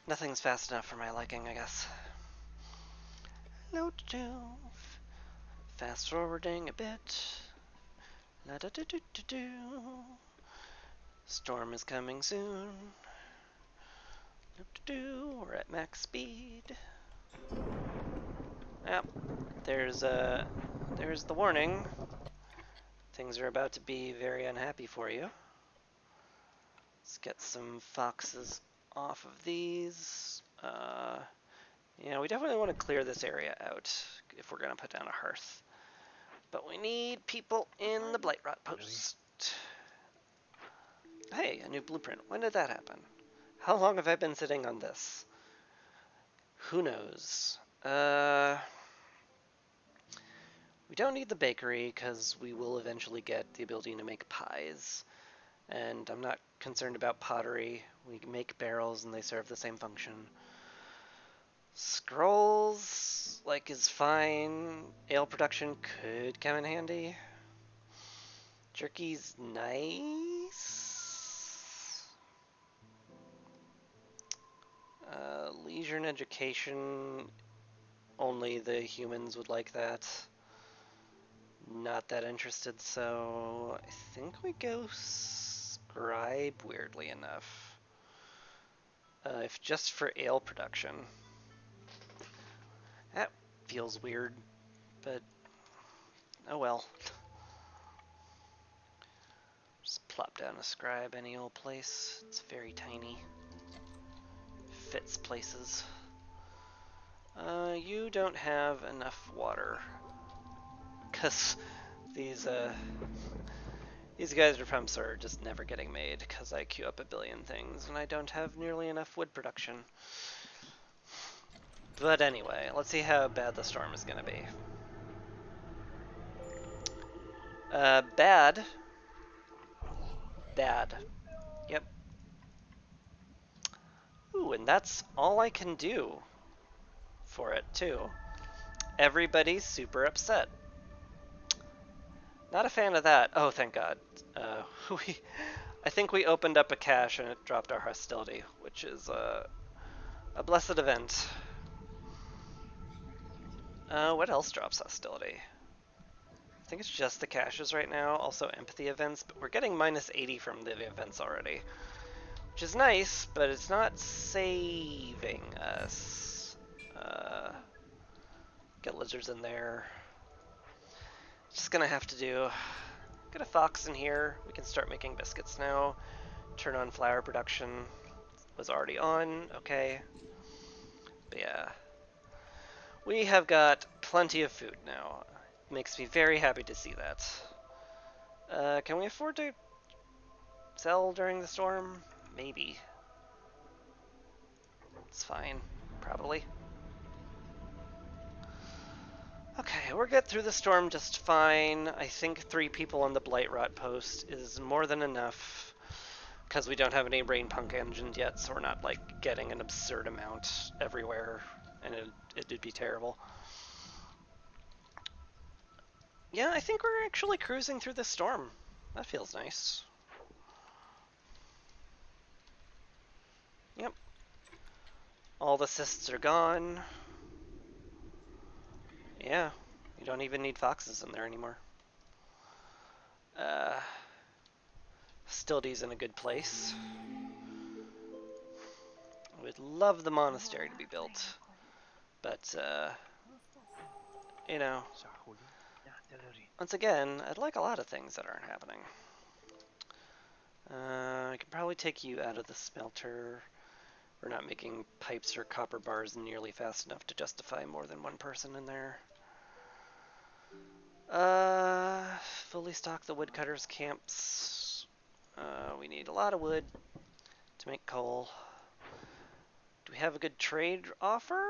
Nothing's fast enough for my liking, I guess. Note to fast forwarding a bit. La da do do do do. Storm is coming soon. Do do do. We're at max speed. Yep. There's the warning. Things are about to be very unhappy for you. Let's get some foxes off of these. Yeah, we definitely want to clear this area out if we're going to put down a hearth. But we need people in the Blightrot post. Hey, a new blueprint. When did that happen? How long have I been sitting on this? Who knows? We don't need the bakery because we will eventually get the ability to make pies. And I'm not concerned about pottery. We make barrels and they serve the same function. Scrolls, like, is fine. Ale production could come in handy. Jerky's nice. Leisure and education, only the humans would like that. Not that interested, so I think we go scribe, weirdly enough. If just for ale production. That feels weird, but oh well. Just plop down a scribe any old place. It's very tiny. Fits places. You don't have enough water. Because these geyser pumps are just never getting made because I queue up a billion things and I don't have nearly enough wood production. But anyway, let's see how bad the storm is going to be. Bad. Bad. Yep. Ooh, and that's all I can do for it, too. Everybody's super upset. Not a fan of that. Oh, thank God. I think we opened up a cache and it dropped our hostility, which is a blessed event. What else drops hostility? I think it's just the caches right now, also empathy events, but we're getting minus 80 from the events already. Which is nice, but it's not saving us. Get lizards in there. Just gonna have to do... Get a fox in here. We can start making biscuits now. Turn on flour production. Was already on, okay. But yeah. We have got plenty of food now. Makes me very happy to see that. Can we afford to sell during the storm? Maybe. It's fine, probably. Okay, we'll get through the storm just fine. I think 3 people on the Blightrot post is more than enough because we don't have any Rainpunk engines yet, so we're not like getting an absurd amount everywhere, and it'd be terrible. Yeah, I think we're actually cruising through the storm. That feels nice. Yep. All the cysts are gone. Yeah, you don't even need foxes in there anymore. Hostility's in a good place. I would love the monastery to be built, but, you know, once again, I'd like a lot of things that aren't happening. I can probably take you out of the smelter. We're not making pipes or copper bars nearly fast enough to justify more than one person in there. Fully stock the woodcutters' camps. We need a lot of wood to make coal. Do we have a good trade offer?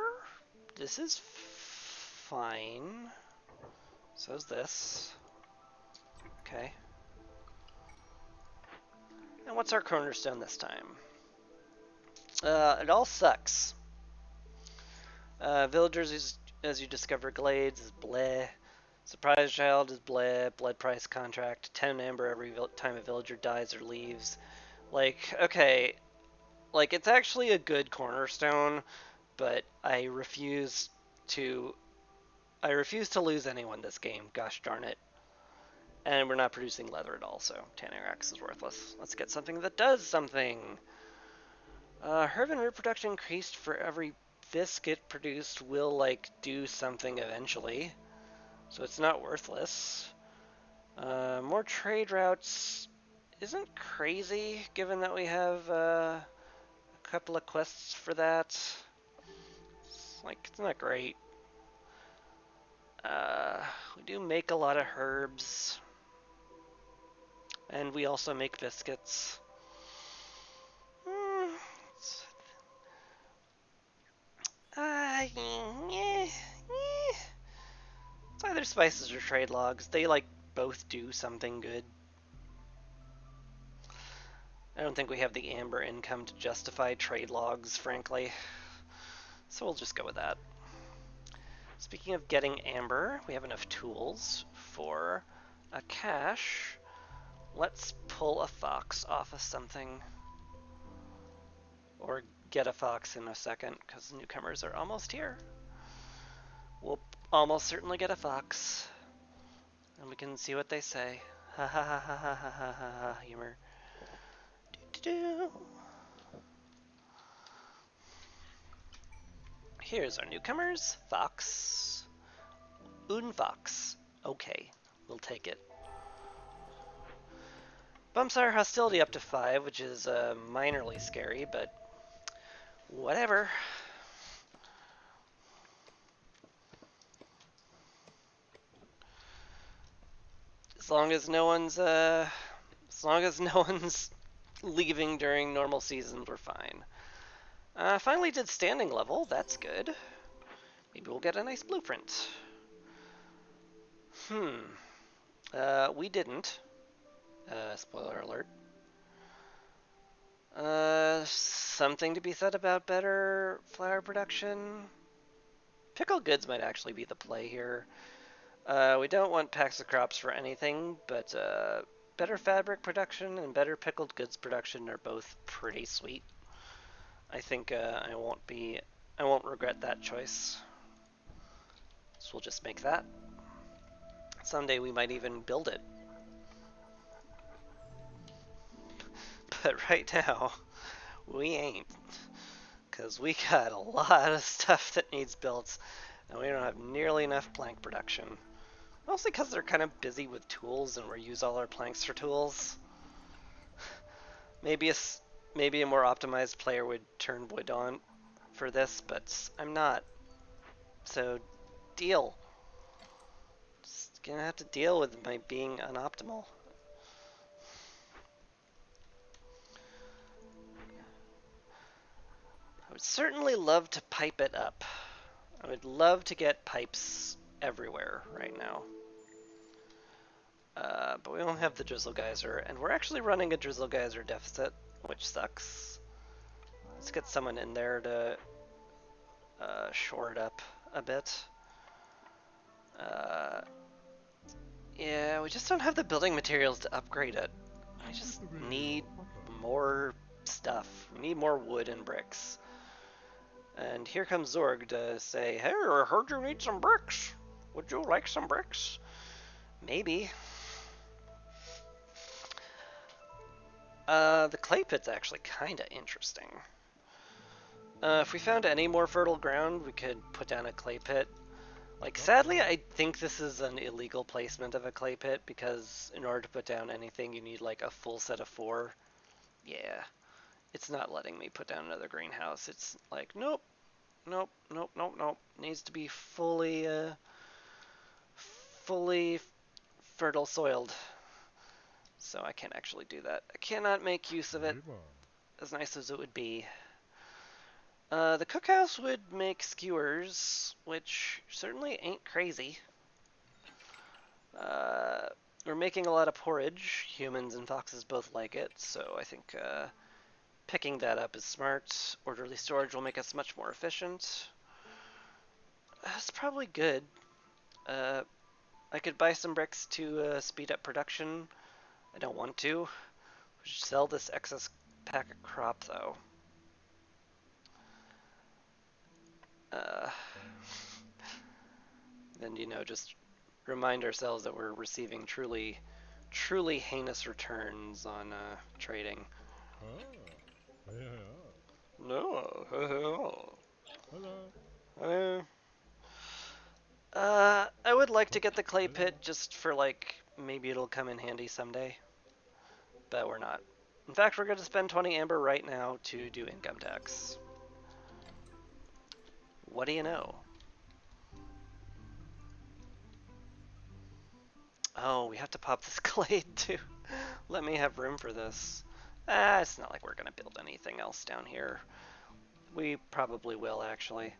This is fine. So's this. Okay. And what's our cornerstone this time? It all sucks. Villagers, as you discover glades, is bleh. Surprise child is bleh. Blood price contract. 10 amber every time a villager dies or leaves. Like, okay, like it's actually a good cornerstone, but I refuse to lose anyone this game. Gosh darn it. And we're not producing leather at all, so Tannerax is worthless. Let's get something that does something. Herb and root production increased for every viscit produced will, like, do something eventually. So it's not worthless. More trade routes isn't crazy, given that we have a couple of quests for that. It's not great. We do make a lot of herbs. And we also make biscuits. It's either spices or trade logs. They, like, both do something good. I don't think we have the amber income to justify trade logs, frankly. So we'll just go with that. Speaking of getting amber, we have enough tools for a cache. Let's pull a fox off of something. Or get a fox in a second, because newcomers are almost here. We'll almost certainly get a fox. And we can see what they say. Ha ha ha ha ha ha ha ha, humor. Here's our newcomers. Fox. Un fox. Okay, we'll take it. Bumps our hostility up to 5, which is minorly scary, but whatever. As long as no one's leaving during normal seasons, we're fine. Finally did standing level. That's good. Maybe we'll get a nice blueprint. We didn't. Spoiler alert. Something to be said about better flour production. Pickled goods might actually be the play here. We don't want packs of crops for anything, but better fabric production and better pickled goods production are both pretty sweet. I think I won't regret that choice. So we'll just make that. Someday we might even build it. But right now, we ain't. Because we got a lot of stuff that needs built, and we don't have nearly enough plank production. Mostly because they're kind of busy with tools and we use all our planks for tools. Maybe a more optimized player would turn wood on for this, but I'm not. So deal. Just gonna have to deal with my being unoptimal. I would certainly love to pipe it up. I would love to get pipes everywhere right now. But we don't have the drizzle geyser, and we're actually running a drizzle geyser deficit, which sucks. Let's get someone in there to shore it up a bit. Yeah, we just don't have the building materials to upgrade it. I just need more stuff. We need more wood and bricks. And here comes Zorg to say, hey, I heard you need some bricks. Would you like some bricks? Maybe. The clay pit's actually kind of interesting. If we found any more fertile ground, we could put down a clay pit. Like, sadly, I think this is an illegal placement of a clay pit, because in order to put down anything, you need, like, a full set of 4. Yeah. It's not letting me put down another greenhouse. It's like, nope. Nope, nope, nope, nope. Needs to be fully fertile soiled. So I can't actually do that. I cannot make use of it, as nice as it would be. The cookhouse would make skewers, which certainly ain't crazy. We're making a lot of porridge. Humans and foxes both like it, so I think Picking that up is smart. Orderly storage will make us much more efficient. That's probably good. I could buy some bricks to speed up production. I don't want to. We should sell this excess pack of crop, though. And, you know, just remind ourselves that we're receiving truly heinous returns on trading. No. Hello. I would like to get the clay pit just for, like, maybe it'll come in handy someday. But we're not. In fact, we're going to spend 20 amber right now to do income tax. What do you know? Oh, we have to pop this glade too. Let me have room for this. It's not like we're going to build anything else down here. We probably will, actually.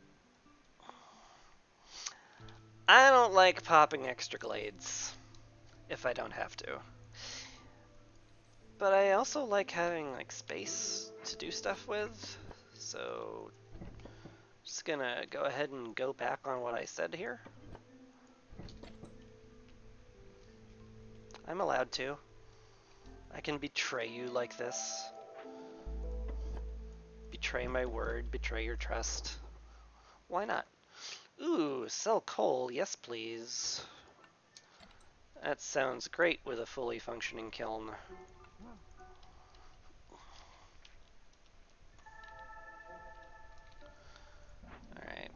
I don't like popping extra glades if I don't have to. But I also like having like space to do stuff with. So just gonna go ahead and go back on what I said here. I'm allowed to. I can betray you like this. Betray my word, betray your trust. Why not? Ooh, sell coal, yes please. That sounds great with a fully functioning kiln. Alright.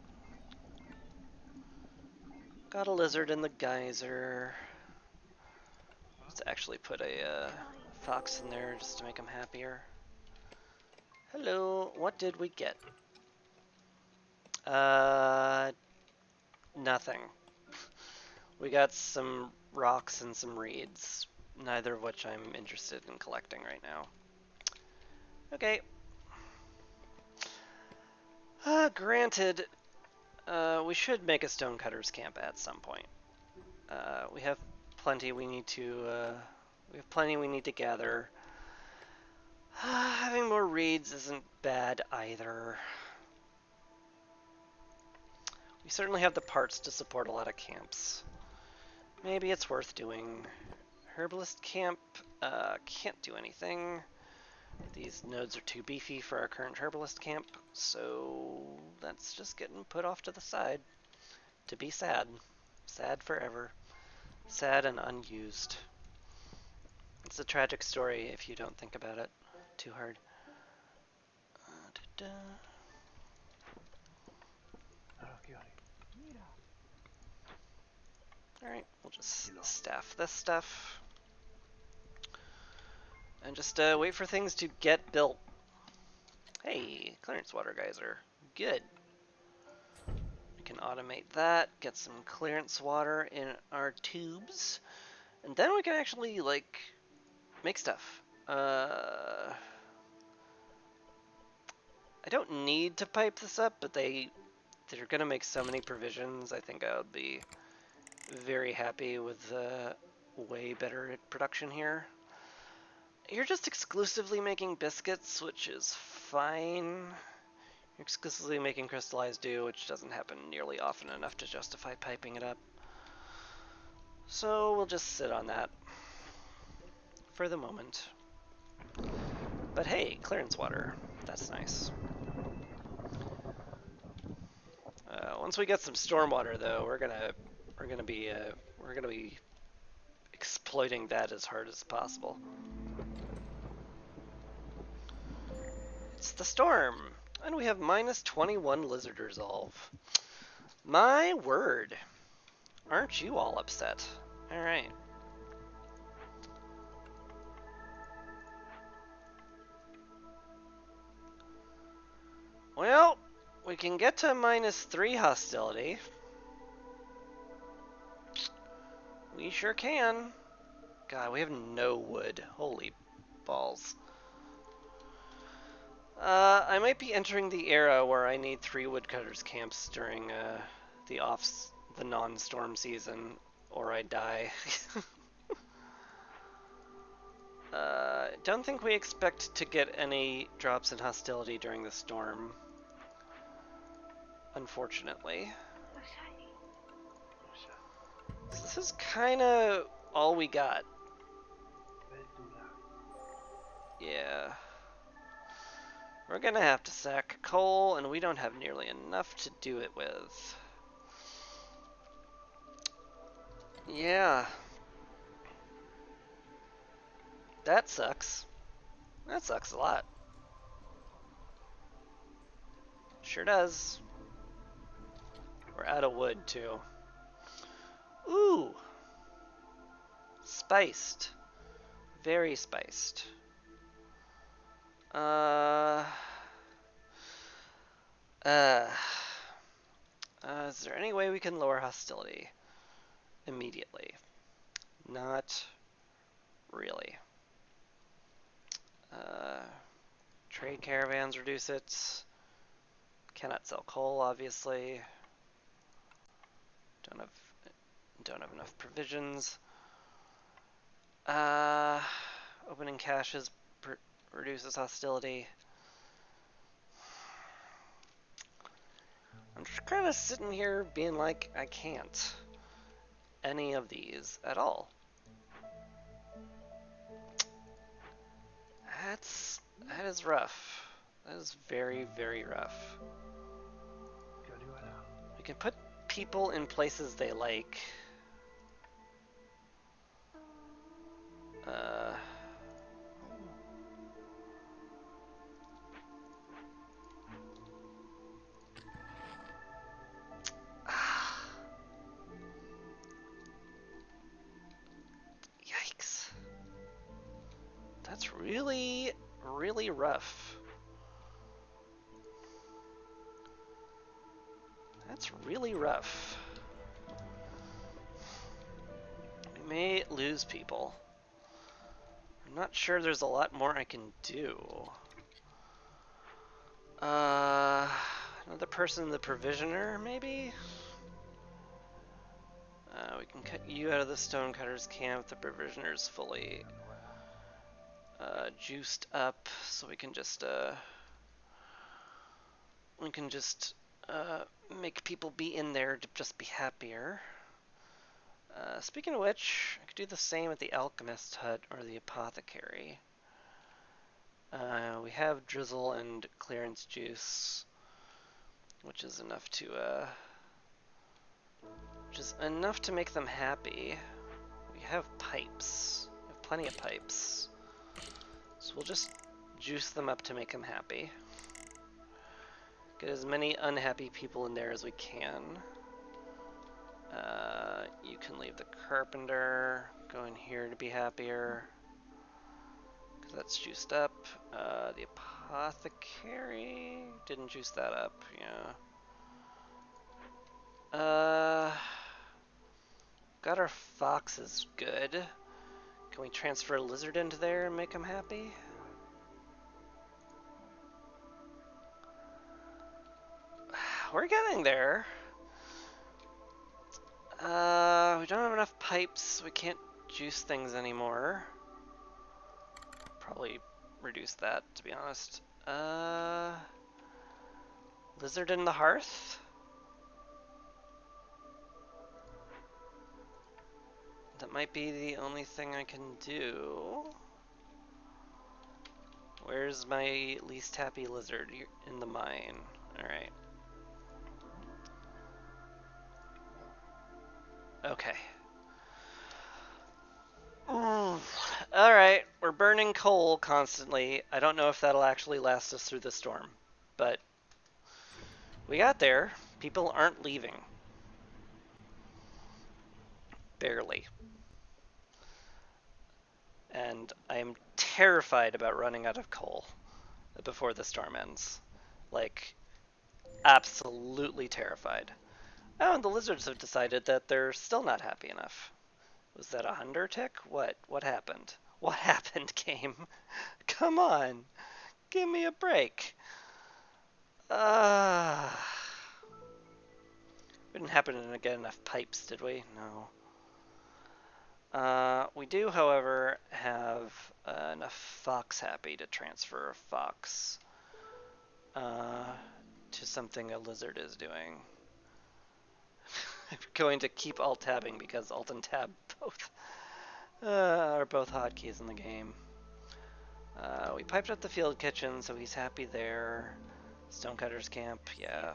Got a lizard in the geyser. Let's actually put a fox in there just to make him happier. Hello, what did we get? Nothing. We got some rocks and some reeds, neither of which I'm interested in collecting right now. Okay. Granted, we should make a stonecutter's camp at some point. We have plenty we need to gather. Having more reeds isn't bad either. We certainly have the parts to support a lot of camps. Maybe it's worth doing. Herbalist camp, can't do anything. These nodes are too beefy for our current herbalist camp, so that's just getting put off to the side. To be sad. Sad forever. Sad and unused. It's a tragic story if you don't think about it too hard. Alright, we'll just staff this stuff. And just wait for things to get built. Hey, clearance water geyser. Good. We can automate that, get some clearance water in our tubes, and then we can actually, like, make stuff. I don't need to pipe this up, but they're gonna make so many provisions. I think I would be very happy with way better production here. You're just exclusively making biscuits, which is fine. You're exclusively making crystallized dew, which doesn't happen nearly often enough to justify piping it up. So we'll just sit on that for the moment. But hey, clearance water. That's nice. Once we get some stormwater, though, we're gonna be exploiting that as hard as possible. It's the storm, and we have minus 21 lizard resolve. My word, aren't you all upset? All right. Well, we can get to minus 3 hostility. We sure can. God, we have no wood. Holy balls. I might be entering the era where I need 3 woodcutters camps during the non-storm season, or I die. don't think we expect to get any drops in hostility during the storm. Unfortunately. So this is kind of all we got. Yeah. We're gonna have to sack coal, and we don't have nearly enough to do it with. Yeah. That sucks. That sucks a lot. Sure does. We're out of wood, too. Ooh! Spiced. Very spiced. Is there any way we can lower hostility immediately? Not really. Trade caravans reduce it. Cannot sell coal, obviously. Don't have enough provisions. Opening caches reduces hostility. I'm just kind of sitting here being like, I can't any of these at all. That is rough. That is very, very rough. We can put people in places they like. Yikes. That's really, really rough. That's really rough. We may lose people. I'm not sure there's a lot more I can do. Another person in the provisioner, maybe? We can cut you out of the stonecutter's camp. The provisioner's fully juiced up, so we can just make people be in there to just be happier. Speaking of which, I could do the same at the alchemist hut or the apothecary. We have drizzle and clearance juice, which is enough to make them happy. We have pipes. We have plenty of pipes. So we'll just juice them up to make them happy. Get as many unhappy people in there as we can. You can leave the carpenter. Go in here to be happier. Because that's juiced up. The apothecary didn't juice that up, yeah. Got our foxes good. Can we transfer a lizard into there and make him happy? We're getting there. We don't have enough pipes. We can't juice things anymore. Probably reduce that, to be honest. Lizard in the hearth? That might be the only thing I can do. Where's my least happy lizard? You're in the mine. Alright. Okay. Alright, we're burning coal constantly. I don't know if that'll actually last us through the storm, but we got there. People aren't leaving. Barely. And I am terrified about running out of coal before the storm ends. Like, absolutely terrified. Oh, and the lizards have decided that they're still not happy enough. Was that a hunder tick? What happened? What happened, game? Come on. Give me a break. We didn't happen to get enough pipes, did we? No. We do, however, have a fox happy to transfer a fox to something a lizard is doing. I'm going to keep alt-tabbing because alt and tab both are both hotkeys in the game. We piped up the field kitchen, so he's happy there. Stonecutter's camp, yeah.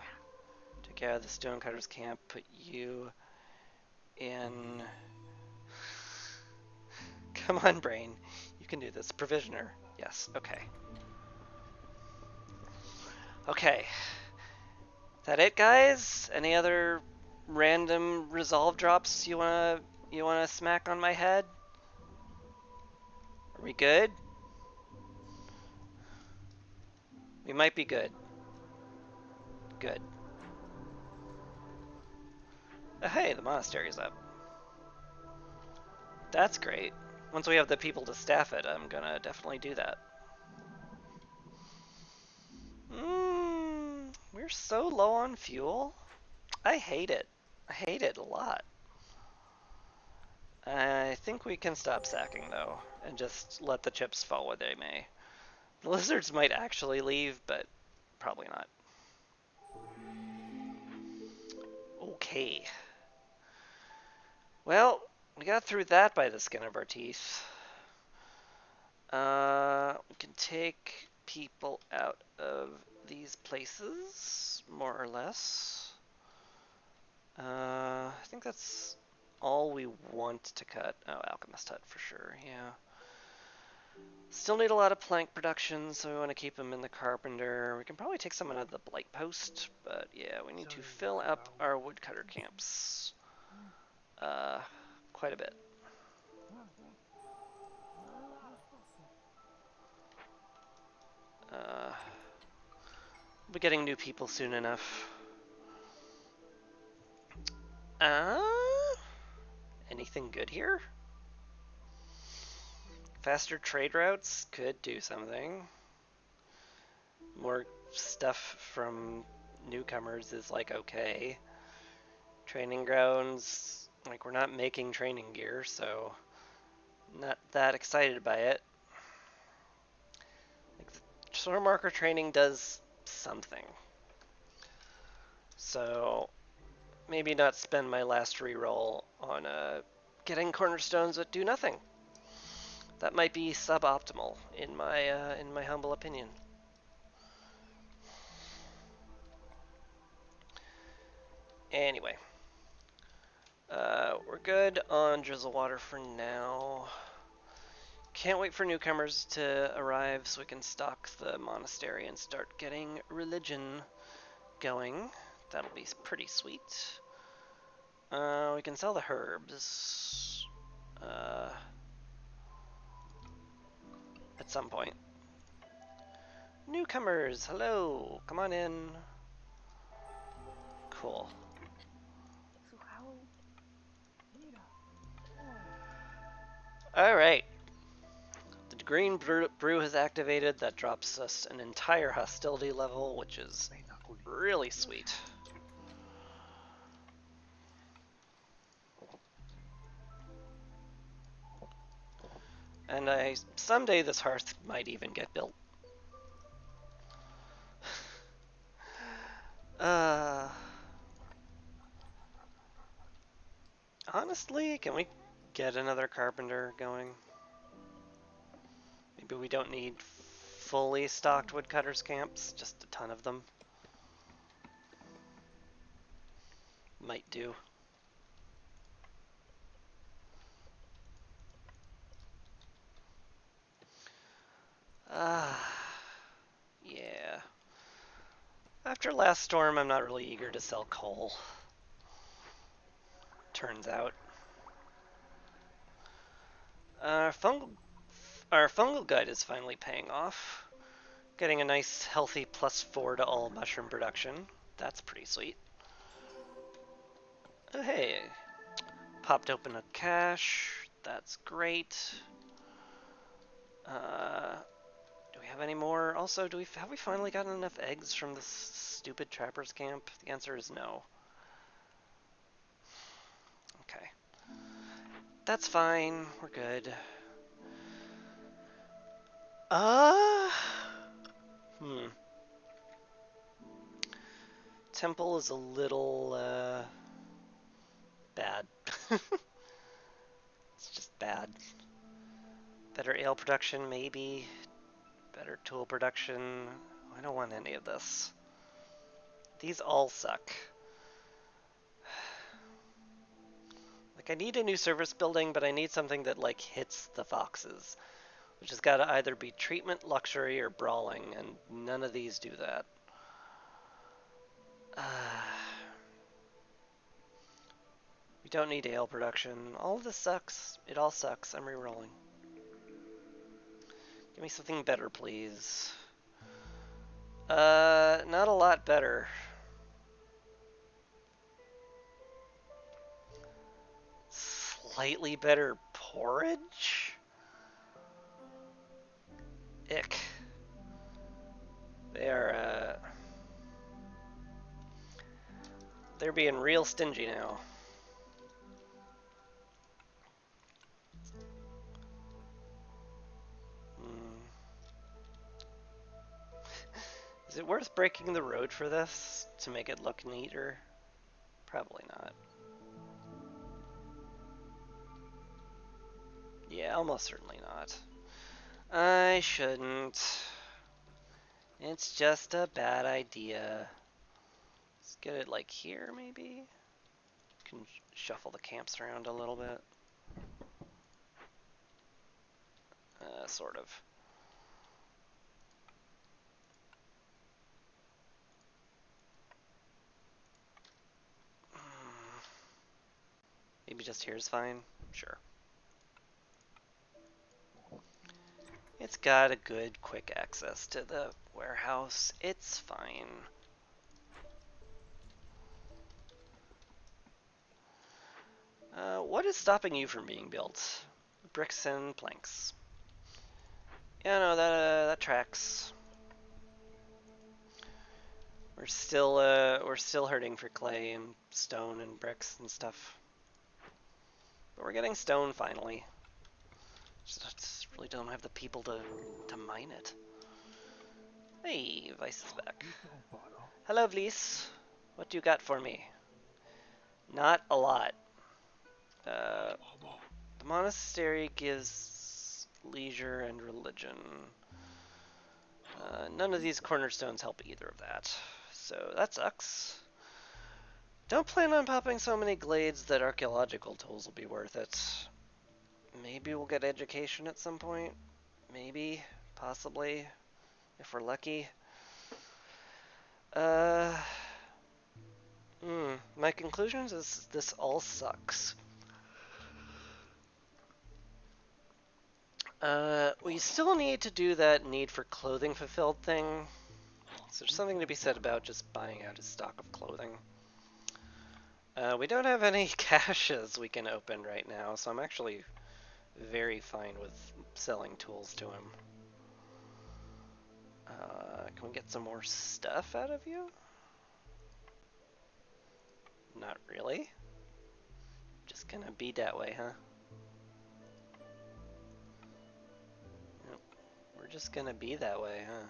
Take care of the Stonecutter's camp, put you in... Come on, brain. You can do this. Provisioner. Yes, okay. Okay. Is that it, guys? Any other random resolve drops you wanna smack on my head? Are we good? We might be good. Good. Oh, hey, the monastery's up. That's great. Once we have the people to staff it, I'm gonna definitely do that. We're so low on fuel. I hate it. I hate it a lot. I think we can stop sacking, though, and just let the chips fall where they may. The lizards might actually leave, but probably not. Okay. Well, we got through that by the skin of our teeth. We can take people out of these places, more or less. I think that's all we want to cut. Oh, Alchemist Hut for sure, yeah. Still need a lot of plank production, so we want to keep them in the Carpenter. We can probably take someone out of the Blight Post, but yeah, we need to fill up our woodcutter camps. Quite a bit. We'll be getting new people soon enough. Anything good here? Faster trade routes could do something. More stuff from newcomers is like okay. Training grounds, like we're not making training gear, so not that excited by it. Like the Storm Marker training does something. So maybe not spend my last reroll on getting cornerstones that do nothing. That might be suboptimal in my humble opinion. Anyway, we're good on Drizzlewater for now. Can't wait for newcomers to arrive so we can stock the monastery and start getting religion going. That'll be pretty sweet. We can sell the herbs at some point. Newcomers, hello, come on in. Cool. Alright. The green brew has activated. That drops us an entire hostility level, which is really sweet. And someday this hearth might even get built. Honestly, can we get another carpenter going? Maybe we don't need fully stocked woodcutters camps, just a ton of them. Might do. Yeah. After last storm, I'm not really eager to sell coal. Turns out. Our fungal guide is finally paying off. Getting a nice healthy +4 to all mushroom production. That's pretty sweet. Oh, hey. Popped open a cache. That's great. Do we have any more? Also, have we finally gotten enough eggs from this stupid trapper's camp? The answer is no. Okay. That's fine. We're good. Uh, hmm. Temple is a little, bad. It's just bad. Better ale production, maybe. Better tool production. I don't want any of this. These all suck. Like, I need a new service building, but I need something that, like, hits the foxes. Which has got to either be treatment, luxury, or brawling, and none of these do that. We don't need ale production. All of this sucks. It all sucks. I'm re-rolling. Give me something better, please. Not a lot better. Slightly better porridge? Ick. They're being real stingy now. Hmm. Is it worth breaking the road for this to make it look neater? Probably not. Yeah, almost certainly not. I shouldn't. It's just a bad idea. Let's get it like here, maybe? Can shuffle the camps around a little bit. Sort of. Maybe just here's fine? Sure. It's got a good quick access to the warehouse. It's fine. What is stopping you from being built? Bricks and planks. Yeah, no, that tracks. We're still hurting for clay and stone and bricks and stuff. But we're getting stone finally. Just really don't have the people to mine it. Hey, Vice is back. Hello, Vlies. What do you got for me? Not a lot. The monastery gives leisure and religion. None of these cornerstones help either of that. So that sucks. Don't plan on popping so many glades that archaeological tools will be worth it. Maybe we'll get education at some point. Maybe. Possibly. If we're lucky. My conclusions is this all sucks. We still need to do that need for clothing fulfilled thing. So there's something to be said about just buying out his stock of clothing. We don't have any caches we can open right now, so I'm actually very fine with selling tools to him. Can we get some more stuff out of you? Not really. Just gonna be that way, huh? Yep. We're just gonna be that way, huh?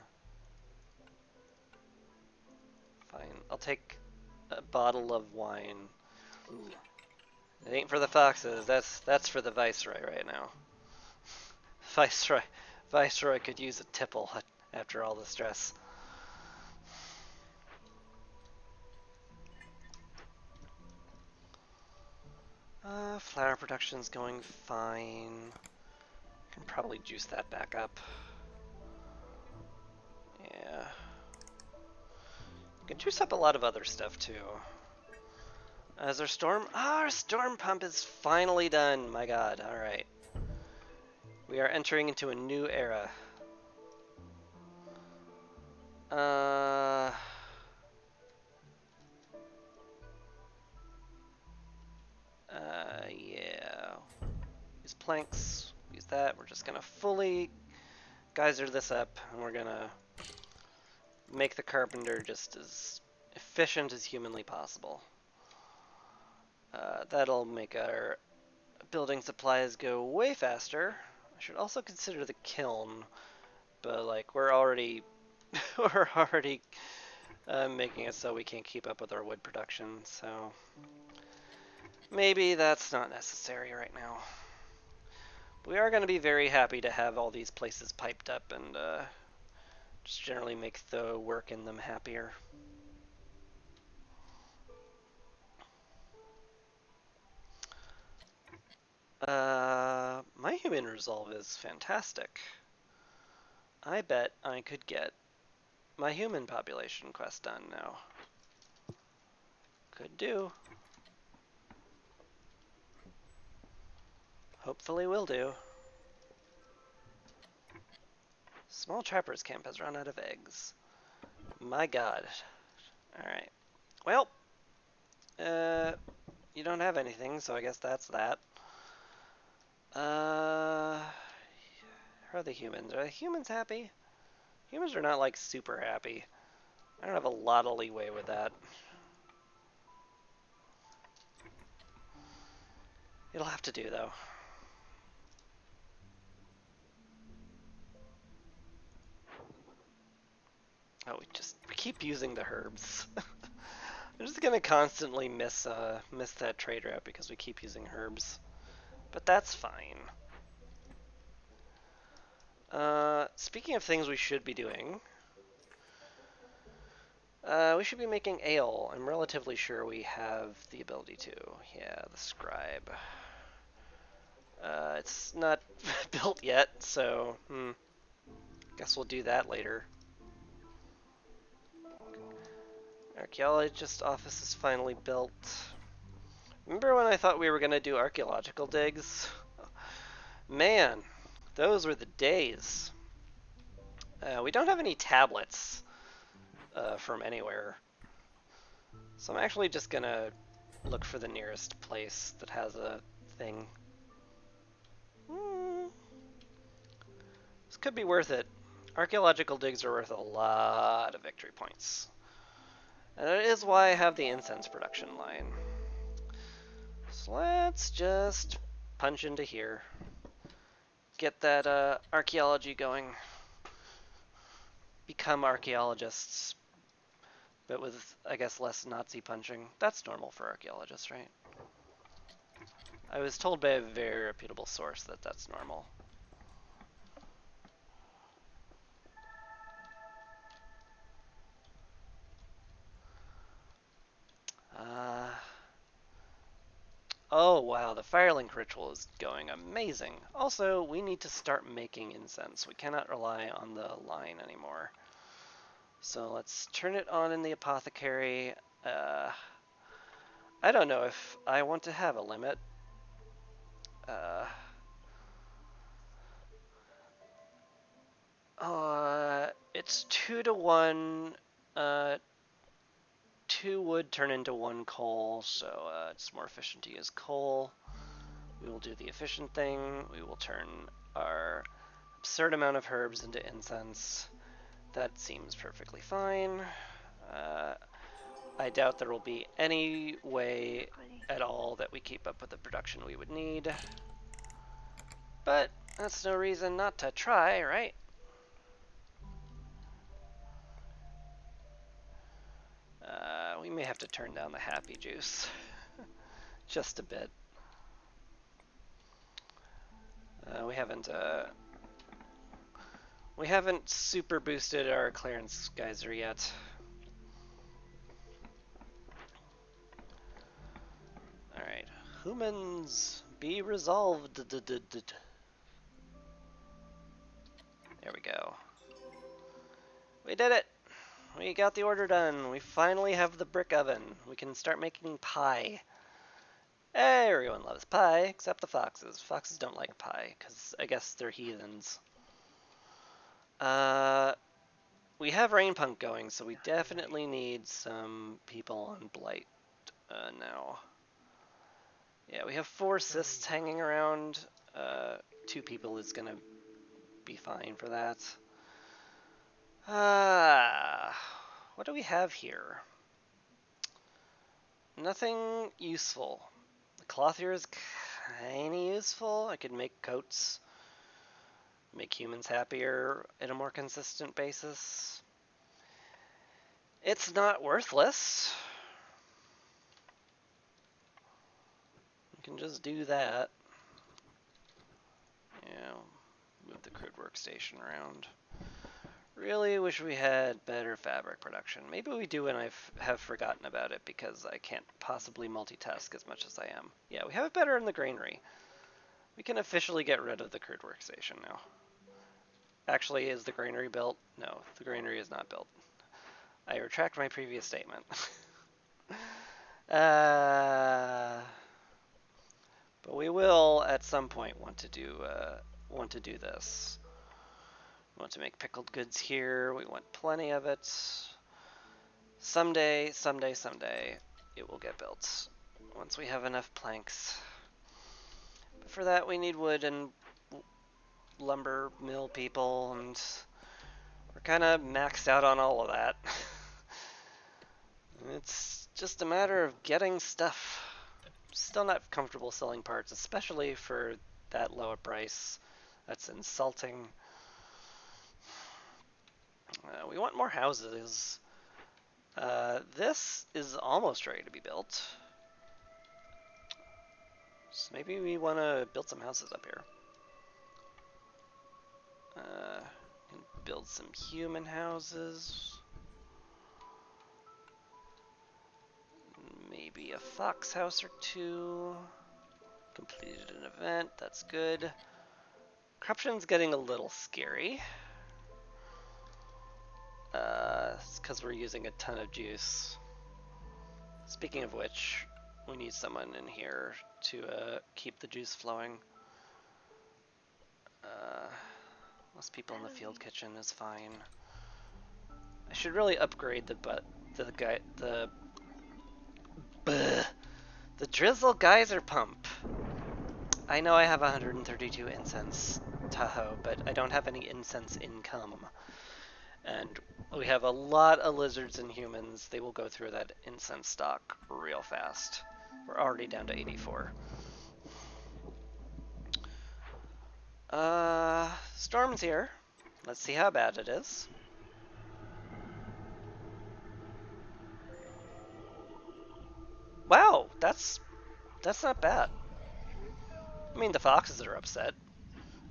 Fine. I'll take a bottle of wine. It ain't for the foxes. That's for the Viceroy right now. Viceroy could use a tipple after all the stress. Flour production's going fine. Can probably juice that back up. Yeah. Can juice up a lot of other stuff too. Is our storm? Our storm pump is finally done. My God. All right. We are entering into a new era. Yeah. Use planks. Use that. We're just gonna fully geyser this up, and we're gonna make the carpenter just as efficient as humanly possible. That'll make our building supplies go way faster. I should also consider the kiln. but like we're already we're already making it so we can't keep up with our wood production, so maybe that's not necessary right now. We are going to be very happy to have all these places piped up and just generally make the work in them happier. My human resolve is fantastic. I bet I could get my human population quest done now. Could do. Hopefully will do. Small Trapper's Camp has run out of eggs. My god. Alright. Well, you don't have anything, so I guess that's that. How are the humans? Are the humans happy? Humans are not, like, super happy. I don't have a lot of leeway with that. It'll have to do, though. Oh, we keep using the herbs. I'm just gonna constantly miss that trade route because we keep using herbs. But that's fine. Speaking of things we should be doing, we should be making ale. I'm relatively sure we have the ability to. Yeah, the scribe. It's not built yet, so guess we'll do that later. Archaeologist office is finally built. Remember when I thought we were gonna do archaeological digs? Man, those were the days. We don't have any tablets from anywhere. So I'm actually just gonna look for the nearest place that has a thing. This could be worth it. Archaeological digs are worth a lot of victory points. And that is why I have the incense production line. So let's just punch into here. Get that archaeology going. Become archaeologists. But with, I guess, less Nazi punching. That's normal for archaeologists, right? I was told by a very reputable source that that's normal. Oh wow, the Firelink ritual is going amazing. Also, we need to start making incense. We cannot rely on the line anymore. So let's turn it on in the apothecary. I don't know if I want to have a limit. It's 2 to 1. 2 wood turn into 1 coal, so it's more efficient to use coal. We will do the efficient thing. We will turn our absurd amount of herbs into incense. That seems perfectly fine. I doubt there will be any way at all that we keep up with the production we would need. But that's no reason not to try, right? We may have to turn down the happy juice. Just a bit. We haven't super boosted our clearance geyser yet. Alright. Humans, be resolved. There we go. We did it! We got the order done. We finally have the brick oven. We can start making pie. Everyone loves pie, except the foxes. Foxes don't like pie, because I guess they're heathens. We have Rainpunk going, so we definitely need some people on Blight now. Yeah, we have 4 cysts hanging around. 2 people is gonna be fine for that. What do we have here? Nothing useful. The clothier is kinda useful. I could make coats. make humans happier in a more consistent basis. It's not worthless. You can just do that. Yeah, move the crude workstation around. Really wish we had better fabric production. Maybe we do and I have forgotten about it because I can't possibly multitask as much as I am. Yeah, we have it better in the granary. We can officially get rid of the crude workstation now. Actually, is the granary built? No, the granary is not built. I retract my previous statement. But we will at some point want to do this. We want to make pickled goods here. We want plenty of it. Someday, it will get built. Once we have enough planks. But for that, we need wood and lumber mill people, and we're kind of maxed out on all of that. It's just a matter of getting stuff. Still not comfortable selling parts, especially for that low a price. That's insulting. We want more houses. This is almost ready to be built. So maybe we want to build some houses up here. Build some human houses. Maybe a fox house or two. Completed an event, that's good. Corruption's getting a little scary. It's because we're using a ton of juice. Speaking of which, we need someone in here to keep the juice flowing. Most people in the field kitchen is fine. I should really upgrade the drizzle geyser pump. I know I have 132 incense Tahoe, but I don't have any incense income. And we have a lot of lizards and humans. They will go through that incense stock real fast. We're already down to 84. Storm's here. Let's see how bad it is. Wow, that's not bad. I mean, the foxes are upset,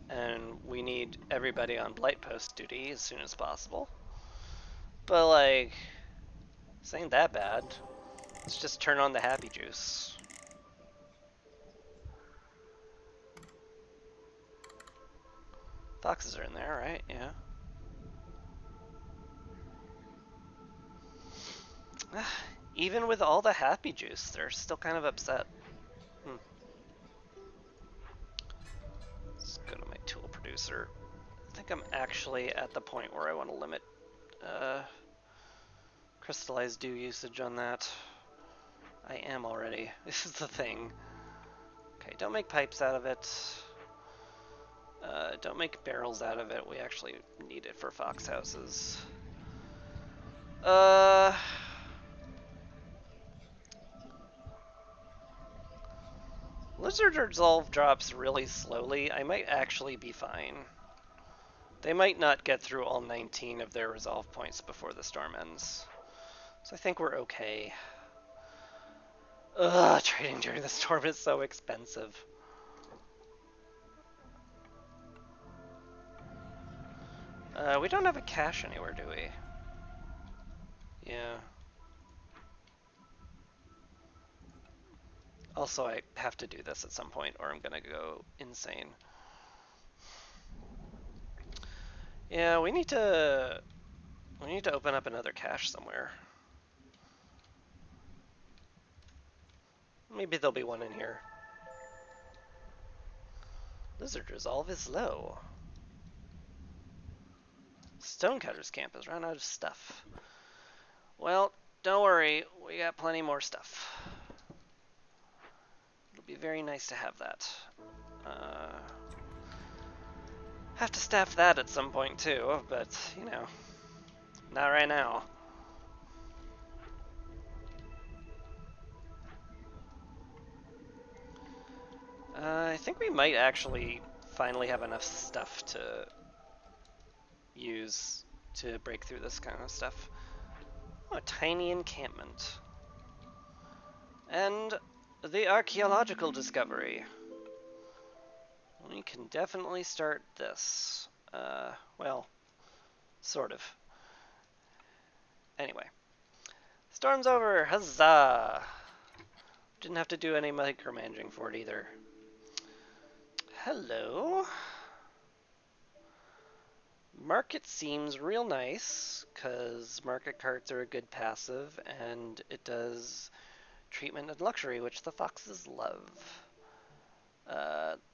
and we need everybody on blight post duty as soon as possible. But like, this ain't that bad. Let's just turn on the happy juice. Foxes are in there, right? Yeah. Even with all the happy juice, they're still kind of upset. Let's go to my tool producer. I think I'm actually at the point where I want to limit crystallized dew usage on that. I am already. This is the thing. Okay, don't make pipes out of it. Don't make barrels out of it. We actually need it for fox houses. Lizard Resolve drops really slowly. I might actually be fine. They might not get through all 19 of their resolve points before the storm ends. So I think we're okay. Ugh, trading during the storm is so expensive. We don't have a cache anywhere, do we? Yeah. Also, I have to do this at some point or I'm gonna go insane. Yeah, we need to open up another cache somewhere. Maybe there'll be one in here. Lizard resolve is low. Stonecutter's camp has run out of stuff. Well, don't worry, we got plenty more stuff. It'll be very nice to have that. Have to staff that at some point too, but you know, not right now. I think we might actually finally have enough stuff to use to break through this kind of stuff. Oh, a tiny encampment. And the archaeological discovery. We can definitely start this. Well, sort of. Anyway. Storm's over! Huzzah! Didn't have to do any micromanaging for it either. Hello. Market seems real nice, because market carts are a good passive, and it does treatment and luxury, which the foxes love.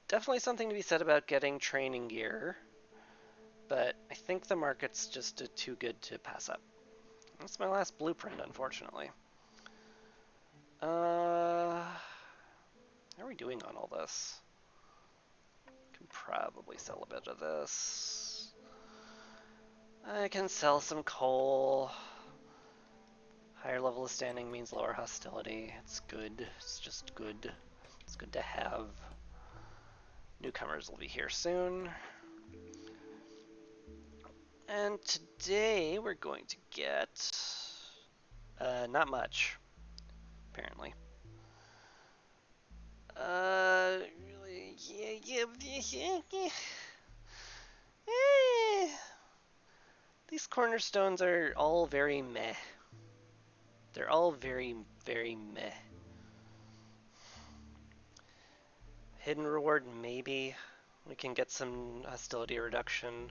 Definitely something to be said about getting training gear, but I think the market's just too good to pass up. That's my last blueprint, unfortunately. How are we doing on all this? Can probably sell a bit of this. I can sell some coal. Higher level of standing means lower hostility. It's good. It's just good. It's good to have. Newcomers will be here soon. And today we're going to get not much, apparently. Really, yeah. These cornerstones are all very meh. They're all very, very meh. Hidden reward, maybe. We can get some hostility reduction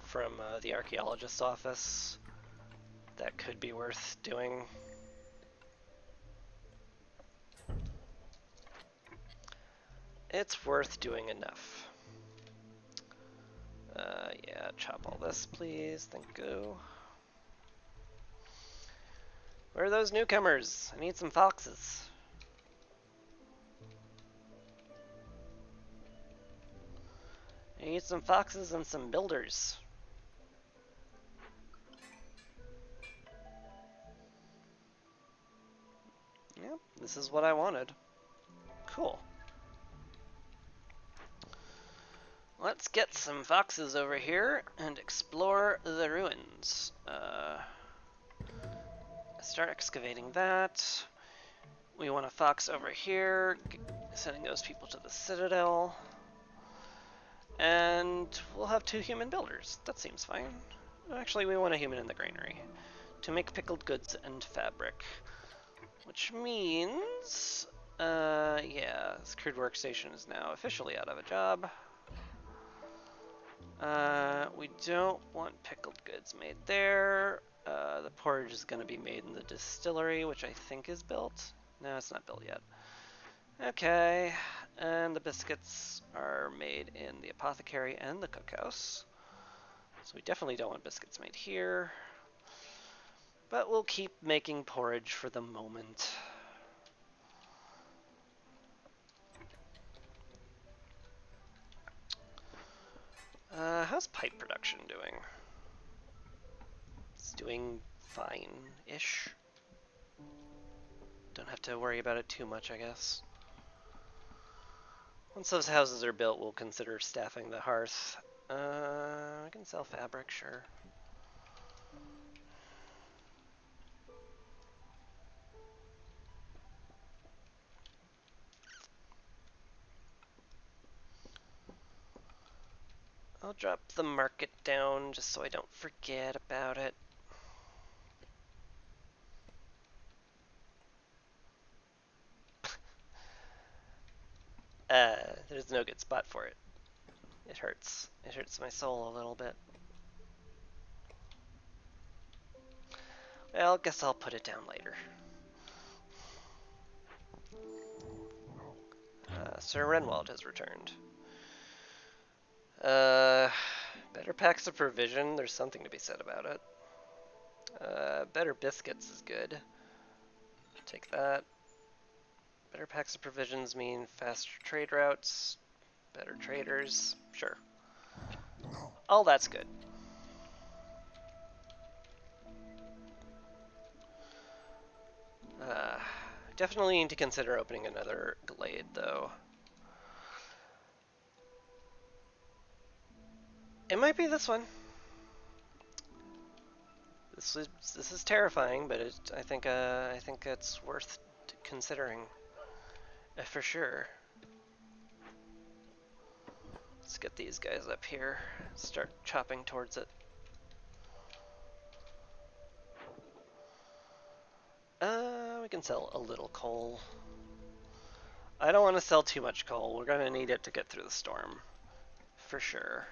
from the archaeologist's office. That could be worth doing. It's worth doing enough. Yeah, chop all this, please. Thank you. Where are those newcomers? I need some foxes. I need some foxes and some builders. Yep, this is what I wanted. Cool. Let's get some foxes over here and explore the ruins. Start excavating that. We want a fox over here, sending those people to the Citadel. And we'll have 2 human builders. That seems fine. Actually, we want a human in the granary to make pickled goods and fabric. Which means, yeah, this crude workstation is now officially out of a job. We don't want pickled goods made there. The porridge is going to be made in the distillery, which I think is built. No, it's not built yet. Okay, and the biscuits are made in the apothecary and the cookhouse. So we definitely don't want biscuits made here. But we'll keep making porridge for the moment. How's pipe production doing? It's doing fine-ish. Don't have to worry about it too much, I guess. Once those houses are built, we'll consider staffing the hearth. I can sell fabric, sure. I'll drop the market down just so I don't forget about it. There's no good spot for it. It hurts. It hurts my soul a little bit. Well, guess I'll put it down later. Sir Renwald has returned. Better packs of provision. There's something to be said about it. Better biscuits is good. Take that. Better packs of provisions mean faster trade routes. Better traders. Sure. All that's good. Definitely need to consider opening another glade, though. It might be this one. This is terrifying, but I think it's worth considering for sure. Let's get these guys up here. Start chopping towards it. We can sell a little coal. I don't want to sell too much coal. We're gonna need it to get through the storm, for sure.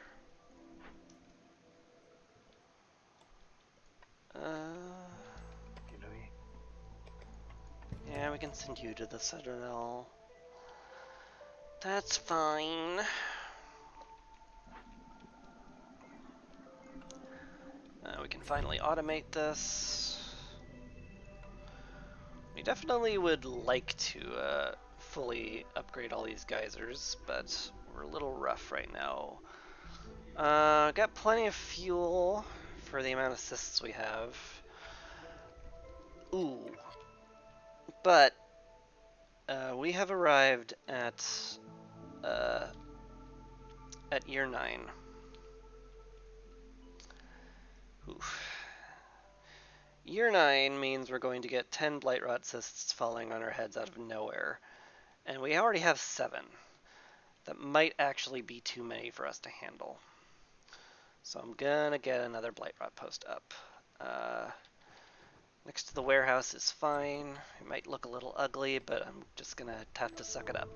Yeah, we can send you to the Citadel. That's fine. We can finally automate this. We definitely would like to fully upgrade all these geysers, but we're a little rough right now. Got plenty of fuel for the amount of assists we have. Ooh. But we have arrived at year 9. Oof. Year 9 means we're going to get 10 Blightrot cysts falling on our heads out of nowhere. And we already have 7. That might actually be too many for us to handle. So I'm gonna get another Blightrot post up. Next to the warehouse is fine. It might look a little ugly, but I'm just gonna have to suck it up.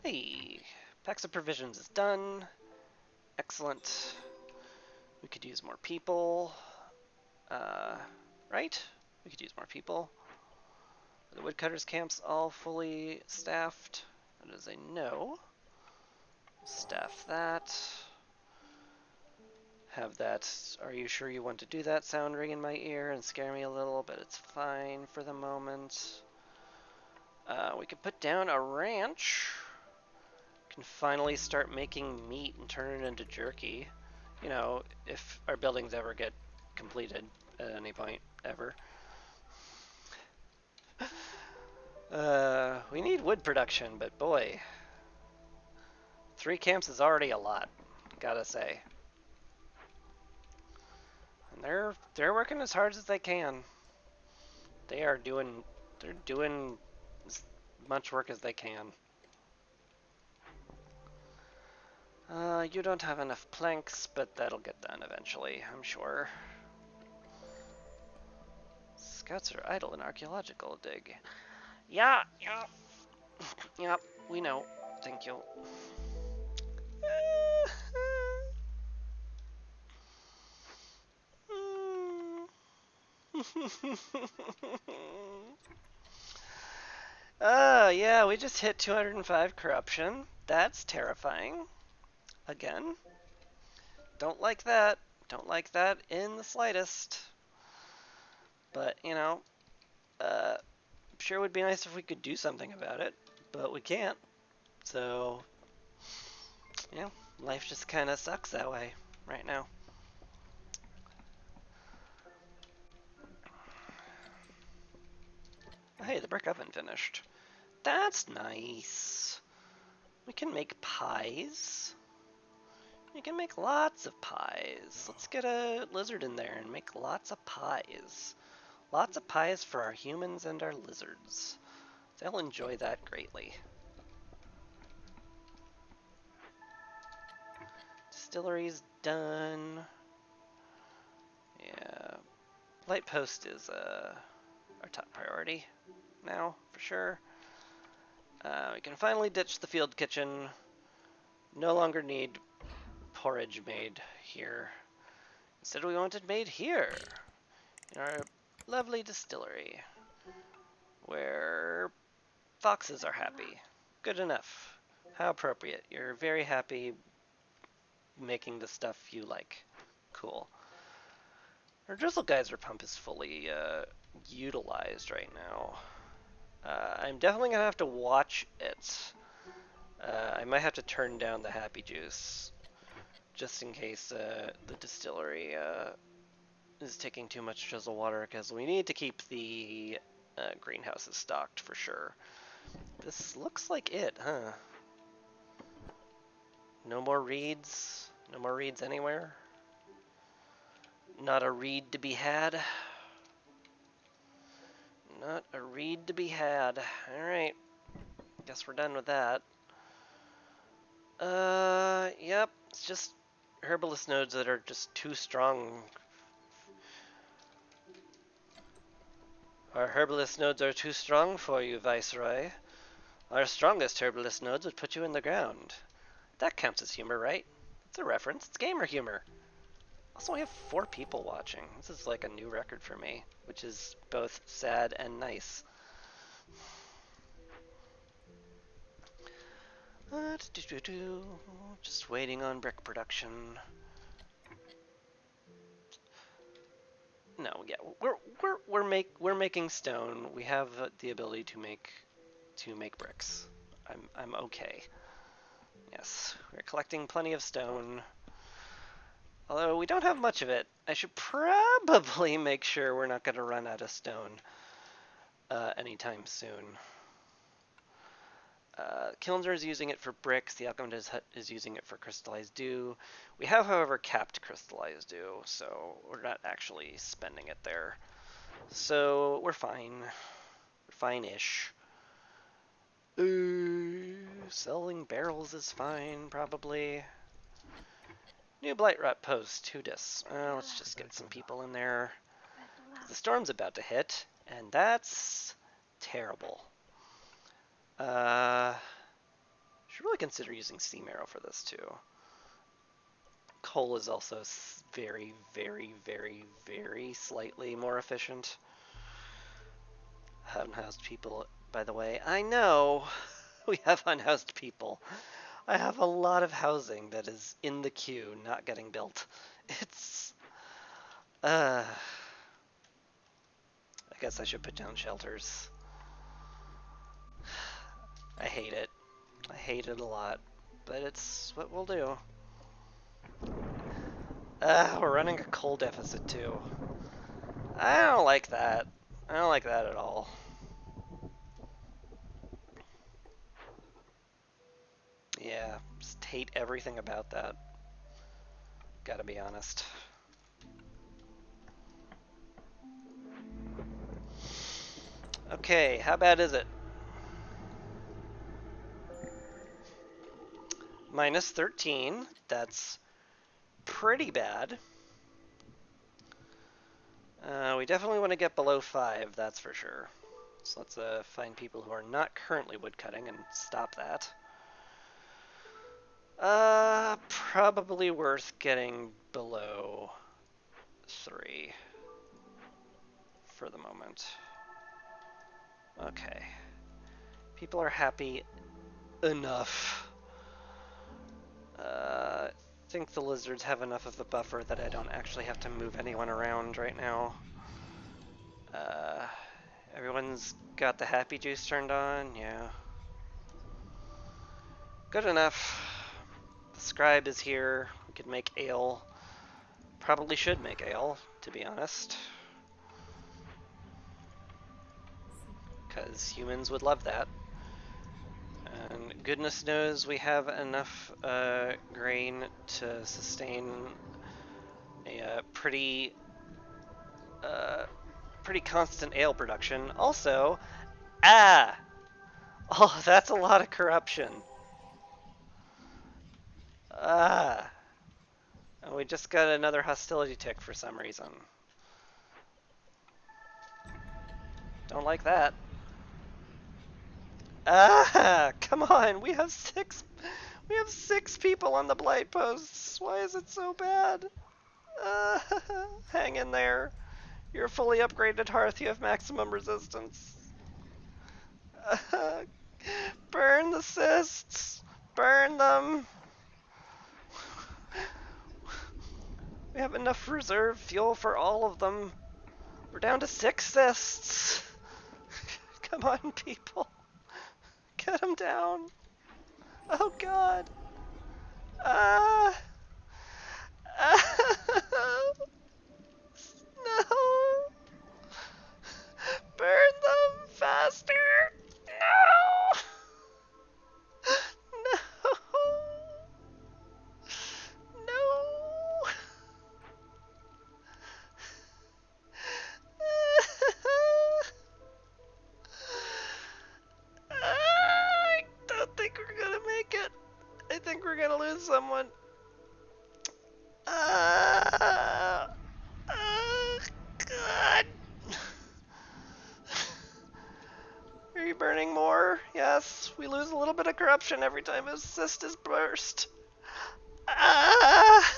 Hey, packs of provisions is done. Excellent. We could use more people. Right? We could use more people. Are the woodcutters camps all fully staffed? That is a no. Staff that. Have that, are you sure you want to do that sound ring in my ear and scare me a little, but it's fine for the moment. We could put down a ranch. Can finally start making meat and turn it into jerky. You know, if our buildings ever get completed at any point, ever. We need wood production, but boy, 3 camps is already a lot, gotta say. And they're working as hard as they can. They're doing as much work as they can. You don't have enough planks, but that'll get done eventually, I'm sure. Scouts are idle in archaeological dig. Yeah. Yep, we know. Thank you. Yeah, we just hit 205 corruption. That's terrifying. Again. Don't like that. Don't like that in the slightest. But, you know, sure would be nice if we could do something about it, but we can't. So, yeah, life just kind of sucks that way right now. Oh, hey, the brick oven finished. That's nice. We can make pies. We can make lots of pies. Let's get a lizard in there and make lots of pies. Lots of pies for our humans and our lizards. They'll enjoy that greatly. Distillery's done. Yeah. Light post is our top priority now, for sure. We can finally ditch the field kitchen. No longer need porridge made here. Instead we want it made here, in our lovely distillery, where foxes are happy. Good enough. How appropriate. You're very happy making the stuff you like. Cool. Our drizzle geyser pump is fully utilized right now. I'm definitely going to have to watch it. I might have to turn down the happy juice just in case the distillery is taking too much drizzle water, because we need to keep the greenhouses stocked for sure. This looks like it, huh? No more reeds? No more reeds anywhere? Not a reed to be had? Not a reed to be had. Alright. Guess we're done with that. Yep. It's just herbalist nodes that are just too strong. Our herbalist nodes are too strong for you, Viceroy. Our strongest herbalist nodes would put you in the ground. That counts as humor, right? It's a reference. It's gamer humor. Also, we have 4 people watching. This is like a new record for me, which is both sad and nice. Just waiting on brick production. No, yeah, we're making stone. We have the ability to make bricks. I'm okay. Yes, we're collecting plenty of stone. Although we don't have much of it. I should probably make sure we're not going to run out of stone anytime soon. Kilner is using it for bricks. The Alchemist is using it for crystallized dew. We have, however, capped crystallized dew, so we're not actually spending it there. So we're fine. We're fine-ish. Selling barrels is fine, probably. New Blightrot post, who dis? Let's just get some people in there. The storm's about to hit, and that's terrible. Should really consider using Steam Arrow for this too. Coal is also very, very, very, very slightly more efficient. Unhoused people, by the way. I know we have unhoused people. I have a lot of housing that is in the queue, not getting built. It's... I guess I should put down shelters. I hate it. I hate it a lot, but it's what we'll do. We're running a coal deficit too. I don't like that. I don't like that at all. Yeah, just hate everything about that. Gotta be honest. Okay, how bad is it? Minus 13. That's pretty bad. We definitely want to get below 5, that's for sure. So let's find people who are not currently woodcutting and stop that. Probably worth getting below 3 for the moment. Okay. People are happy enough. I think the lizards have enough of a buffer that I don't actually have to move anyone around right now. Everyone's got the happy juice turned on, yeah. Good enough. The scribe is here. We could make ale. Probably should make ale, to be honest. Because humans would love that. And goodness knows we have enough grain to sustain a pretty constant ale production. Also, oh, that's a lot of corruption. And we just got another hostility tick for some reason. Don't like that. Come on, we have 6 people on the blight posts. Why is it so bad? Hang in there. You're a fully upgraded hearth, you have maximum resistance. Burn the cysts! Burn them! We have enough reserve fuel for all of them. We're down to 6 cysts. Come on, people. Get them down. Oh god. No. Burn them faster. No. No. one. God. Are you burning more? Yes. We lose a little bit of corruption every time his cyst is burst. Ah!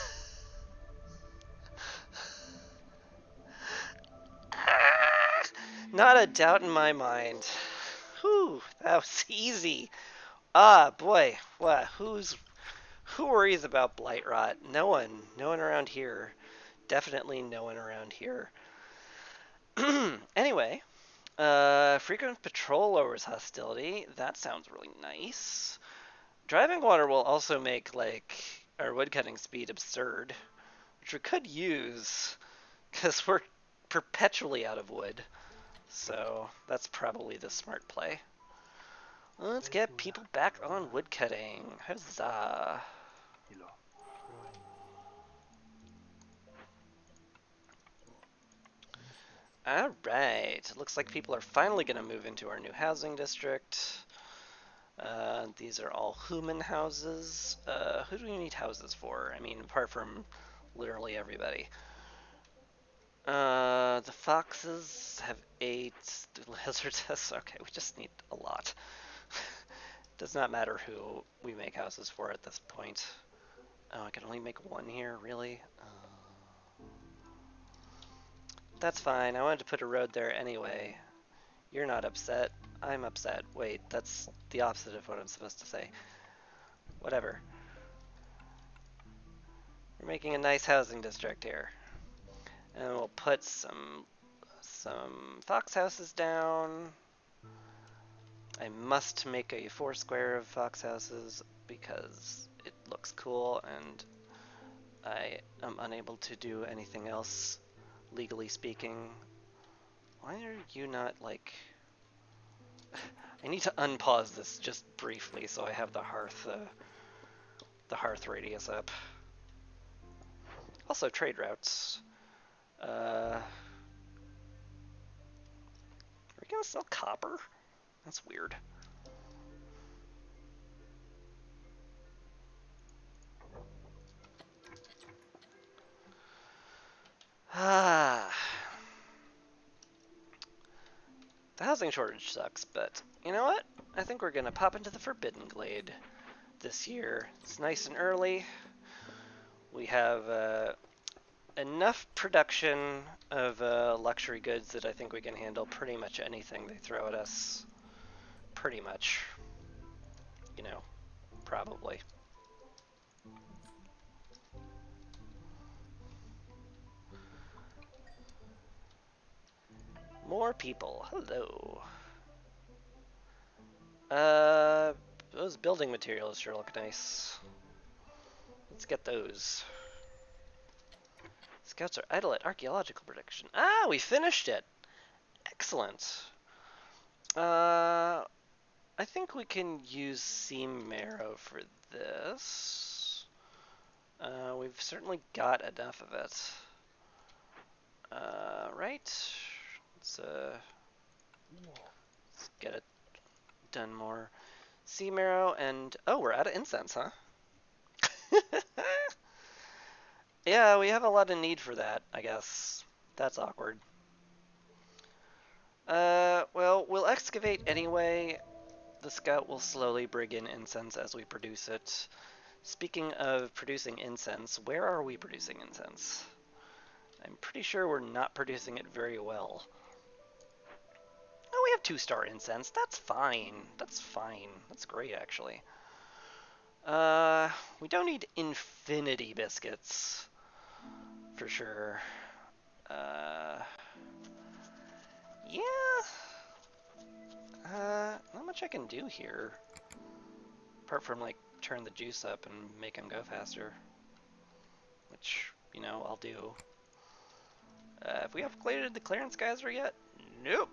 Not a doubt in my mind. Whew, that was easy. Ah, boy. What? Who worries about blight rot? No one. No one around here. Definitely no one around here. Anyway, frequent patrol lowers hostility. That sounds really nice. Driving water will also make like our woodcutting speed absurd, which we could use because we're perpetually out of wood. So that's probably the smart play. Let's get people back on woodcutting. Huzzah! Alright, looks like people are finally going to move into our new housing district. These are all human houses. Who do we need houses for? I mean, apart from literally everybody. The foxes have 8. The lizards has... Okay, we just need a lot. Does not matter who we make houses for at this point. Oh, I can only make one here? Really? That's fine. I wanted to put a road there anyway. You're not upset. I'm upset. Wait, that's the opposite of what I'm supposed to say. Whatever. We're making a nice housing district here. And we'll put some fox houses down. I must make a 4 square of fox houses because it looks cool and I am unable to do anything else, legally speaking. Why are you not, like... I need to unpause this just briefly so I have the hearth radius up. Also, trade routes. Are we gonna sell copper? That's weird. Ah. The housing shortage sucks, but you know what? I think we're gonna pop into the Forbidden Glade this year. It's nice and early. We have enough production of luxury goods that I think we can handle pretty much anything they throw at us. Pretty much. You know, probably. More people. Hello. Those building materials sure look nice. Let's get those. Scouts are idle at archaeological prediction. Ah, we finished it. Excellent. I think we can use seam marrow for this. We've certainly got enough of it. Right? Let's get it done more. Seam marrow and... Oh, we're out of incense, huh? Yeah, we have a lot of need for that, I guess. That's awkward. Well, we'll excavate anyway. The scout will slowly bring in incense as we produce it. Speaking of producing incense, where are we producing incense? I'm pretty sure we're not producing it very well. Oh, we have 2-star incense. That's fine. That's fine. That's great, actually. We don't need infinity biscuits. For sure. Yeah. Not much I can do here. Apart from, like, turn the juice up and make him go faster. Which, you know, I'll do. Have we upgraded the clearance geyser yet? Nope.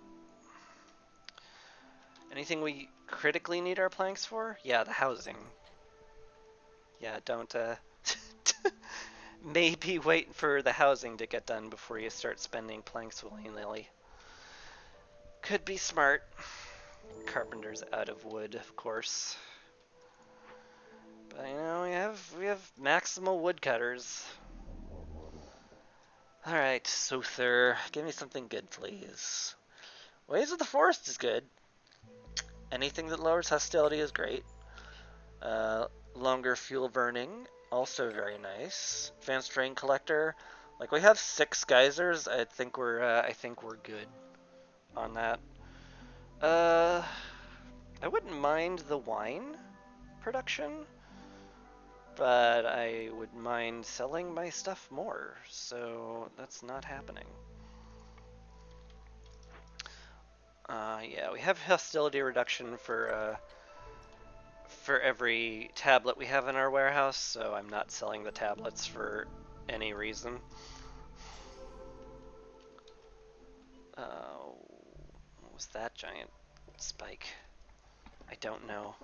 Anything we critically need our planks for? Yeah, the housing. Yeah, don't, maybe wait for the housing to get done before you start spending planks willy-nilly. Could be smart. Carpenter's out of wood, of course. But you know, we have maximal woodcutters. Alright, Sother, give me something good, please. Ways of the Forest is good. Anything that lowers hostility is great. Longer fuel burning, also very nice. Advanced rain collector. Like, we have 6 geysers. I think we're good on that. I wouldn't mind the wine production, but I would mind selling my stuff more, so that's not happening. Yeah, we have hostility reduction for every tablet we have in our warehouse, so I'm not selling the tablets for any reason. What was that giant spike? I don't know.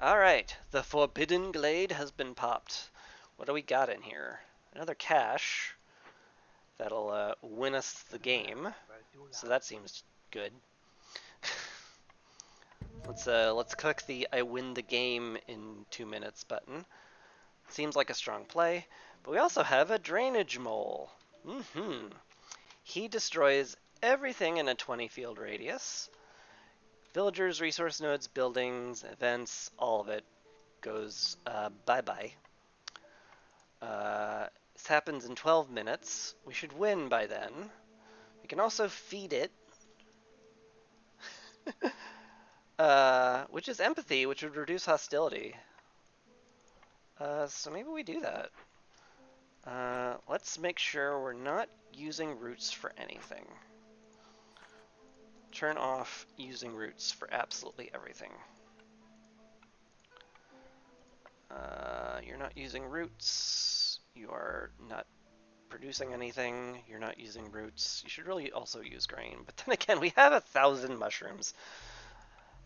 Alright, the Forbidden Glade has been popped. What do we got in here? Another cache. That'll win us the game. So that seems good. Let's click the I win the game in 2 minutes button. Seems like a strong play. But we also have a drainage mole. He destroys everything in a 20 field radius. Villagers, resource nodes, buildings, events, all of it goes bye-bye. This happens in 12 minutes. We should win by then. We can also feed it. Which is empathy, which would reduce hostility. So maybe we do that. Let's make sure we're not using roots for anything. Turn off using roots for absolutely everything. You're not using roots. You are not producing anything. You're not using roots. You should really also use grain. But then again, we have 1,000 mushrooms.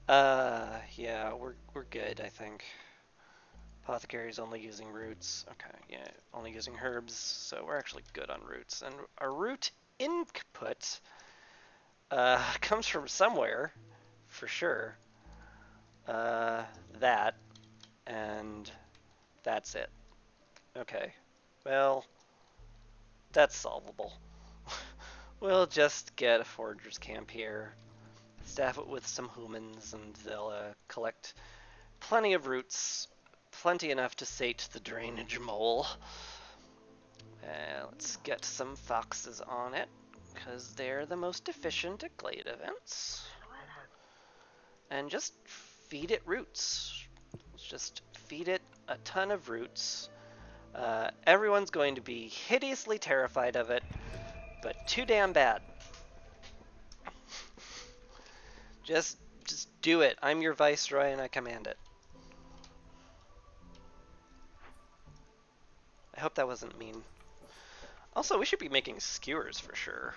Yeah, we're good, I think. Apothecary's only using roots. Okay, yeah, only using herbs, so we're actually good on roots. And our root input comes from somewhere, for sure. That, and that's it. Okay, well, that's solvable. We'll just get a forager's camp here, staff it with some humans, and they'll collect plenty of roots. Plenty enough to sate the drainage mole. Let's get some foxes on it, because they're the most efficient at glade events. And just feed it roots. Let's just feed it a ton of roots. Everyone's going to be hideously terrified of it, but too damn bad. Just do it. I'm your viceroy and I command it. I hope that wasn't mean. Also, we should be making skewers for sure.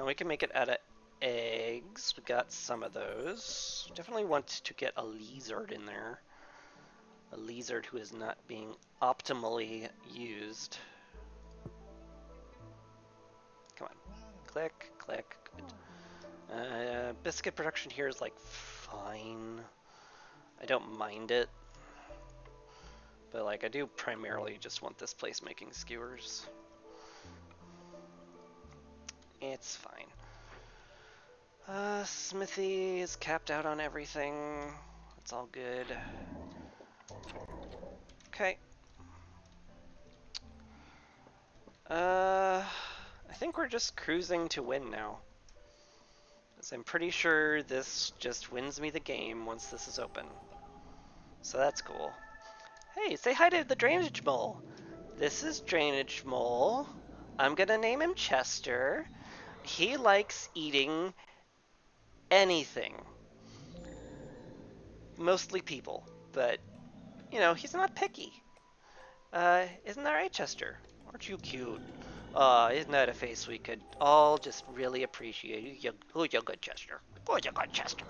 We can make it out of eggs. We got some of those. Definitely want to get a lizard in there. A lizard who is not being optimally used. Come on. Click, click. Good. Biscuit production here is like fine. I don't mind it. But like I do primarily just want this place making skewers. It's fine. Smithy is capped out on everything. It's all good. Okay. I think we're just cruising to win now. Because I'm pretty sure this just wins me the game once this is open. So that's cool. Hey, say hi to the Drainage Mole. This is Drainage Mole. I'm gonna name him Chester. He likes eating anything. Mostly people, but, you know, he's not picky. Isn't that right, Chester? Aren't you cute? Isn't that a face we could all just really appreciate? Who's your good Chester? Who's your good Chester?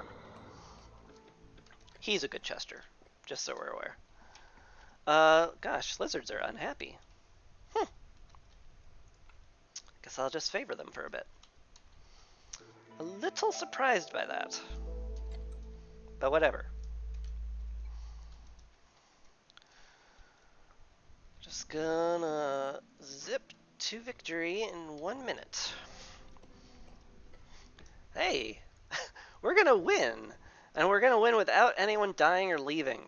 He's a good Chester, just so we're aware. Gosh, lizards are unhappy. Guess I'll just favor them for a bit. A little surprised by that. But whatever. Just gonna zip to victory in 1 minute. Hey, we're gonna win! And we're gonna win without anyone dying or leaving.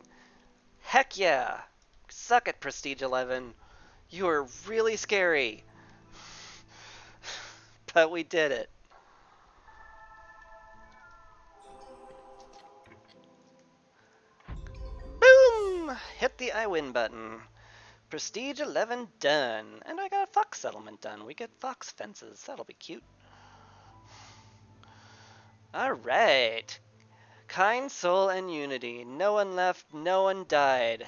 Heck yeah! Suck it, Prestige 11. You are really scary. But we did it. Boom! Hit the I win button. Prestige 11 done. And I got a fox settlement done. We get fox fences. That'll be cute. Alright. Kind soul and unity. No one left, no one died.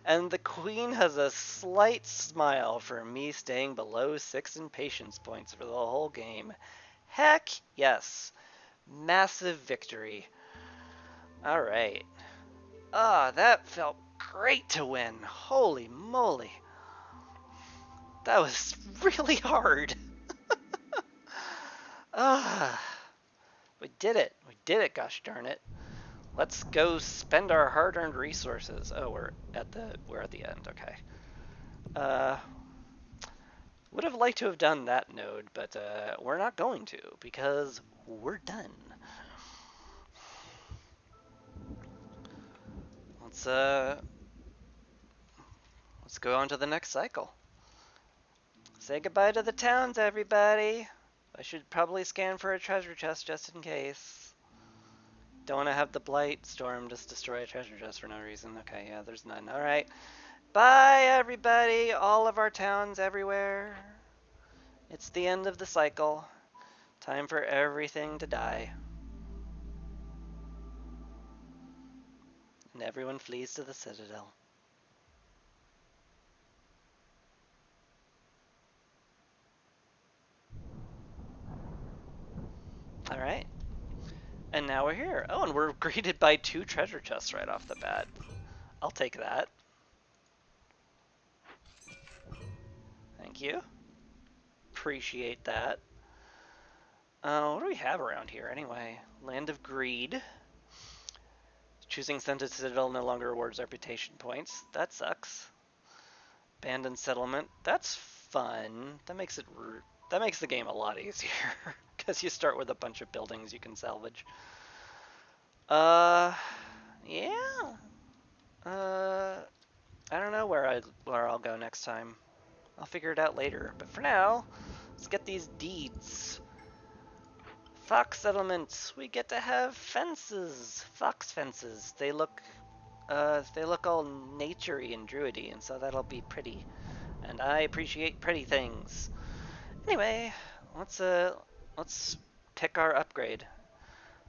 And the queen has a slight smile for me staying below 6 in patience points for the whole game. Heck yes. Massive victory. Alright. Ah, that felt great to win. Holy moly. That was really hard. Ah, we did it. We did it, gosh darn it. Let's go spend our hard-earned resources. Oh, we're at the end. Okay. Would have liked to have done that node, but we're not going to because we're done. Let's go on to the next cycle. Say goodbye to the towns, everybody. I should probably scan for a treasure chest just in case. Don't want to have the Blight Storm just destroy a treasure chest for no reason. Okay, yeah, there's none. Alright. Bye, everybody. All of our towns everywhere. It's the end of the cycle. Time for everything to die. And everyone flees to the Citadel. Alright. And now we're here. Oh, and we're greeted by 2 treasure chests right off the bat. I'll take that. Thank you. Appreciate that. What do we have around here anyway? Land of Greed. Choosing Scented Citadel no longer rewards reputation points. That sucks. Abandoned Settlement. That's fun. That makes the game a lot easier because you start with a bunch of buildings you can salvage. Yeah. I don't know where I'll go next time. I'll figure it out later. But for now, let's get these deeds. Fox settlements. We get to have fences. Fox fences. They look all naturey and druidy, and so that'll be pretty. And I appreciate pretty things. Anyway, let's pick our upgrade.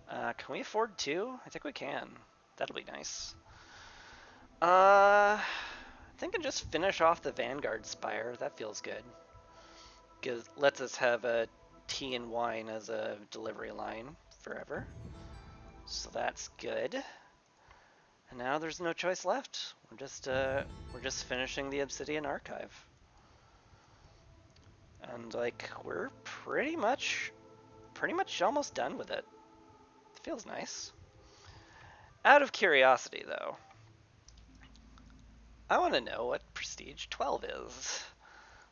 Can we afford 2? I think we can. That'll be nice. I think I just finish off the Vanguard Spire. That feels good. Lets us have a tea and wine as a delivery line forever. So that's good. And now there's no choice left. We're just finishing the Obsidian Archive. And like we're pretty much almost done with it. It feels nice. Out of curiosity though, I want to know what Prestige 12 is.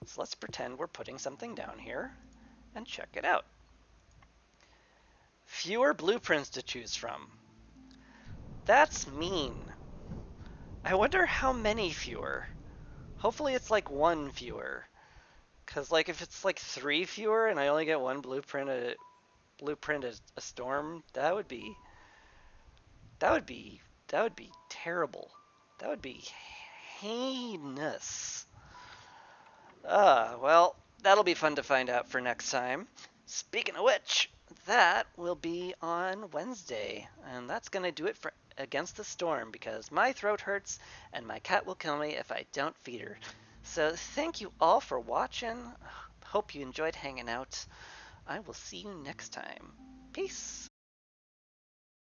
So let's pretend we're putting something down here and check it out. Fewer blueprints to choose from. That's mean. I wonder how many fewer. Hopefully it's like 1 fewer. Cause like if it's like 3 fewer and I only get 1 blueprint a storm, that would be terrible. That would be heinous. Well, that'll be fun to find out for next time. Speaking of which, that will be on Wednesday, and that's gonna do it for Against the Storm because my throat hurts and my cat will kill me if I don't feed her. So thank you all for watching. Hope you enjoyed hanging out. I will see you next time. Peace.